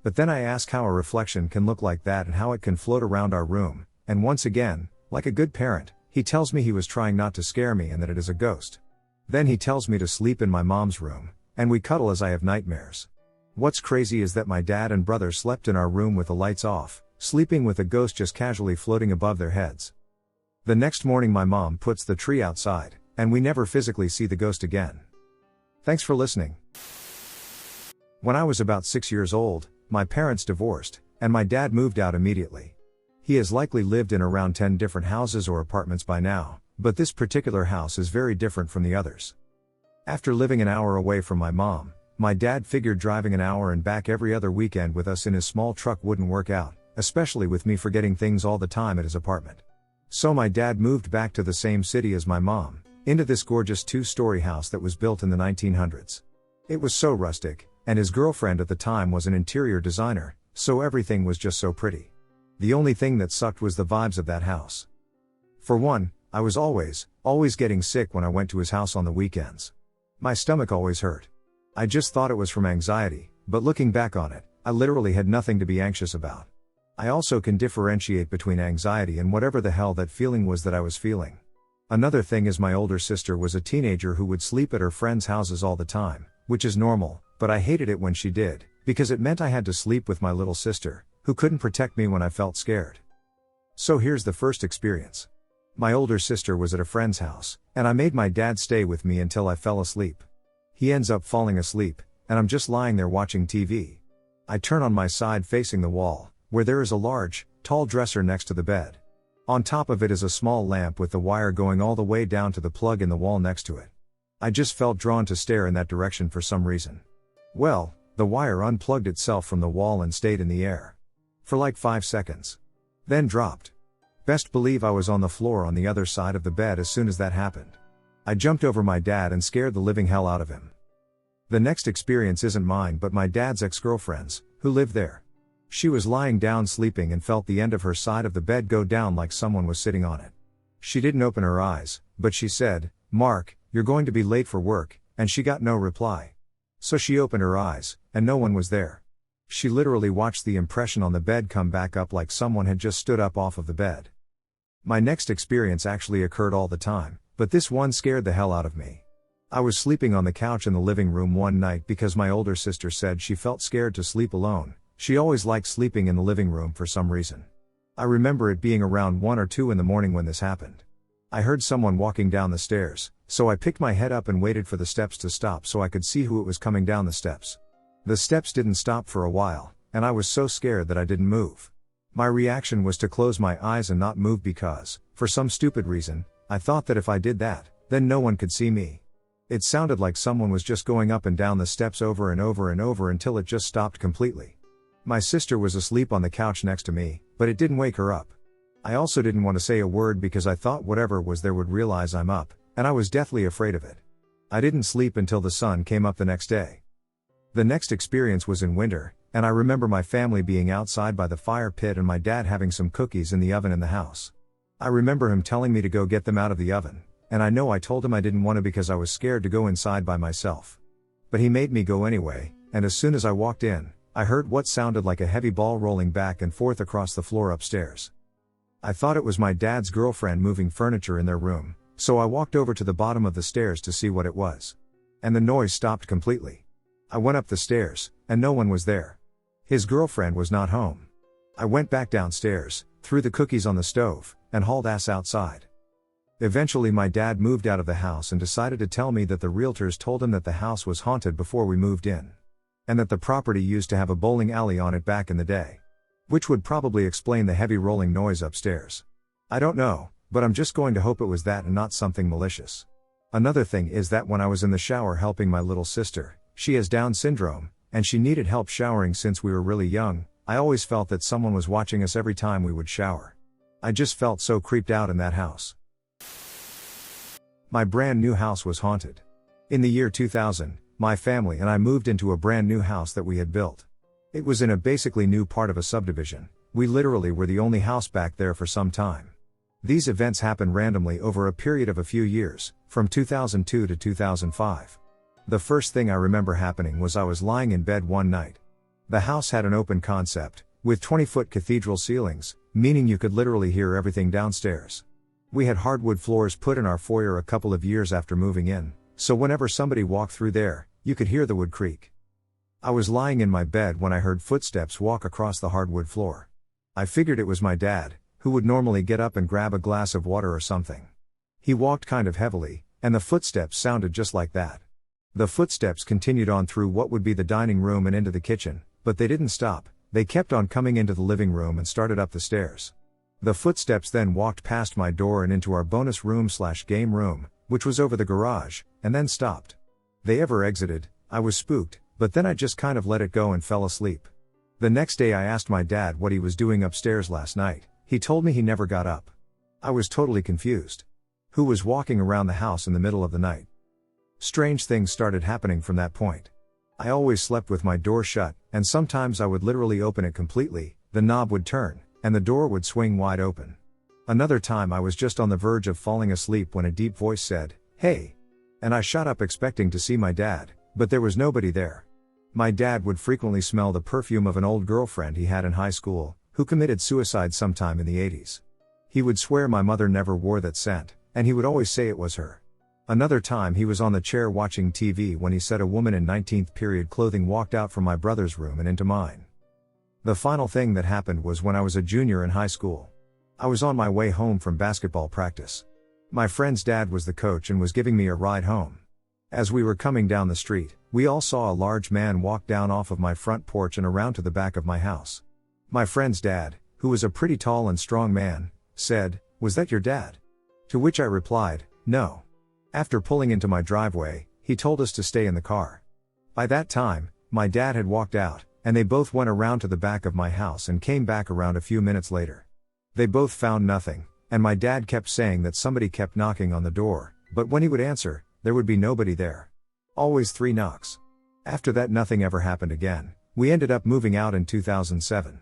But then I asked how a reflection can look like that and how it can float around our room, and once again, Like a good parent, he tells me he was trying not to scare me and that it is a ghost. Then he tells me to sleep in my mom's room, and we cuddle as I have nightmares. What's crazy is that my dad and brother slept in our room with the lights off, sleeping with a ghost just casually floating above their heads. The next morning my mom puts the tree outside, and we never physically see the ghost again. Thanks for listening. When I was about 6 years old, my parents divorced, and my dad moved out immediately. He has likely lived in around 10 different houses or apartments by now, but this particular house is very different from the others. After living an hour away from my mom, my dad figured driving an hour and back every other weekend with us in his small truck wouldn't work out, especially with me forgetting things all the time at his apartment. So my dad moved back to the same city as my mom, into this gorgeous 2-story house that was built in the 1900s. It was so rustic, and his girlfriend at the time was an interior designer, so everything was just so pretty. The only thing that sucked was the vibes of that house. For one, I was always getting sick when I went to his house on the weekends. My stomach always hurt. I just thought it was from anxiety, but looking back on it, I literally had nothing to be anxious about. I also can differentiate between anxiety and whatever the hell that feeling was that I was feeling. Another thing is my older sister was a teenager who would sleep at her friends' houses all the time, which is normal, but I hated it when she did, because it meant I had to sleep with my little sister, who couldn't protect me when I felt scared. So here's the first experience. My older sister was at a friend's house, and I made my dad stay with me until I fell asleep. He ends up falling asleep, and I'm just lying there watching TV. I turn on my side facing the wall, where there is a large, tall dresser next to the bed. On top of it is a small lamp with the wire going all the way down to the plug in the wall next to it. I just felt drawn to stare in that direction for some reason. Well, the wire unplugged itself from the wall and stayed in the air. For like 5 seconds. Then dropped. Best believe I was on the floor on the other side of the bed as soon as that happened. I jumped over my dad and scared the living hell out of him. The next experience isn't mine but my dad's ex-girlfriend's, who lived there. She was lying down sleeping and felt the end of her side of the bed go down like someone was sitting on it. She didn't open her eyes, but she said, "Mark, you're going to be late for work," and she got no reply. So she opened her eyes, and no one was there. She literally watched the impression on the bed come back up like someone had just stood up off of the bed. My next experience actually occurred all the time, but this one scared the hell out of me. I was sleeping on the couch in the living room one night because my older sister said she felt scared to sleep alone. She always liked sleeping in the living room for some reason. I remember it being around 1 or 2 in the morning when this happened. I heard someone walking down the stairs, so I picked my head up and waited for the steps to stop so I could see who it was coming down the steps. The steps didn't stop for a while, and I was so scared that I didn't move. My reaction was to close my eyes and not move because, for some stupid reason, I thought that if I did that, then no one could see me. It sounded like someone was just going up and down the steps over and over and over until it just stopped completely. My sister was asleep on the couch next to me, but it didn't wake her up. I also didn't want to say a word because I thought whatever was there would realize I'm up, and I was deathly afraid of it. I didn't sleep until the sun came up the next day. The next experience was in winter, and I remember my family being outside by the fire pit and my dad having some cookies in the oven in the house. I remember him telling me to go get them out of the oven, and I know I told him I didn't want to because I was scared to go inside by myself. But he made me go anyway, and as soon as I walked in, I heard what sounded like a heavy ball rolling back and forth across the floor upstairs. I thought it was my dad's girlfriend moving furniture in their room, so I walked over to the bottom of the stairs to see what it was. And the noise stopped completely. I went up the stairs, and no one was there. His girlfriend was not home. I went back downstairs, threw the cookies on the stove, and hauled ass outside. Eventually my dad moved out of the house and decided to tell me that the realtors told him that the house was haunted before we moved in. And that the property used to have a bowling alley on it back in the day. Which would probably explain the heavy rolling noise upstairs. I don't know, but I'm just going to hope it was that and not something malicious. Another thing is that when I was in the shower helping my little sister, she has Down syndrome, and she needed help showering since we were really young, I always felt that someone was watching us every time we would shower. I just felt so creeped out in that house. My brand new house was haunted. In the year 2000, my family and I moved into a brand new house that we had built. It was in a basically new part of a subdivision. We literally were the only house back there for some time. These events happened randomly over a period of a few years, from 2002 to 2005. The first thing I remember happening was I was lying in bed one night. The house had an open concept, with 20-foot cathedral ceilings, meaning you could literally hear everything downstairs. We had hardwood floors put in our foyer a couple of years after moving in, so whenever somebody walked through there, you could hear the wood creak. I was lying in my bed when I heard footsteps walk across the hardwood floor. I figured it was my dad, who would normally get up and grab a glass of water or something. He walked kind of heavily, and the footsteps sounded just like that. The footsteps continued on through what would be the dining room and into the kitchen, but they didn't stop. They kept on coming into the living room and started up the stairs. The footsteps then walked past my door and into our bonus room/game room, which was over the garage, and then stopped. They ever exited, I was spooked, but then I just kind of let it go and fell asleep. The next day I asked my dad what he was doing upstairs last night. He told me he never got up. I was totally confused. Who was walking around the house in the middle of the night? Strange things started happening from that point. I always slept with my door shut, and sometimes I would literally open it completely, the knob would turn, and the door would swing wide open. Another time I was just on the verge of falling asleep when a deep voice said, "Hey!" And I shot up expecting to see my dad, but there was nobody there. My dad would frequently smell the perfume of an old girlfriend he had in high school, who committed suicide sometime in the 80s. He would swear my mother never wore that scent, and he would always say it was her. Another time he was on the chair watching TV when he said a woman in 19th period clothing walked out from my brother's room and into mine. The final thing that happened was when I was a junior in high school. I was on my way home from basketball practice. My friend's dad was the coach and was giving me a ride home. As we were coming down the street, we all saw a large man walk down off of my front porch and around to the back of my house. My friend's dad, who was a pretty tall and strong man, said, "Was that your dad?" To which I replied, "No." After pulling into my driveway, he told us to stay in the car. By that time, my dad had walked out, and they both went around to the back of my house and came back around a few minutes later. They both found nothing, and my dad kept saying that somebody kept knocking on the door, but when he would answer, there would be nobody there. Always 3 knocks. After that nothing ever happened again. We ended up moving out in 2007.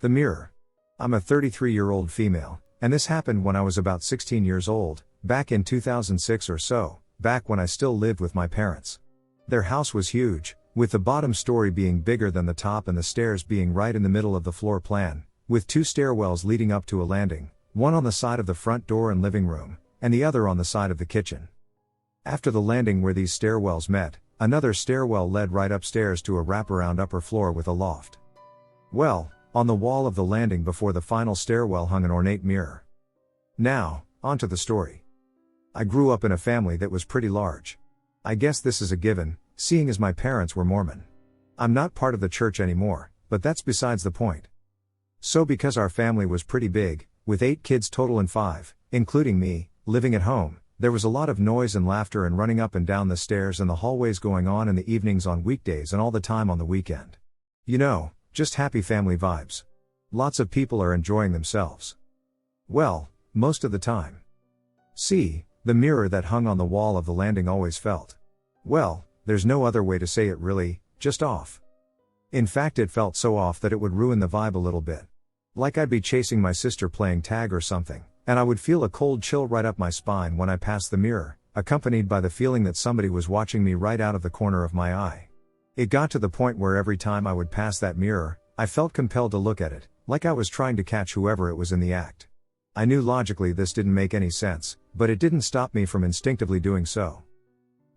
The mirror. I'm a 33-year-old female, and this happened when I was about 16 years old, back in 2006 or so, back when I still lived with my parents. Their house was huge, with the bottom story being bigger than the top and the stairs being right in the middle of the floor plan, with 2 stairwells leading up to a landing, one on the side of the front door and living room, and the other on the side of the kitchen. After the landing where these stairwells met, another stairwell led right upstairs to a wraparound upper floor with a loft. Well, on the wall of the landing before the final stairwell hung an ornate mirror. Now, onto the story. I grew up in a family that was pretty large. I guess this is a given, seeing as my parents were Mormon. I'm not part of the church anymore, but that's besides the point. So because our family was pretty big, with 8 kids total and 5, including me, living at home, there was a lot of noise and laughter and running up and down the stairs and the hallways going on in the evenings on weekdays and all the time on the weekend. You know, just happy family vibes. Lots of people are enjoying themselves. Well, most of the time. See, the mirror that hung on the wall of the landing always felt, well, there's no other way to say it really, just off. In fact, it felt so off that it would ruin the vibe a little bit. Like I'd be chasing my sister playing tag or something, and I would feel a cold chill right up my spine when I passed the mirror, accompanied by the feeling that somebody was watching me right out of the corner of my eye. It got to the point where every time I would pass that mirror, I felt compelled to look at it, like I was trying to catch whoever it was in the act. I knew logically this didn't make any sense, but it didn't stop me from instinctively doing so.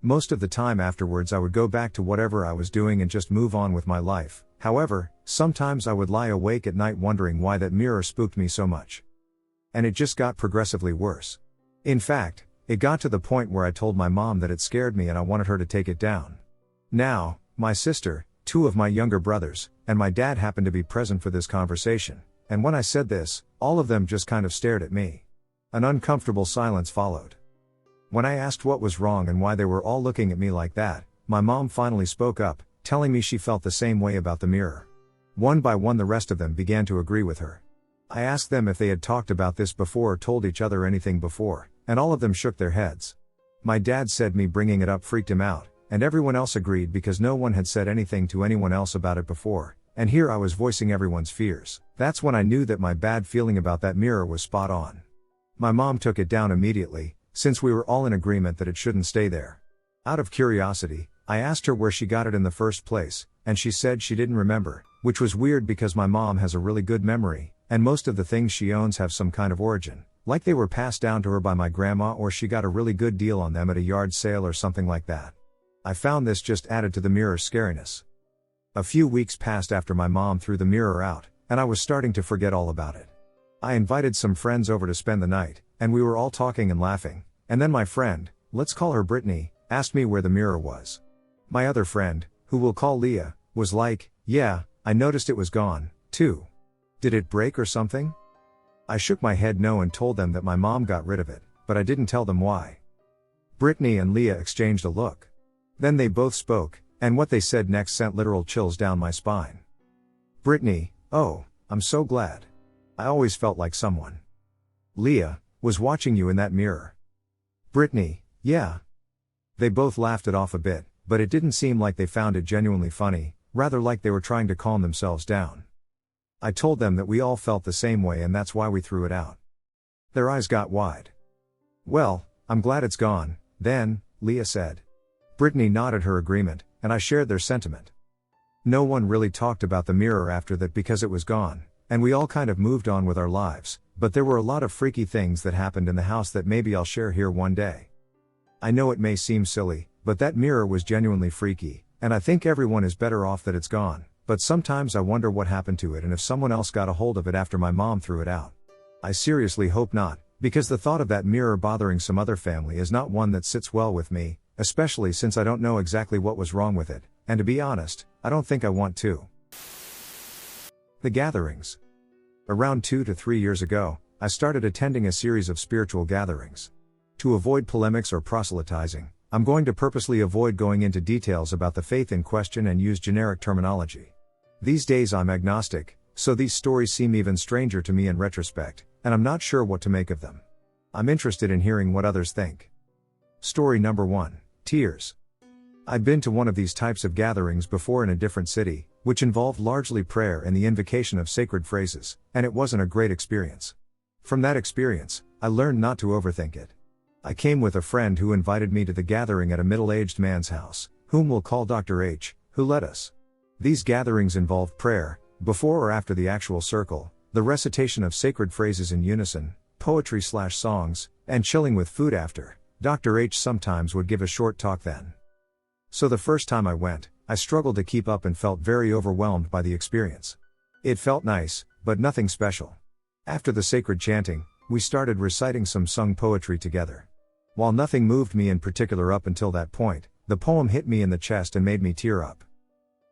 Most of the time afterwards I would go back to whatever I was doing and just move on with my life. However, sometimes I would lie awake at night wondering why that mirror spooked me so much. And it just got progressively worse. In fact, it got to the point where I told my mom that it scared me and I wanted her to take it down. Now, my sister, 2 of my younger brothers, and my dad happened to be present for this conversation, and when I said this, all of them just kind of stared at me. An uncomfortable silence followed. When I asked what was wrong and why they were all looking at me like that, my mom finally spoke up, telling me she felt the same way about the mirror. One by one the rest of them began to agree with her. I asked them if they had talked about this before or told each other anything before, and all of them shook their heads. My dad said me bringing it up freaked him out, and everyone else agreed because no one had said anything to anyone else about it before, and here I was voicing everyone's fears. That's when I knew that my bad feeling about that mirror was spot on. My mom took it down immediately, since we were all in agreement that it shouldn't stay there. Out of curiosity, I asked her where she got it in the first place, and she said she didn't remember, Which was weird because my mom has a really good memory, and most of the things she owns have some kind of origin, like they were passed down to her by my grandma or she got a really good deal on them at a yard sale or something like that. I found this just added to the mirror's scariness. A few weeks passed after my mom threw the mirror out, and I was starting to forget all about it. I invited some friends over to spend the night, and we were all talking and laughing, and then my friend, let's call her Brittany, asked me where the mirror was. My other friend, who we'll call Leah, was like, yeah, I noticed it was gone, too. Did it break or something? I shook my head no and told them that my mom got rid of it, but I didn't tell them why. Brittany and Leah exchanged a look. Then they both spoke, and what they said next sent literal chills down my spine. Brittany, oh, I'm so glad. I always felt like someone. Leah, was watching you in that mirror. Brittany, yeah. They both laughed it off a bit, but it didn't seem like they found it genuinely funny, rather like they were trying to calm themselves down. I told them that we all felt the same way and that's why we threw it out. Their eyes got wide. Well, I'm glad it's gone, then, Leah said. Brittany nodded her agreement, and I shared their sentiment. No one really talked about the mirror after that because it was gone, and we all kind of moved on with our lives, but there were a lot of freaky things that happened in the house that maybe I'll share here one day. I know it may seem silly, but that mirror was genuinely freaky, and I think everyone is better off that it's gone, but sometimes I wonder what happened to it and if someone else got a hold of it after my mom threw it out. I seriously hope not, because the thought of that mirror bothering some other family is not one that sits well with me, especially since I don't know exactly what was wrong with it, and to be honest, I don't think I want to. The gatherings. Around 2 to 3 years ago, I started attending a series of spiritual gatherings. To avoid polemics or proselytizing, I'm going to purposely avoid going into details about the faith in question and use generic terminology. These days I'm agnostic, so these stories seem even stranger to me in retrospect, and I'm not sure what to make of them. I'm interested in hearing what others think. Story number 1, Tears. I'd been to one of these types of gatherings before in a different city, which involved largely prayer and the invocation of sacred phrases, and it wasn't a great experience. From that experience, I learned not to overthink it. I came with a friend who invited me to the gathering at a middle-aged man's house, whom we'll call Dr. H, who led us. These gatherings involved prayer, before or after the actual circle, the recitation of sacred phrases in unison, poetry/songs, and chilling with food after. Dr. H sometimes would give a short talk then. So the first time I went, I struggled to keep up and felt very overwhelmed by the experience. It felt nice, but nothing special. After the sacred chanting, we started reciting some sung poetry together. While nothing moved me in particular up until that point, the poem hit me in the chest and made me tear up.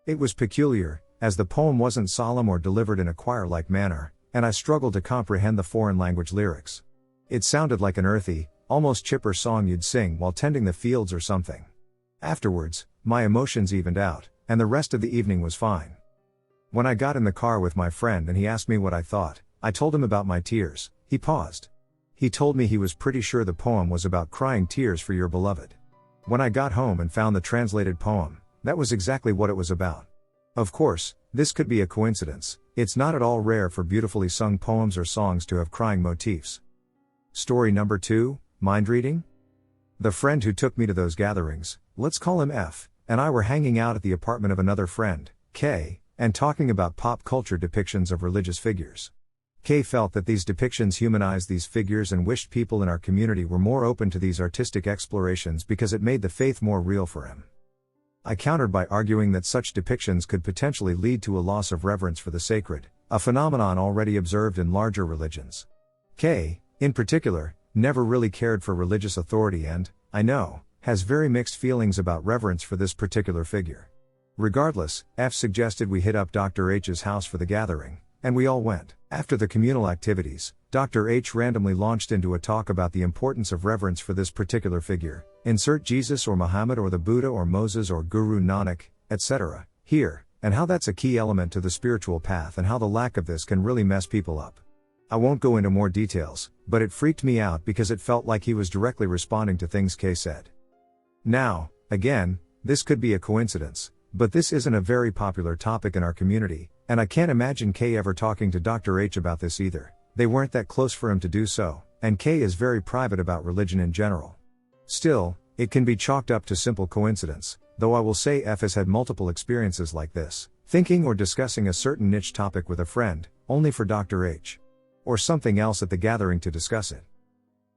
It was peculiar, as the poem wasn't solemn or delivered in a choir-like manner, and I struggled to comprehend the foreign language lyrics. It sounded like an earthy, almost chipper song you'd sing while tending the fields or something. Afterwards, my emotions evened out, and the rest of the evening was fine. When I got in the car with my friend and he asked me what I thought, I told him about my tears. He paused. He told me he was pretty sure the poem was about crying tears for your beloved. When I got home and found the translated poem, that was exactly what it was about. Of course, this could be a coincidence. It's not at all rare for beautifully sung poems or songs to have crying motifs. Story number 2, mind reading? The friend who took me to those gatherings, let's call him F, and I were hanging out at the apartment of another friend, K, and talking about pop culture depictions of religious figures. K felt that these depictions humanized these figures and wished people in our community were more open to these artistic explorations because it made the faith more real for him. I countered by arguing that such depictions could potentially lead to a loss of reverence for the sacred, a phenomenon already observed in larger religions. K, in particular, never really cared for religious authority and, I know, has very mixed feelings about reverence for this particular figure. Regardless, F suggested we hit up Dr. H's house for the gathering, and we all went. After the communal activities, Dr. H randomly launched into a talk about the importance of reverence for this particular figure, insert Jesus or Muhammad or the Buddha or Moses or Guru Nanak, etc., here, and how that's a key element to the spiritual path and how the lack of this can really mess people up. I won't go into more details, but it freaked me out because it felt like he was directly responding to things K said. Now, again, this could be a coincidence, but this isn't a very popular topic in our community, and I can't imagine K ever talking to Dr. H about this either. They weren't that close for him to do so, and K is very private about religion in general. Still, it can be chalked up to simple coincidence, though I will say F has had multiple experiences like this, Thinking or discussing a certain niche topic with a friend, only for Dr. H. Or something else at the gathering to discuss it.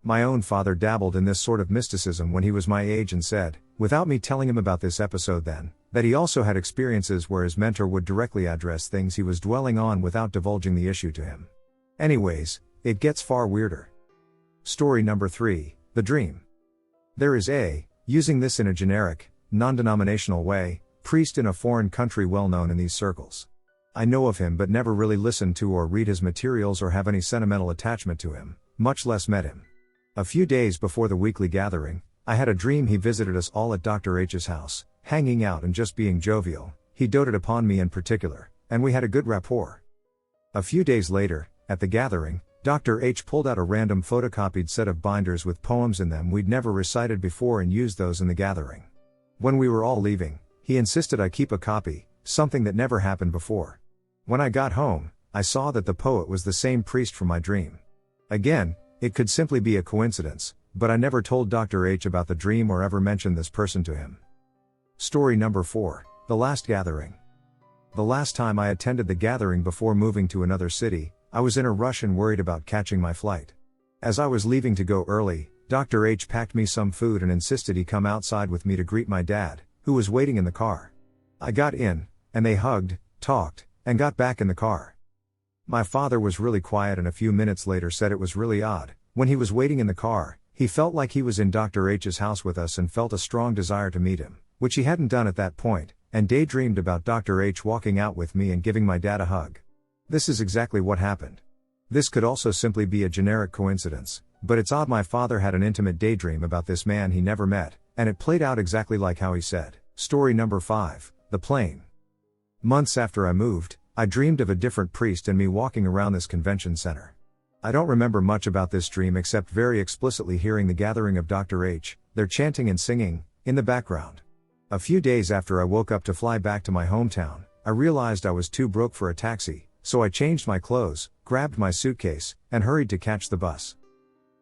My own father dabbled in this sort of mysticism when he was my age and said, without me telling him about this episode then, that he also had experiences where his mentor would directly address things he was dwelling on without divulging the issue to him. Anyways, it gets far weirder. Story number 3, the dream. There is using this in a generic, non-denominational way, priest in a foreign country well known in these circles. I know of him but never really listened to or read his materials or have any sentimental attachment to him, much less met him. A few days before the weekly gathering, I had a dream he visited us all at Dr. H's house, hanging out and just being jovial. He doted upon me in particular, and we had a good rapport. A few days later, at the gathering, Dr. H pulled out a random photocopied set of binders with poems in them we'd never recited before and used those in the gathering. When we were all leaving, he insisted I keep a copy, something that never happened before. When I got home, I saw that the poet was the same priest from my dream. Again, it could simply be a coincidence, but I never told Dr. H about the dream or ever mentioned this person to him. Story number 4, the last gathering. The last time I attended the gathering before moving to another city, I was in a rush and worried about catching my flight. As I was leaving to go early, Dr. H packed me some food and insisted he come outside with me to greet my dad, who was waiting in the car. I got in, and they hugged, talked, and got back in the car. My father was really quiet and a few minutes later said it was really odd. When he was waiting in the car, he felt like he was in Dr. H's house with us and felt a strong desire to meet him, which he hadn't done at that point, and daydreamed about Dr. H walking out with me and giving my dad a hug. This is exactly what happened. This could also simply be a generic coincidence, but it's odd my father had an intimate daydream about this man he never met, and it played out exactly like how he said. Story number 5, the plane. Months after I moved, I dreamed of a different priest and me walking around this convention center. I don't remember much about this dream except very explicitly hearing the gathering of Dr. H, their chanting and singing, in the background. A few days after I woke up to fly back to my hometown, I realized I was too broke for a taxi, so I changed my clothes, grabbed my suitcase, and hurried to catch the bus.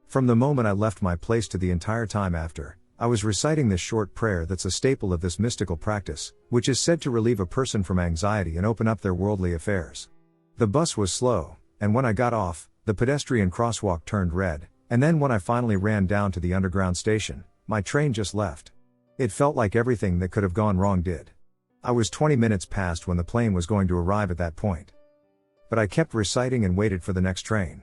From the moment I left my place to the entire time after, I was reciting this short prayer that's a staple of this mystical practice, which is said to relieve a person from anxiety and open up their worldly affairs. The bus was slow, and when I got off, the pedestrian crosswalk turned red, and then when I finally ran down to the underground station, my train just left. It felt like everything that could have gone wrong did. I was 20 minutes past when the plane was going to arrive at that point. But I kept reciting and waited for the next train.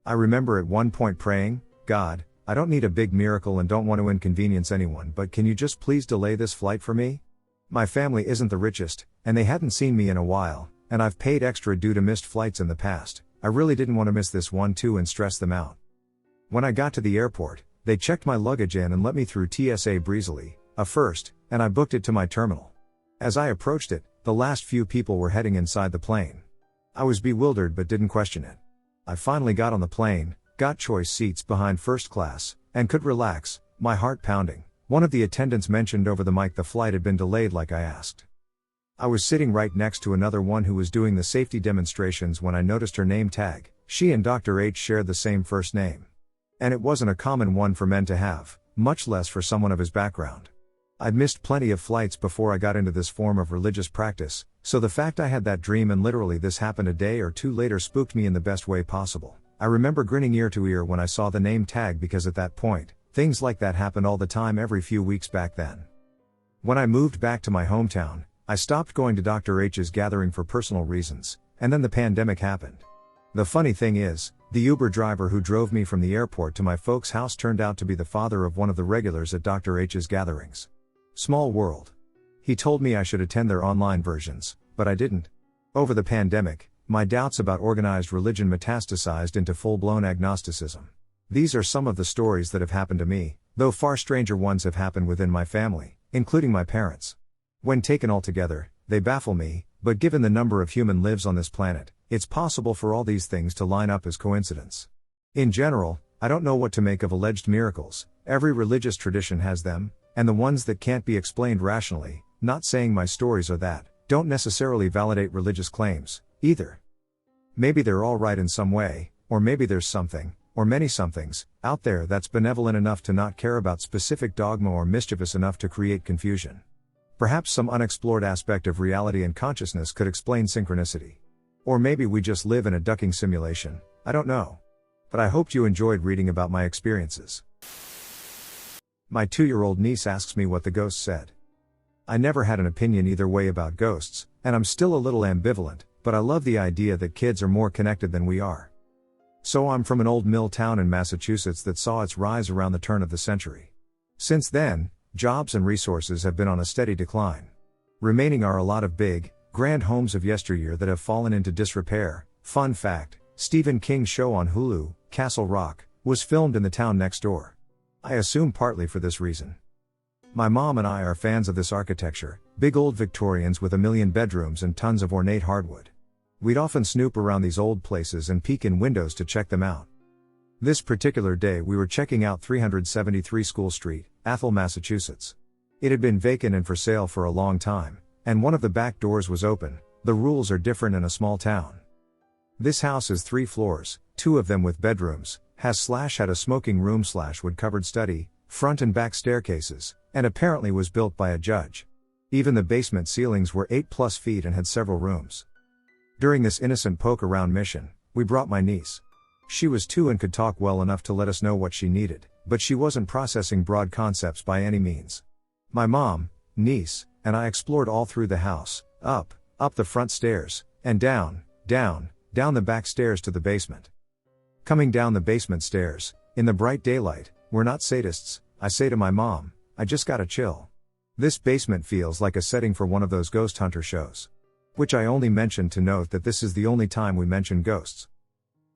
I remember at one point praying, God, I don't need a big miracle and don't want to inconvenience anyone, but can you just please delay this flight for me? My family isn't the richest, and they hadn't seen me in a while, and I've paid extra due to missed flights in the past. I really didn't want to miss this one too and stress them out. When I got to the airport, they checked my luggage in and let me through TSA breezily, a first, and I booked it to my terminal. As I approached it, the last few people were heading inside the plane. I was bewildered but didn't question it. I finally got on the plane, got choice seats behind first class, and could relax, my heart pounding. One of the attendants mentioned over the mic the flight had been delayed like I asked. I was sitting right next to another one who was doing the safety demonstrations when I noticed her name tag. She and Dr. H shared the same first name. And it wasn't a common one for men to have, much less for someone of his background. I'd missed plenty of flights before I got into this form of religious practice, so the fact I had that dream and literally this happened a day or two later spooked me in the best way possible. I remember grinning ear to ear when I saw the name tag because at that point, things like that happened all the time every few weeks back then. When I moved back to my hometown, I stopped going to Dr. H's gathering for personal reasons, and then the pandemic happened. The funny thing is, the Uber driver who drove me from the airport to my folks' house turned out to be the father of one of the regulars at Dr. H's gatherings. Small world. He told me I should attend their online versions, but I didn't. Over the pandemic, my doubts about organized religion metastasized into full-blown agnosticism. These are some of the stories that have happened to me, though far stranger ones have happened within my family, including my parents. When taken all together, they baffle me, but given the number of human lives on this planet, it's possible for all these things to line up as coincidence. In general, I don't know what to make of alleged miracles. Every religious tradition has them, and the ones that can't be explained rationally, not saying my stories are that, don't necessarily validate religious claims, either. Maybe they're all right in some way, or maybe there's something, or many somethings, out there that's benevolent enough to not care about specific dogma or mischievous enough to create confusion. Perhaps some unexplored aspect of reality and consciousness could explain synchronicity. Or maybe we just live in a ducking simulation, I don't know. But I hoped you enjoyed reading about my experiences. My 2-year-old niece asks me what the ghost said. I never had an opinion either way about ghosts, and I'm still a little ambivalent, but I love the idea that kids are more connected than we are. So I'm from an old mill town in Massachusetts that saw its rise around the turn of the century. Since then, jobs and resources have been on a steady decline. Remaining are a lot of big, grand homes of yesteryear that have fallen into disrepair. Fun fact, Stephen King's show on Hulu, Castle Rock, was filmed in the town next door. I assume partly for this reason. My mom and I are fans of this architecture, big old Victorians with a million bedrooms and tons of ornate hardwood. We'd often snoop around these old places and peek in windows to check them out. This particular day we were checking out 373 School Street, Athol, Massachusetts. It had been vacant and for sale for a long time, and one of the back doors was open. The rules are different in a small town. This house is 3 floors, 2 of them with bedrooms, had a smoking room / wood covered study, front and back staircases, and apparently was built by a judge. Even the basement ceilings were 8+ feet and had several rooms. During this innocent poke around mission, we brought my niece. She was 2 and could talk well enough to let us know what she needed, but she wasn't processing broad concepts by any means. My mom, niece, and I explored all through the house, up the front stairs, and down the back stairs to the basement. Coming down the basement stairs, in the bright daylight, we're not sadists, I say to my mom, I just gotta chill. This basement feels like a setting for one of those ghost hunter shows. Which I only mention to note that this is the only time we mention ghosts.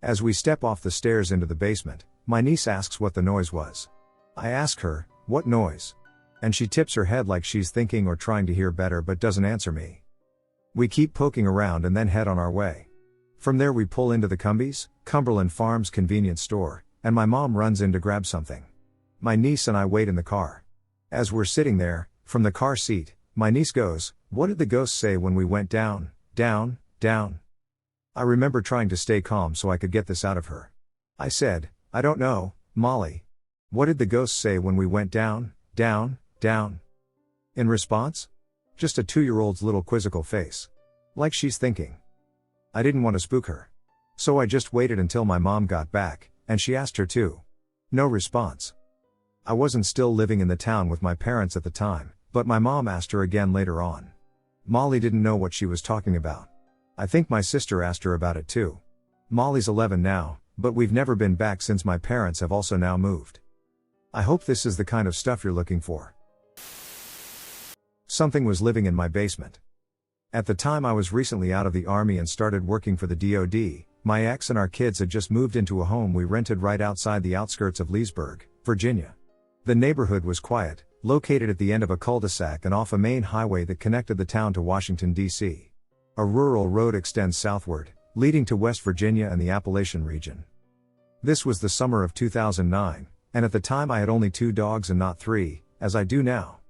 As we step off the stairs into the basement, my niece asks what the noise was. I ask her, what noise? And she tips her head like she's thinking or trying to hear better but doesn't answer me. We keep poking around and then head on our way. From there we pull into the Cumberland Farms convenience store, and my mom runs in to grab something. My niece and I wait in the car. As we're sitting there, from the car seat, my niece goes, what did the ghost say when we went down? I remember trying to stay calm so I could get this out of her. I said, I don't know, Molly. What did the ghost say when we went down? In response? Just a 2-year-old's little quizzical face. Like she's thinking. I didn't want to spook her. So I just waited until my mom got back, and she asked her too. No response. I wasn't still living in the town with my parents at the time, but my mom asked her again later on. Molly didn't know what she was talking about. I think my sister asked her about it too. Molly's 11 now, but we've never been back since my parents have also now moved. I hope this is the kind of stuff you're looking for. Something was living in my basement. At the time I was recently out of the army and started working for the DoD, my ex and our kids had just moved into a home we rented right outside the outskirts of Leesburg, Virginia. The neighborhood was quiet, located at the end of a cul-de-sac and off a main highway that connected the town to Washington, D.C. A rural road extends southward, leading to West Virginia and the Appalachian region. This was the summer of 2009, and at the time I had only 2 dogs and not 3, as I do now.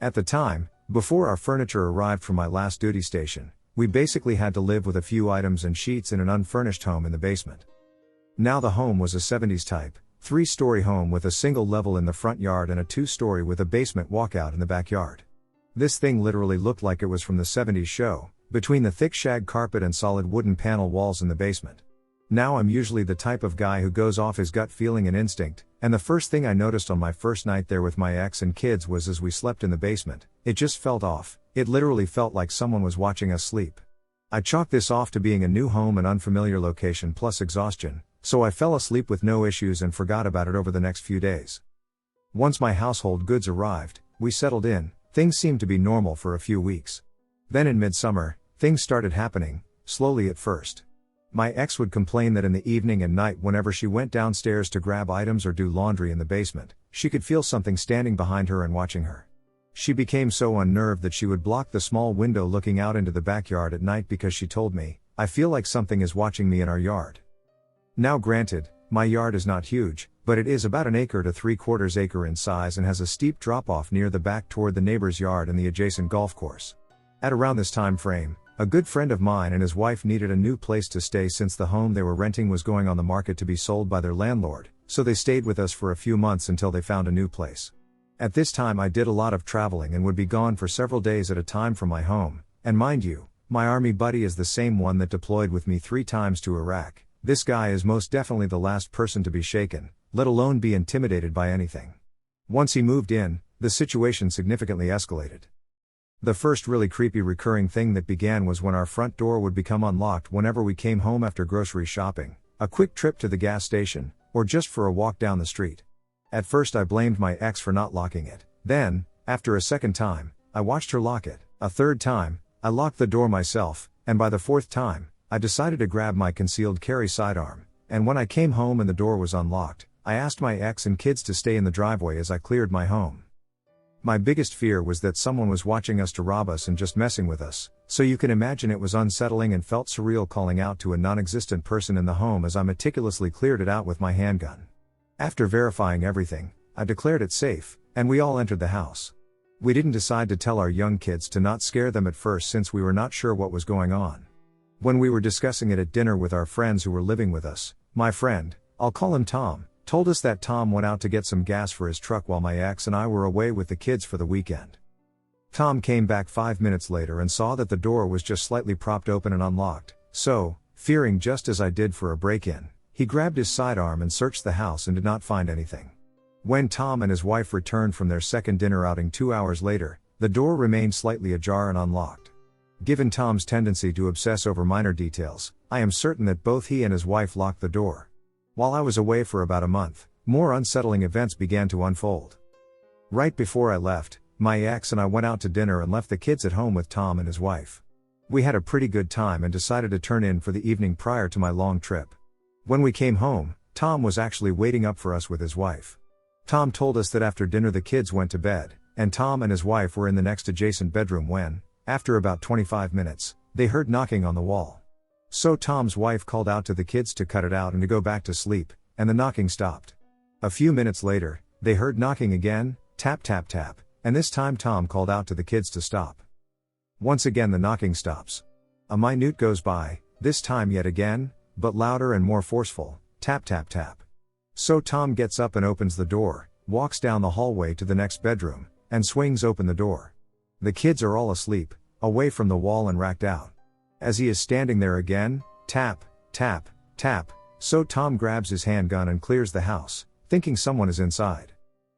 At the time, before our furniture arrived from my last duty station, we basically had to live with a few items and sheets in an unfurnished home in the basement. Now the home was a 70s type, 3-story home with a single level in the front yard and a 2-story with a basement walkout in the backyard. This thing literally looked like it was from the 70s show, between the thick shag carpet and solid wooden panel walls in the basement. Now I'm usually the type of guy who goes off his gut feeling and instinct, and the first thing I noticed on my first night there with my ex and kids was as we slept in the basement, it just felt off. It literally felt like someone was watching us sleep. I chalked this off to being a new home and unfamiliar location plus exhaustion, so I fell asleep with no issues and forgot about it over the next few days. Once my household goods arrived, we settled in, things seemed to be normal for a few weeks. Then in midsummer, things started happening, slowly at first. My ex would complain that in the evening and night whenever she went downstairs to grab items or do laundry in the basement, she could feel something standing behind her and watching her. She became so unnerved that she would block the small window looking out into the backyard at night because she told me, I feel like something is watching me in our yard. Now granted, my yard is not huge, but it is about 1 acre to 3/4 acre in size and has a steep drop-off near the back toward the neighbor's yard and the adjacent golf course. At around this time frame, a good friend of mine and his wife needed a new place to stay since the home they were renting was going on the market to be sold by their landlord, so they stayed with us for a few months until they found a new place. At this time I did a lot of traveling and would be gone for several days at a time from my home, and mind you, my army buddy is the same one that deployed with me 3 times to Iraq. This guy is most definitely the last person to be shaken, let alone be intimidated by anything. Once he moved in, the situation significantly escalated. The first really creepy recurring thing that began was when our front door would become unlocked whenever we came home after grocery shopping, a quick trip to the gas station, or just for a walk down the street. At first I blamed my ex for not locking it. Then, after a second time, I watched her lock it. A third time, I locked the door myself, and by the fourth time, I decided to grab my concealed carry sidearm, and when I came home and the door was unlocked, I asked my ex and kids to stay in the driveway as I cleared my home. My biggest fear was that someone was watching us to rob us and just messing with us, so you can imagine it was unsettling and felt surreal calling out to a non-existent person in the home as I meticulously cleared it out with my handgun. After verifying everything, I declared it safe, and we all entered the house. We didn't decide to tell our young kids to not scare them at first since we were not sure what was going on. When we were discussing it at dinner with our friends who were living with us, my friend, I'll call him Tom, told us that Tom went out to get some gas for his truck while my ex and I were away with the kids for the weekend. Tom came back 5 minutes later and saw that the door was just slightly propped open and unlocked, so, fearing just as I did for a break-in, he grabbed his sidearm and searched the house and did not find anything. When Tom and his wife returned from their second dinner outing 2 hours later, the door remained slightly ajar and unlocked. Given Tom's tendency to obsess over minor details, I am certain that both he and his wife locked the door. While I was away for about a month, more unsettling events began to unfold. Right before I left, my ex and I went out to dinner and left the kids at home with Tom and his wife. We had a pretty good time and decided to turn in for the evening prior to my long trip. When we came home, Tom was actually waiting up for us with his wife. Tom told us that after dinner the kids went to bed, and Tom and his wife were in the next adjacent bedroom when, after about 25 minutes, they heard knocking on the wall. So Tom's wife called out to the kids to cut it out and to go back to sleep, and the knocking stopped. A few minutes later, they heard knocking again, tap tap tap, and this time Tom called out to the kids to stop. Once again the knocking stops. A minute goes by, this time yet again, but louder and more forceful, tap tap tap. So Tom gets up and opens the door, walks down the hallway to the next bedroom, and swings open the door. The kids are all asleep, away from the wall and racked out. As he is standing there again, tap, tap, tap, so Tom grabs his handgun and clears the house, thinking someone is inside.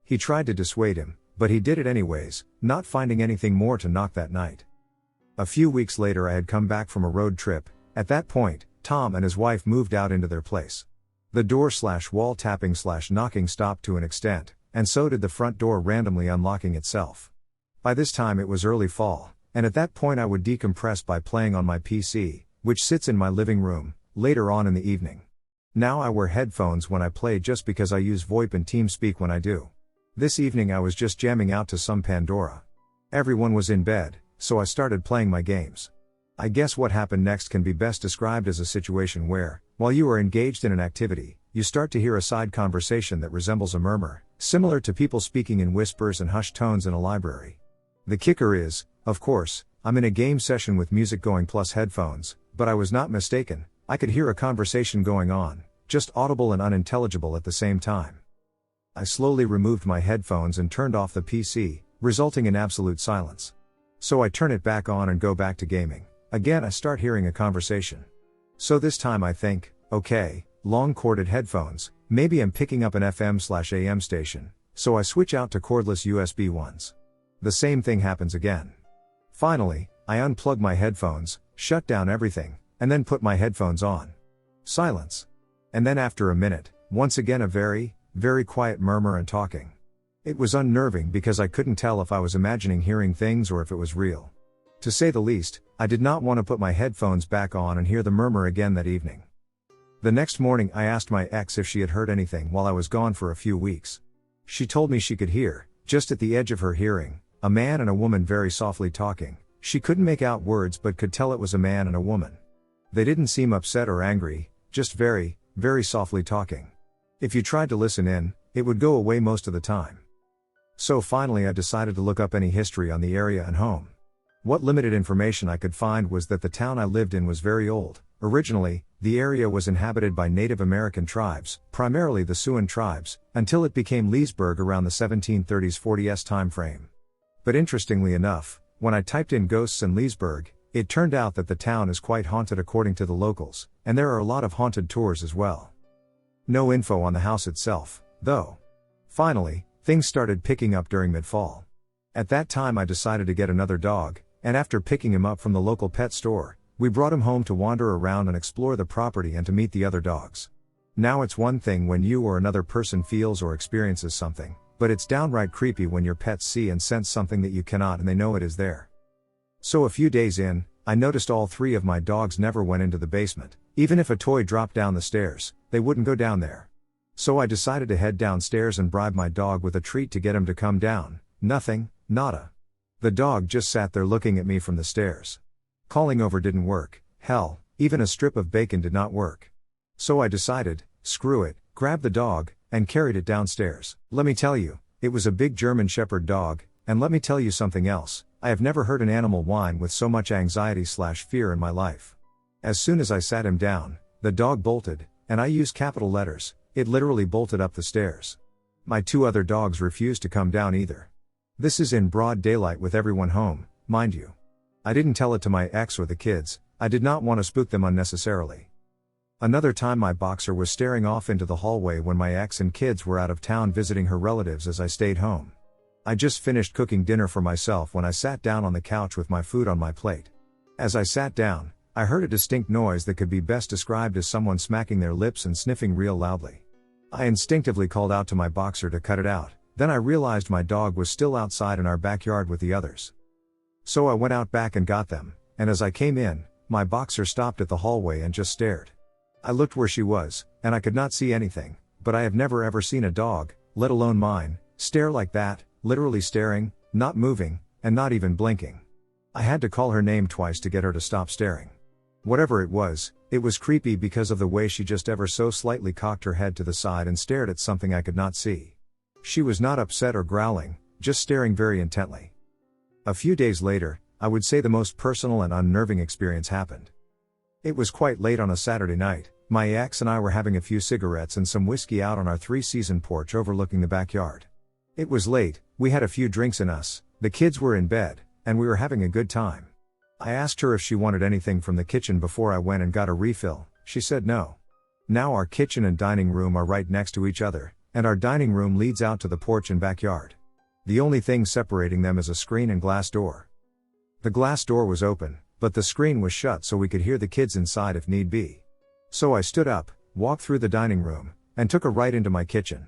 He tried to dissuade him, but he did it anyways, not finding anything more to knock that night. A few weeks later I had come back from a road trip. At that point, Tom and his wife moved out into their place. The door/wall tapping/knocking stopped to an extent, and so did the front door randomly unlocking itself. By this time it was early fall, and at that point I would decompress by playing on my PC, which sits in my living room, later on in the evening. Now I wear headphones when I play just because I use VoIP and TeamSpeak when I do. This evening I was just jamming out to some Pandora. Everyone was in bed, so I started playing my games. I guess what happened next can be best described as a situation where, while you are engaged in an activity, you start to hear a side conversation that resembles a murmur, similar to people speaking in whispers and hushed tones in a library. The kicker is, of course, I'm in a game session with music going plus headphones, but I was not mistaken, I could hear a conversation going on, just audible and unintelligible at the same time. I slowly removed my headphones and turned off the PC, resulting in absolute silence. So I turn it back on and go back to gaming. Again I start hearing a conversation. So this time I think, okay, long corded headphones, maybe I'm picking up an FM/AM station, so I switch out to cordless USB ones. The same thing happens again. Finally, I unplug my headphones, shut down everything, and then put my headphones on. Silence. And then after a minute, once again a very, very quiet murmur and talking. It was unnerving because I couldn't tell if I was imagining hearing things or if it was real. To say the least, I did not want to put my headphones back on and hear the murmur again that evening. The next morning I asked my ex if she had heard anything while I was gone for a few weeks. She told me she could hear, just at the edge of her hearing, a man and a woman very softly talking. She couldn't make out words but could tell it was a man and a woman. They didn't seem upset or angry, just very, very softly talking. If you tried to listen in, it would go away most of the time. So finally I decided to look up any history on the area and home. What limited information I could find was that the town I lived in was very old, Originally, the area was inhabited by Native American tribes, primarily the Siouan tribes, until it became Leesburg around the 1730s-40s time frame. But interestingly enough, when I typed in ghosts in Leesburg, it turned out that the town is quite haunted according to the locals, and there are a lot of haunted tours as well. No info on the house itself, though. Finally, things started picking up during mid-fall. At that time I decided to get another dog, and after picking him up from the local pet store, we brought him home to wander around and explore the property and to meet the other dogs. Now it's one thing when you or another person feels or experiences something, but it's downright creepy when your pets see and sense something that you cannot and they know it is there. So a few days in, I noticed all 3 of my dogs never went into the basement. Even if a toy dropped down the stairs, they wouldn't go down there. So I decided to head downstairs and bribe my dog with a treat to get him to come down. Nothing, nada. The dog just sat there looking at me from the stairs. Calling over didn't work, hell, even a strip of bacon did not work. So I decided, screw it, grabbed the dog, and carried it downstairs. Let me tell you, it was a big German Shepherd dog, and let me tell you something else, I have never heard an animal whine with so much anxiety/fear in my life. As soon as I sat him down, the dog bolted, and I use capital letters, it literally bolted up the stairs. My 2 other dogs refused to come down either. This is in broad daylight with everyone home, mind you. I didn't tell it to my ex or the kids, I did not want to spook them unnecessarily. Another time my boxer was staring off into the hallway when my ex and kids were out of town visiting her relatives as I stayed home. I just finished cooking dinner for myself when I sat down on the couch with my food on my plate. As I sat down, I heard a distinct noise that could be best described as someone smacking their lips and sniffing real loudly. I instinctively called out to my boxer to cut it out, then I realized my dog was still outside in our backyard with the others. So I went out back and got them, and as I came in, my boxer stopped at the hallway and just stared. I looked where she was, and I could not see anything, but I have never ever seen a dog, let alone mine, stare like that, literally staring, not moving, and not even blinking. I had to call her name twice to get her to stop staring. Whatever it was creepy because of the way she just ever so slightly cocked her head to the side and stared at something I could not see. She was not upset or growling, just staring very intently. A few days later, I would say the most personal and unnerving experience happened. It was quite late on a Saturday night. My ex and I were having a few cigarettes and some whiskey out on our 3-season porch overlooking the backyard. It was late, we had a few drinks in us, the kids were in bed, and we were having a good time. I asked her if she wanted anything from the kitchen before I went and got a refill. She said no. Now our kitchen and dining room are right next to each other, and our dining room leads out to the porch and backyard. The only thing separating them is a screen and glass door. The glass door was open, but the screen was shut so we could hear the kids inside if need be. So I stood up, walked through the dining room, and took a right into my kitchen.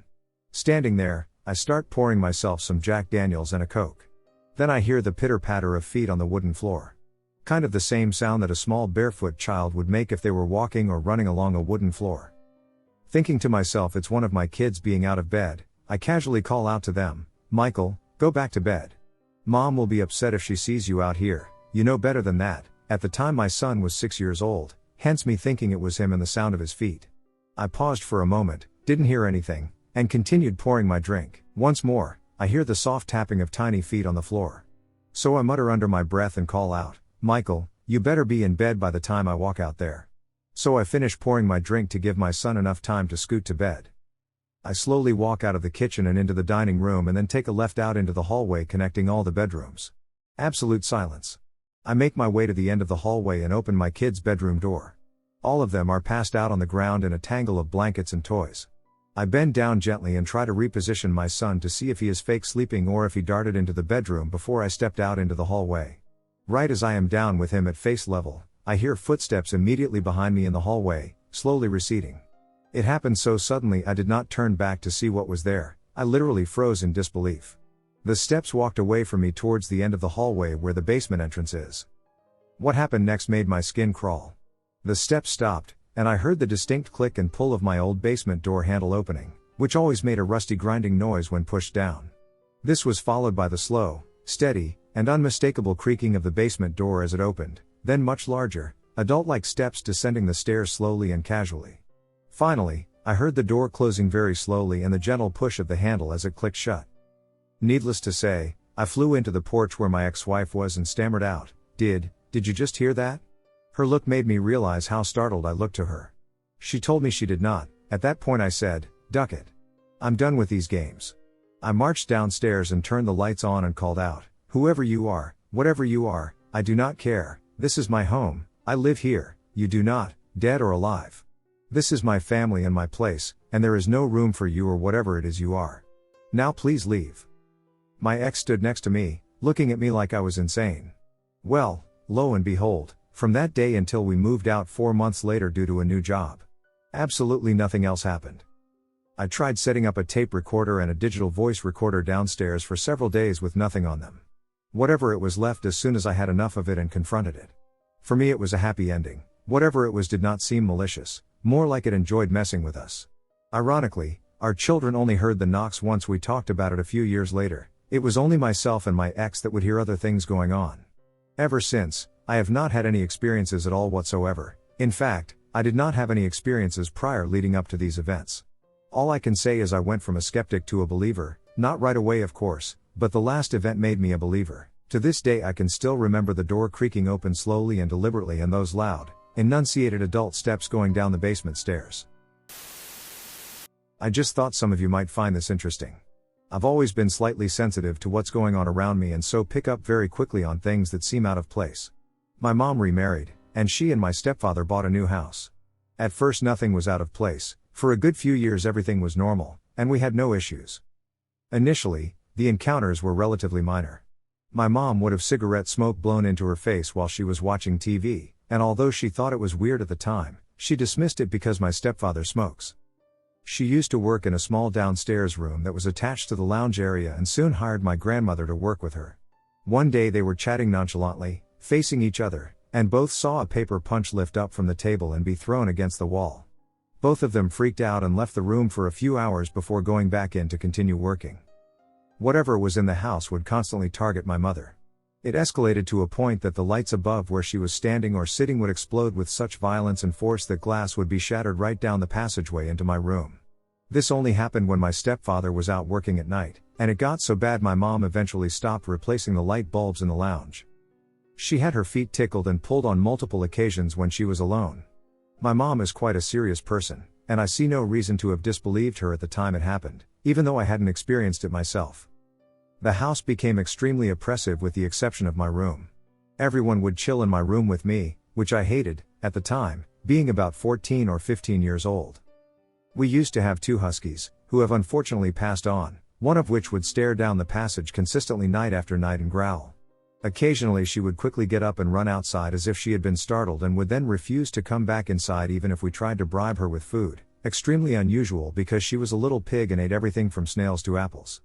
Standing there, I start pouring myself some Jack Daniels and a Coke. Then I hear the pitter-patter of feet on the wooden floor. Kind of the same sound that a small barefoot child would make if they were walking or running along a wooden floor. Thinking to myself it's one of my kids being out of bed, I casually call out to them, "Michael, go back to bed. Mom will be upset if she sees you out here, you know better than that." At the time my son was 6 years old, hence me thinking it was him and the sound of his feet. I paused for a moment, didn't hear anything, and continued pouring my drink. Once more, I hear the soft tapping of tiny feet on the floor. So I mutter under my breath and call out, "Michael, you better be in bed by the time I walk out there." So I finish pouring my drink to give my son enough time to scoot to bed. I slowly walk out of the kitchen and into the dining room and then take a left out into the hallway connecting all the bedrooms. Absolute silence. I make my way to the end of the hallway and open my kids' bedroom door. All of them are passed out on the ground in a tangle of blankets and toys. I bend down gently and try to reposition my son to see if he is fake sleeping or if he darted into the bedroom before I stepped out into the hallway. Right as I am down with him at face level, I hear footsteps immediately behind me in the hallway, slowly receding. It happened so suddenly I did not turn back to see what was there, I literally froze in disbelief. The steps walked away from me towards the end of the hallway where the basement entrance is. What happened next made my skin crawl. The steps stopped, and I heard the distinct click and pull of my old basement door handle opening, which always made a rusty grinding noise when pushed down. This was followed by the slow, steady, and unmistakable creaking of the basement door as it opened, then much larger, adult-like steps descending the stairs slowly and casually. Finally, I heard the door closing very slowly and the gentle push of the handle as it clicked shut. Needless to say, I flew into the porch where my ex-wife was and stammered out, Did you just hear that?" Her look made me realize how startled I looked to her. She told me she did not. At that point I said, "Duck it. I'm done with these games." I marched downstairs and turned the lights on and called out, "Whoever you are, whatever you are, I do not care. This is my home, I live here, you do not, dead or alive. This is my family and my place, and there is no room for you or whatever it is you are. Now please leave." My ex stood next to me, looking at me like I was insane. Well, lo and behold, from that day until we moved out 4 months later due to a new job, absolutely nothing else happened. I tried setting up a tape recorder and a digital voice recorder downstairs for several days with nothing on them. Whatever it was left as soon as I had enough of it and confronted it. For me it was a happy ending. Whatever it was did not seem malicious, more like it enjoyed messing with us. Ironically, our children only heard the knocks once we talked about it a few years later. It was only myself and my ex that would hear other things going on. Ever since, I have not had any experiences at all whatsoever. In fact, I did not have any experiences prior leading up to these events. All I can say is I went from a skeptic to a believer, not right away of course, but the last event made me a believer. To this day I can still remember the door creaking open slowly and deliberately and those loud, enunciated adult steps going down the basement stairs. I just thought some of you might find this interesting. I've always been slightly sensitive to what's going on around me and so pick up very quickly on things that seem out of place. My mom remarried, and she and my stepfather bought a new house. At first nothing was out of place. For a good few years everything was normal, and we had no issues. Initially, the encounters were relatively minor. My mom would have cigarette smoke blown into her face while she was watching TV, and although she thought it was weird at the time, she dismissed it because my stepfather smokes. She used to work in a small downstairs room that was attached to the lounge area and soon hired my grandmother to work with her. One day they were chatting nonchalantly, facing each other, and both saw a paper punch lift up from the table and be thrown against the wall. Both of them freaked out and left the room for a few hours before going back in to continue working. Whatever was in the house would constantly target my mother. It escalated to a point that the lights above where she was standing or sitting would explode with such violence and force that glass would be shattered right down the passageway into my room. This only happened when my stepfather was out working at night, and it got so bad my mom eventually stopped replacing the light bulbs in the lounge. She had her feet tickled and pulled on multiple occasions when she was alone. My mom is quite a serious person, and I see no reason to have disbelieved her at the time it happened, even though I hadn't experienced it myself. The house became extremely oppressive with the exception of my room. Everyone would chill in my room with me, which I hated, at the time, being about 14 or 15 years old. We used to have 2 huskies, who have unfortunately passed on, one of which would stare down the passage consistently night after night and growl. Occasionally she would quickly get up and run outside as if she had been startled and would then refuse to come back inside even if we tried to bribe her with food, extremely unusual because she was a little pig and ate everything from snails to apples.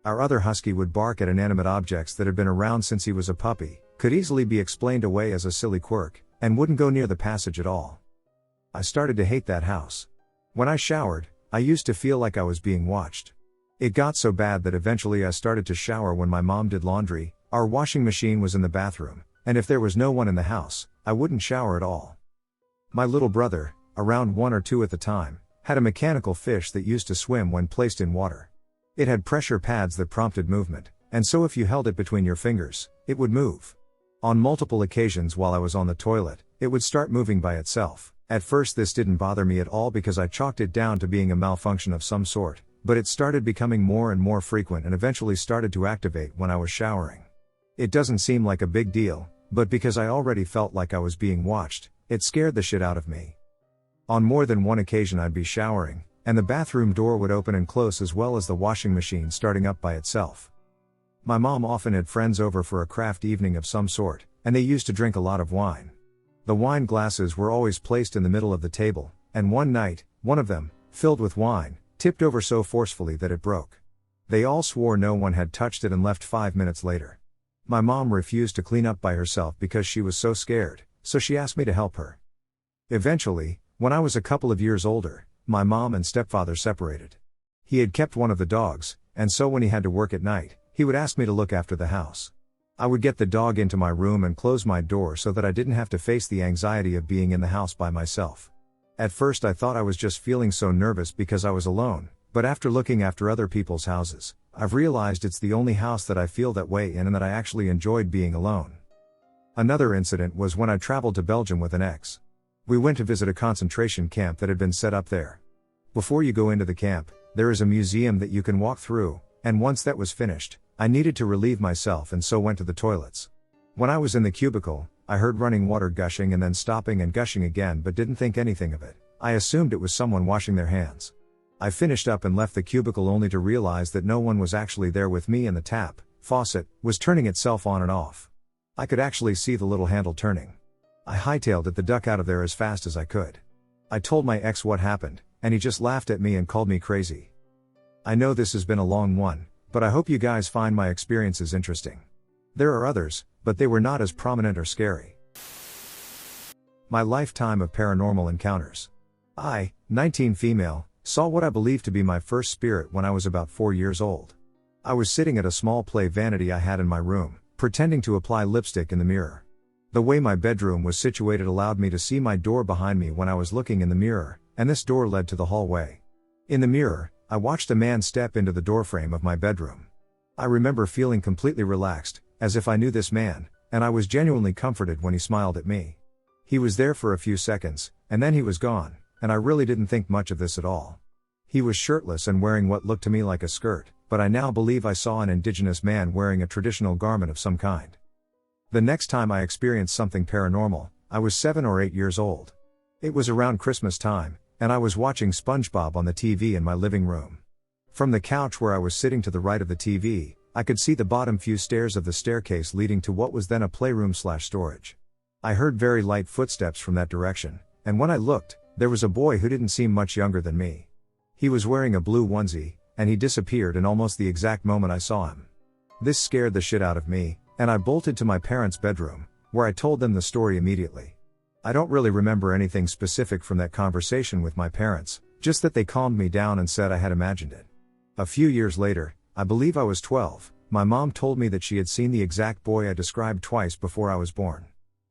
Our other husky would bark at inanimate objects that had been around since he was a puppy, could easily be explained away as a silly quirk, and wouldn't go near the passage at all. I started to hate that house. When I showered, I used to feel like I was being watched. It got so bad that eventually I started to shower when my mom did laundry. Our washing machine was in the bathroom, and if there was no one in the house, I wouldn't shower at all. My little brother, around 1 or 2 at the time, had a mechanical fish that used to swim when placed in water. It had pressure pads that prompted movement, and so if you held it between your fingers, it would move. On multiple occasions while I was on the toilet, it would start moving by itself. At first this didn't bother me at all because I chalked it down to being a malfunction of some sort, but it started becoming more and more frequent and eventually started to activate when I was showering. It doesn't seem like a big deal, but because I already felt like I was being watched, it scared the shit out of me. On more than one occasion I'd be showering, and the bathroom door would open and close as well as the washing machine starting up by itself. My mom often had friends over for a craft evening of some sort, and they used to drink a lot of wine. The wine glasses were always placed in the middle of the table, and one night, one of them, filled with wine, tipped over so forcefully that it broke. They all swore no one had touched it and left 5 minutes later. My mom refused to clean up by herself because she was so scared, so she asked me to help her. Eventually, when I was a couple of years older, my mom and stepfather separated. He had kept one of the dogs, and so when he had to work at night, he would ask me to look after the house. I would get the dog into my room and close my door so that I didn't have to face the anxiety of being in the house by myself. At first I thought I was just feeling so nervous because I was alone, but after looking after other people's houses, I've realized it's the only house that I feel that way in and that I actually enjoyed being alone. Another incident was when I traveled to Belgium with an ex. We went to visit a concentration camp that had been set up there. Before you go into the camp, there is a museum that you can walk through, and once that was finished, I needed to relieve myself and so went to the toilets. When I was in the cubicle, I heard running water gushing and then stopping and gushing again but didn't think anything of it. I assumed it was someone washing their hands. I finished up and left the cubicle only to realize that no one was actually there with me and the tap, faucet, was turning itself on and off. I could actually see the little handle turning. I hightailed it the duck out of there as fast as I could. I told my ex what happened, and he just laughed at me and called me crazy. I know this has been a long one, but I hope you guys find my experiences interesting. There are others, but they were not as prominent or scary. My lifetime of paranormal encounters. I, 19 female, saw what I believe to be my first spirit when I was about 4 years old. I was sitting at a small play vanity I had in my room, pretending to apply lipstick in the mirror. The way my bedroom was situated allowed me to see my door behind me when I was looking in the mirror, and this door led to the hallway. In the mirror, I watched a man step into the doorframe of my bedroom. I remember feeling completely relaxed, as if I knew this man, and I was genuinely comforted when he smiled at me. He was there for a few seconds, and then he was gone, and I really didn't think much of this at all. He was shirtless and wearing what looked to me like a skirt, but I now believe I saw an indigenous man wearing a traditional garment of some kind. The next time I experienced something paranormal, I was 7 or 8 years old. It was around Christmas time, and I was watching SpongeBob on the TV in my living room. From the couch where I was sitting to the right of the TV, I could see the bottom few stairs of the staircase leading to what was then a playroom/storage. I heard very light footsteps from that direction, and when I looked, there was a boy who didn't seem much younger than me. He was wearing a blue onesie, and he disappeared in almost the exact moment I saw him. This scared the shit out of me, and I bolted to my parents' bedroom, where I told them the story immediately. I don't really remember anything specific from that conversation with my parents, just that they calmed me down and said I had imagined it. A few years later, I believe I was 12, my mom told me that she had seen the exact boy I described twice before I was born.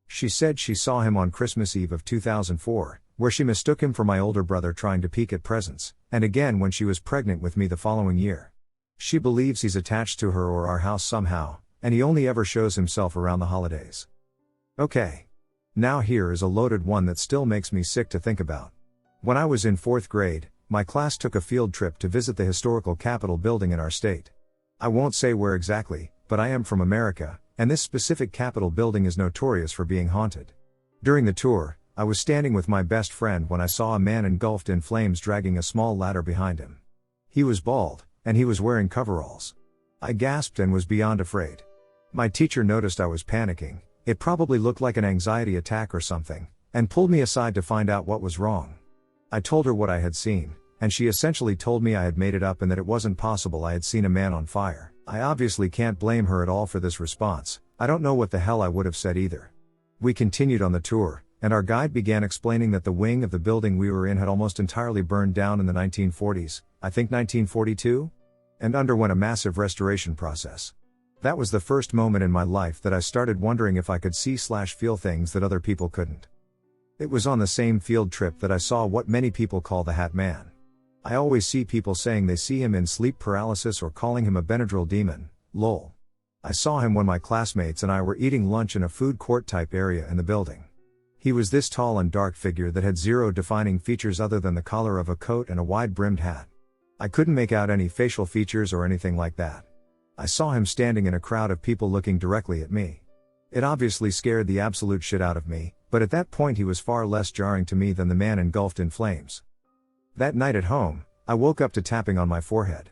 She said she saw him on Christmas Eve of 2004, where she mistook him for my older brother trying to peek at presents, and again when she was pregnant with me the following year. She believes he's attached to her or our house somehow, and he only ever shows himself around the holidays. Okay. Now here is a loaded one that still makes me sick to think about. When I was in 4th grade, my class took a field trip to visit the historical Capitol building in our state. I won't say where exactly, but I am from America, and this specific Capitol building is notorious for being haunted. During the tour, I was standing with my best friend when I saw a man engulfed in flames dragging a small ladder behind him. He was bald, and he was wearing coveralls. I gasped and was beyond afraid. My teacher noticed I was panicking, it probably looked like an anxiety attack or something, and pulled me aside to find out what was wrong. I told her what I had seen, and she essentially told me I had made it up and that it wasn't possible I had seen a man on fire. I obviously can't blame her at all for this response, I don't know what the hell I would have said either. We continued on the tour, and our guide began explaining that the wing of the building we were in had almost entirely burned down in the 1940s, I think 1942? And underwent a massive restoration process. That was the first moment in my life that I started wondering if I could see/feel things that other people couldn't. It was on the same field trip that I saw what many people call the Hatman. I always see people saying they see him in sleep paralysis or calling him a Benadryl demon, lol. I saw him when my classmates and I were eating lunch in a food court type area in the building. He was this tall and dark figure that had zero defining features other than the collar of a coat and a wide-brimmed hat. I couldn't make out any facial features or anything like that. I saw him standing in a crowd of people looking directly at me. It obviously scared the absolute shit out of me, but at that point he was far less jarring to me than the man engulfed in flames. That night at home, I woke up to tapping on my forehead.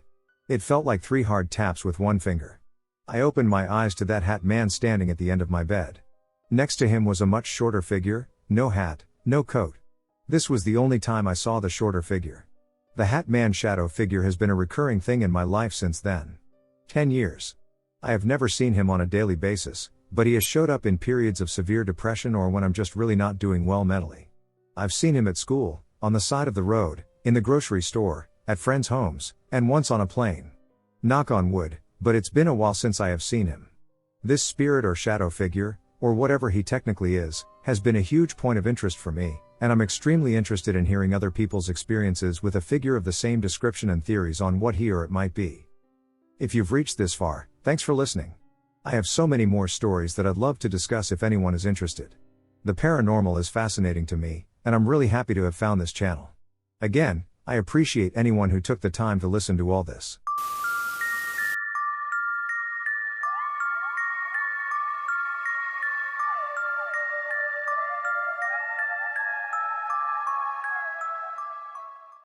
It felt like 3 hard taps with one finger. I opened my eyes to that hat man standing at the end of my bed. Next to him was a much shorter figure, no hat, no coat. This was the only time I saw the shorter figure. The hat man shadow figure has been a recurring thing in my life since then. 10 years. I have never seen him on a daily basis, but he has showed up in periods of severe depression or when I'm just really not doing well mentally. I've seen him at school, on the side of the road, in the grocery store, at friends' homes, and once on a plane. Knock on wood, but it's been a while since I have seen him. This spirit or shadow figure, or whatever he technically is, has been a huge point of interest for me, and I'm extremely interested in hearing other people's experiences with a figure of the same description and theories on what he or it might be. If you've reached this far, thanks for listening. I have so many more stories that I'd love to discuss if anyone is interested. The paranormal is fascinating to me, and I'm really happy to have found this channel. Again, I appreciate anyone who took the time to listen to all this.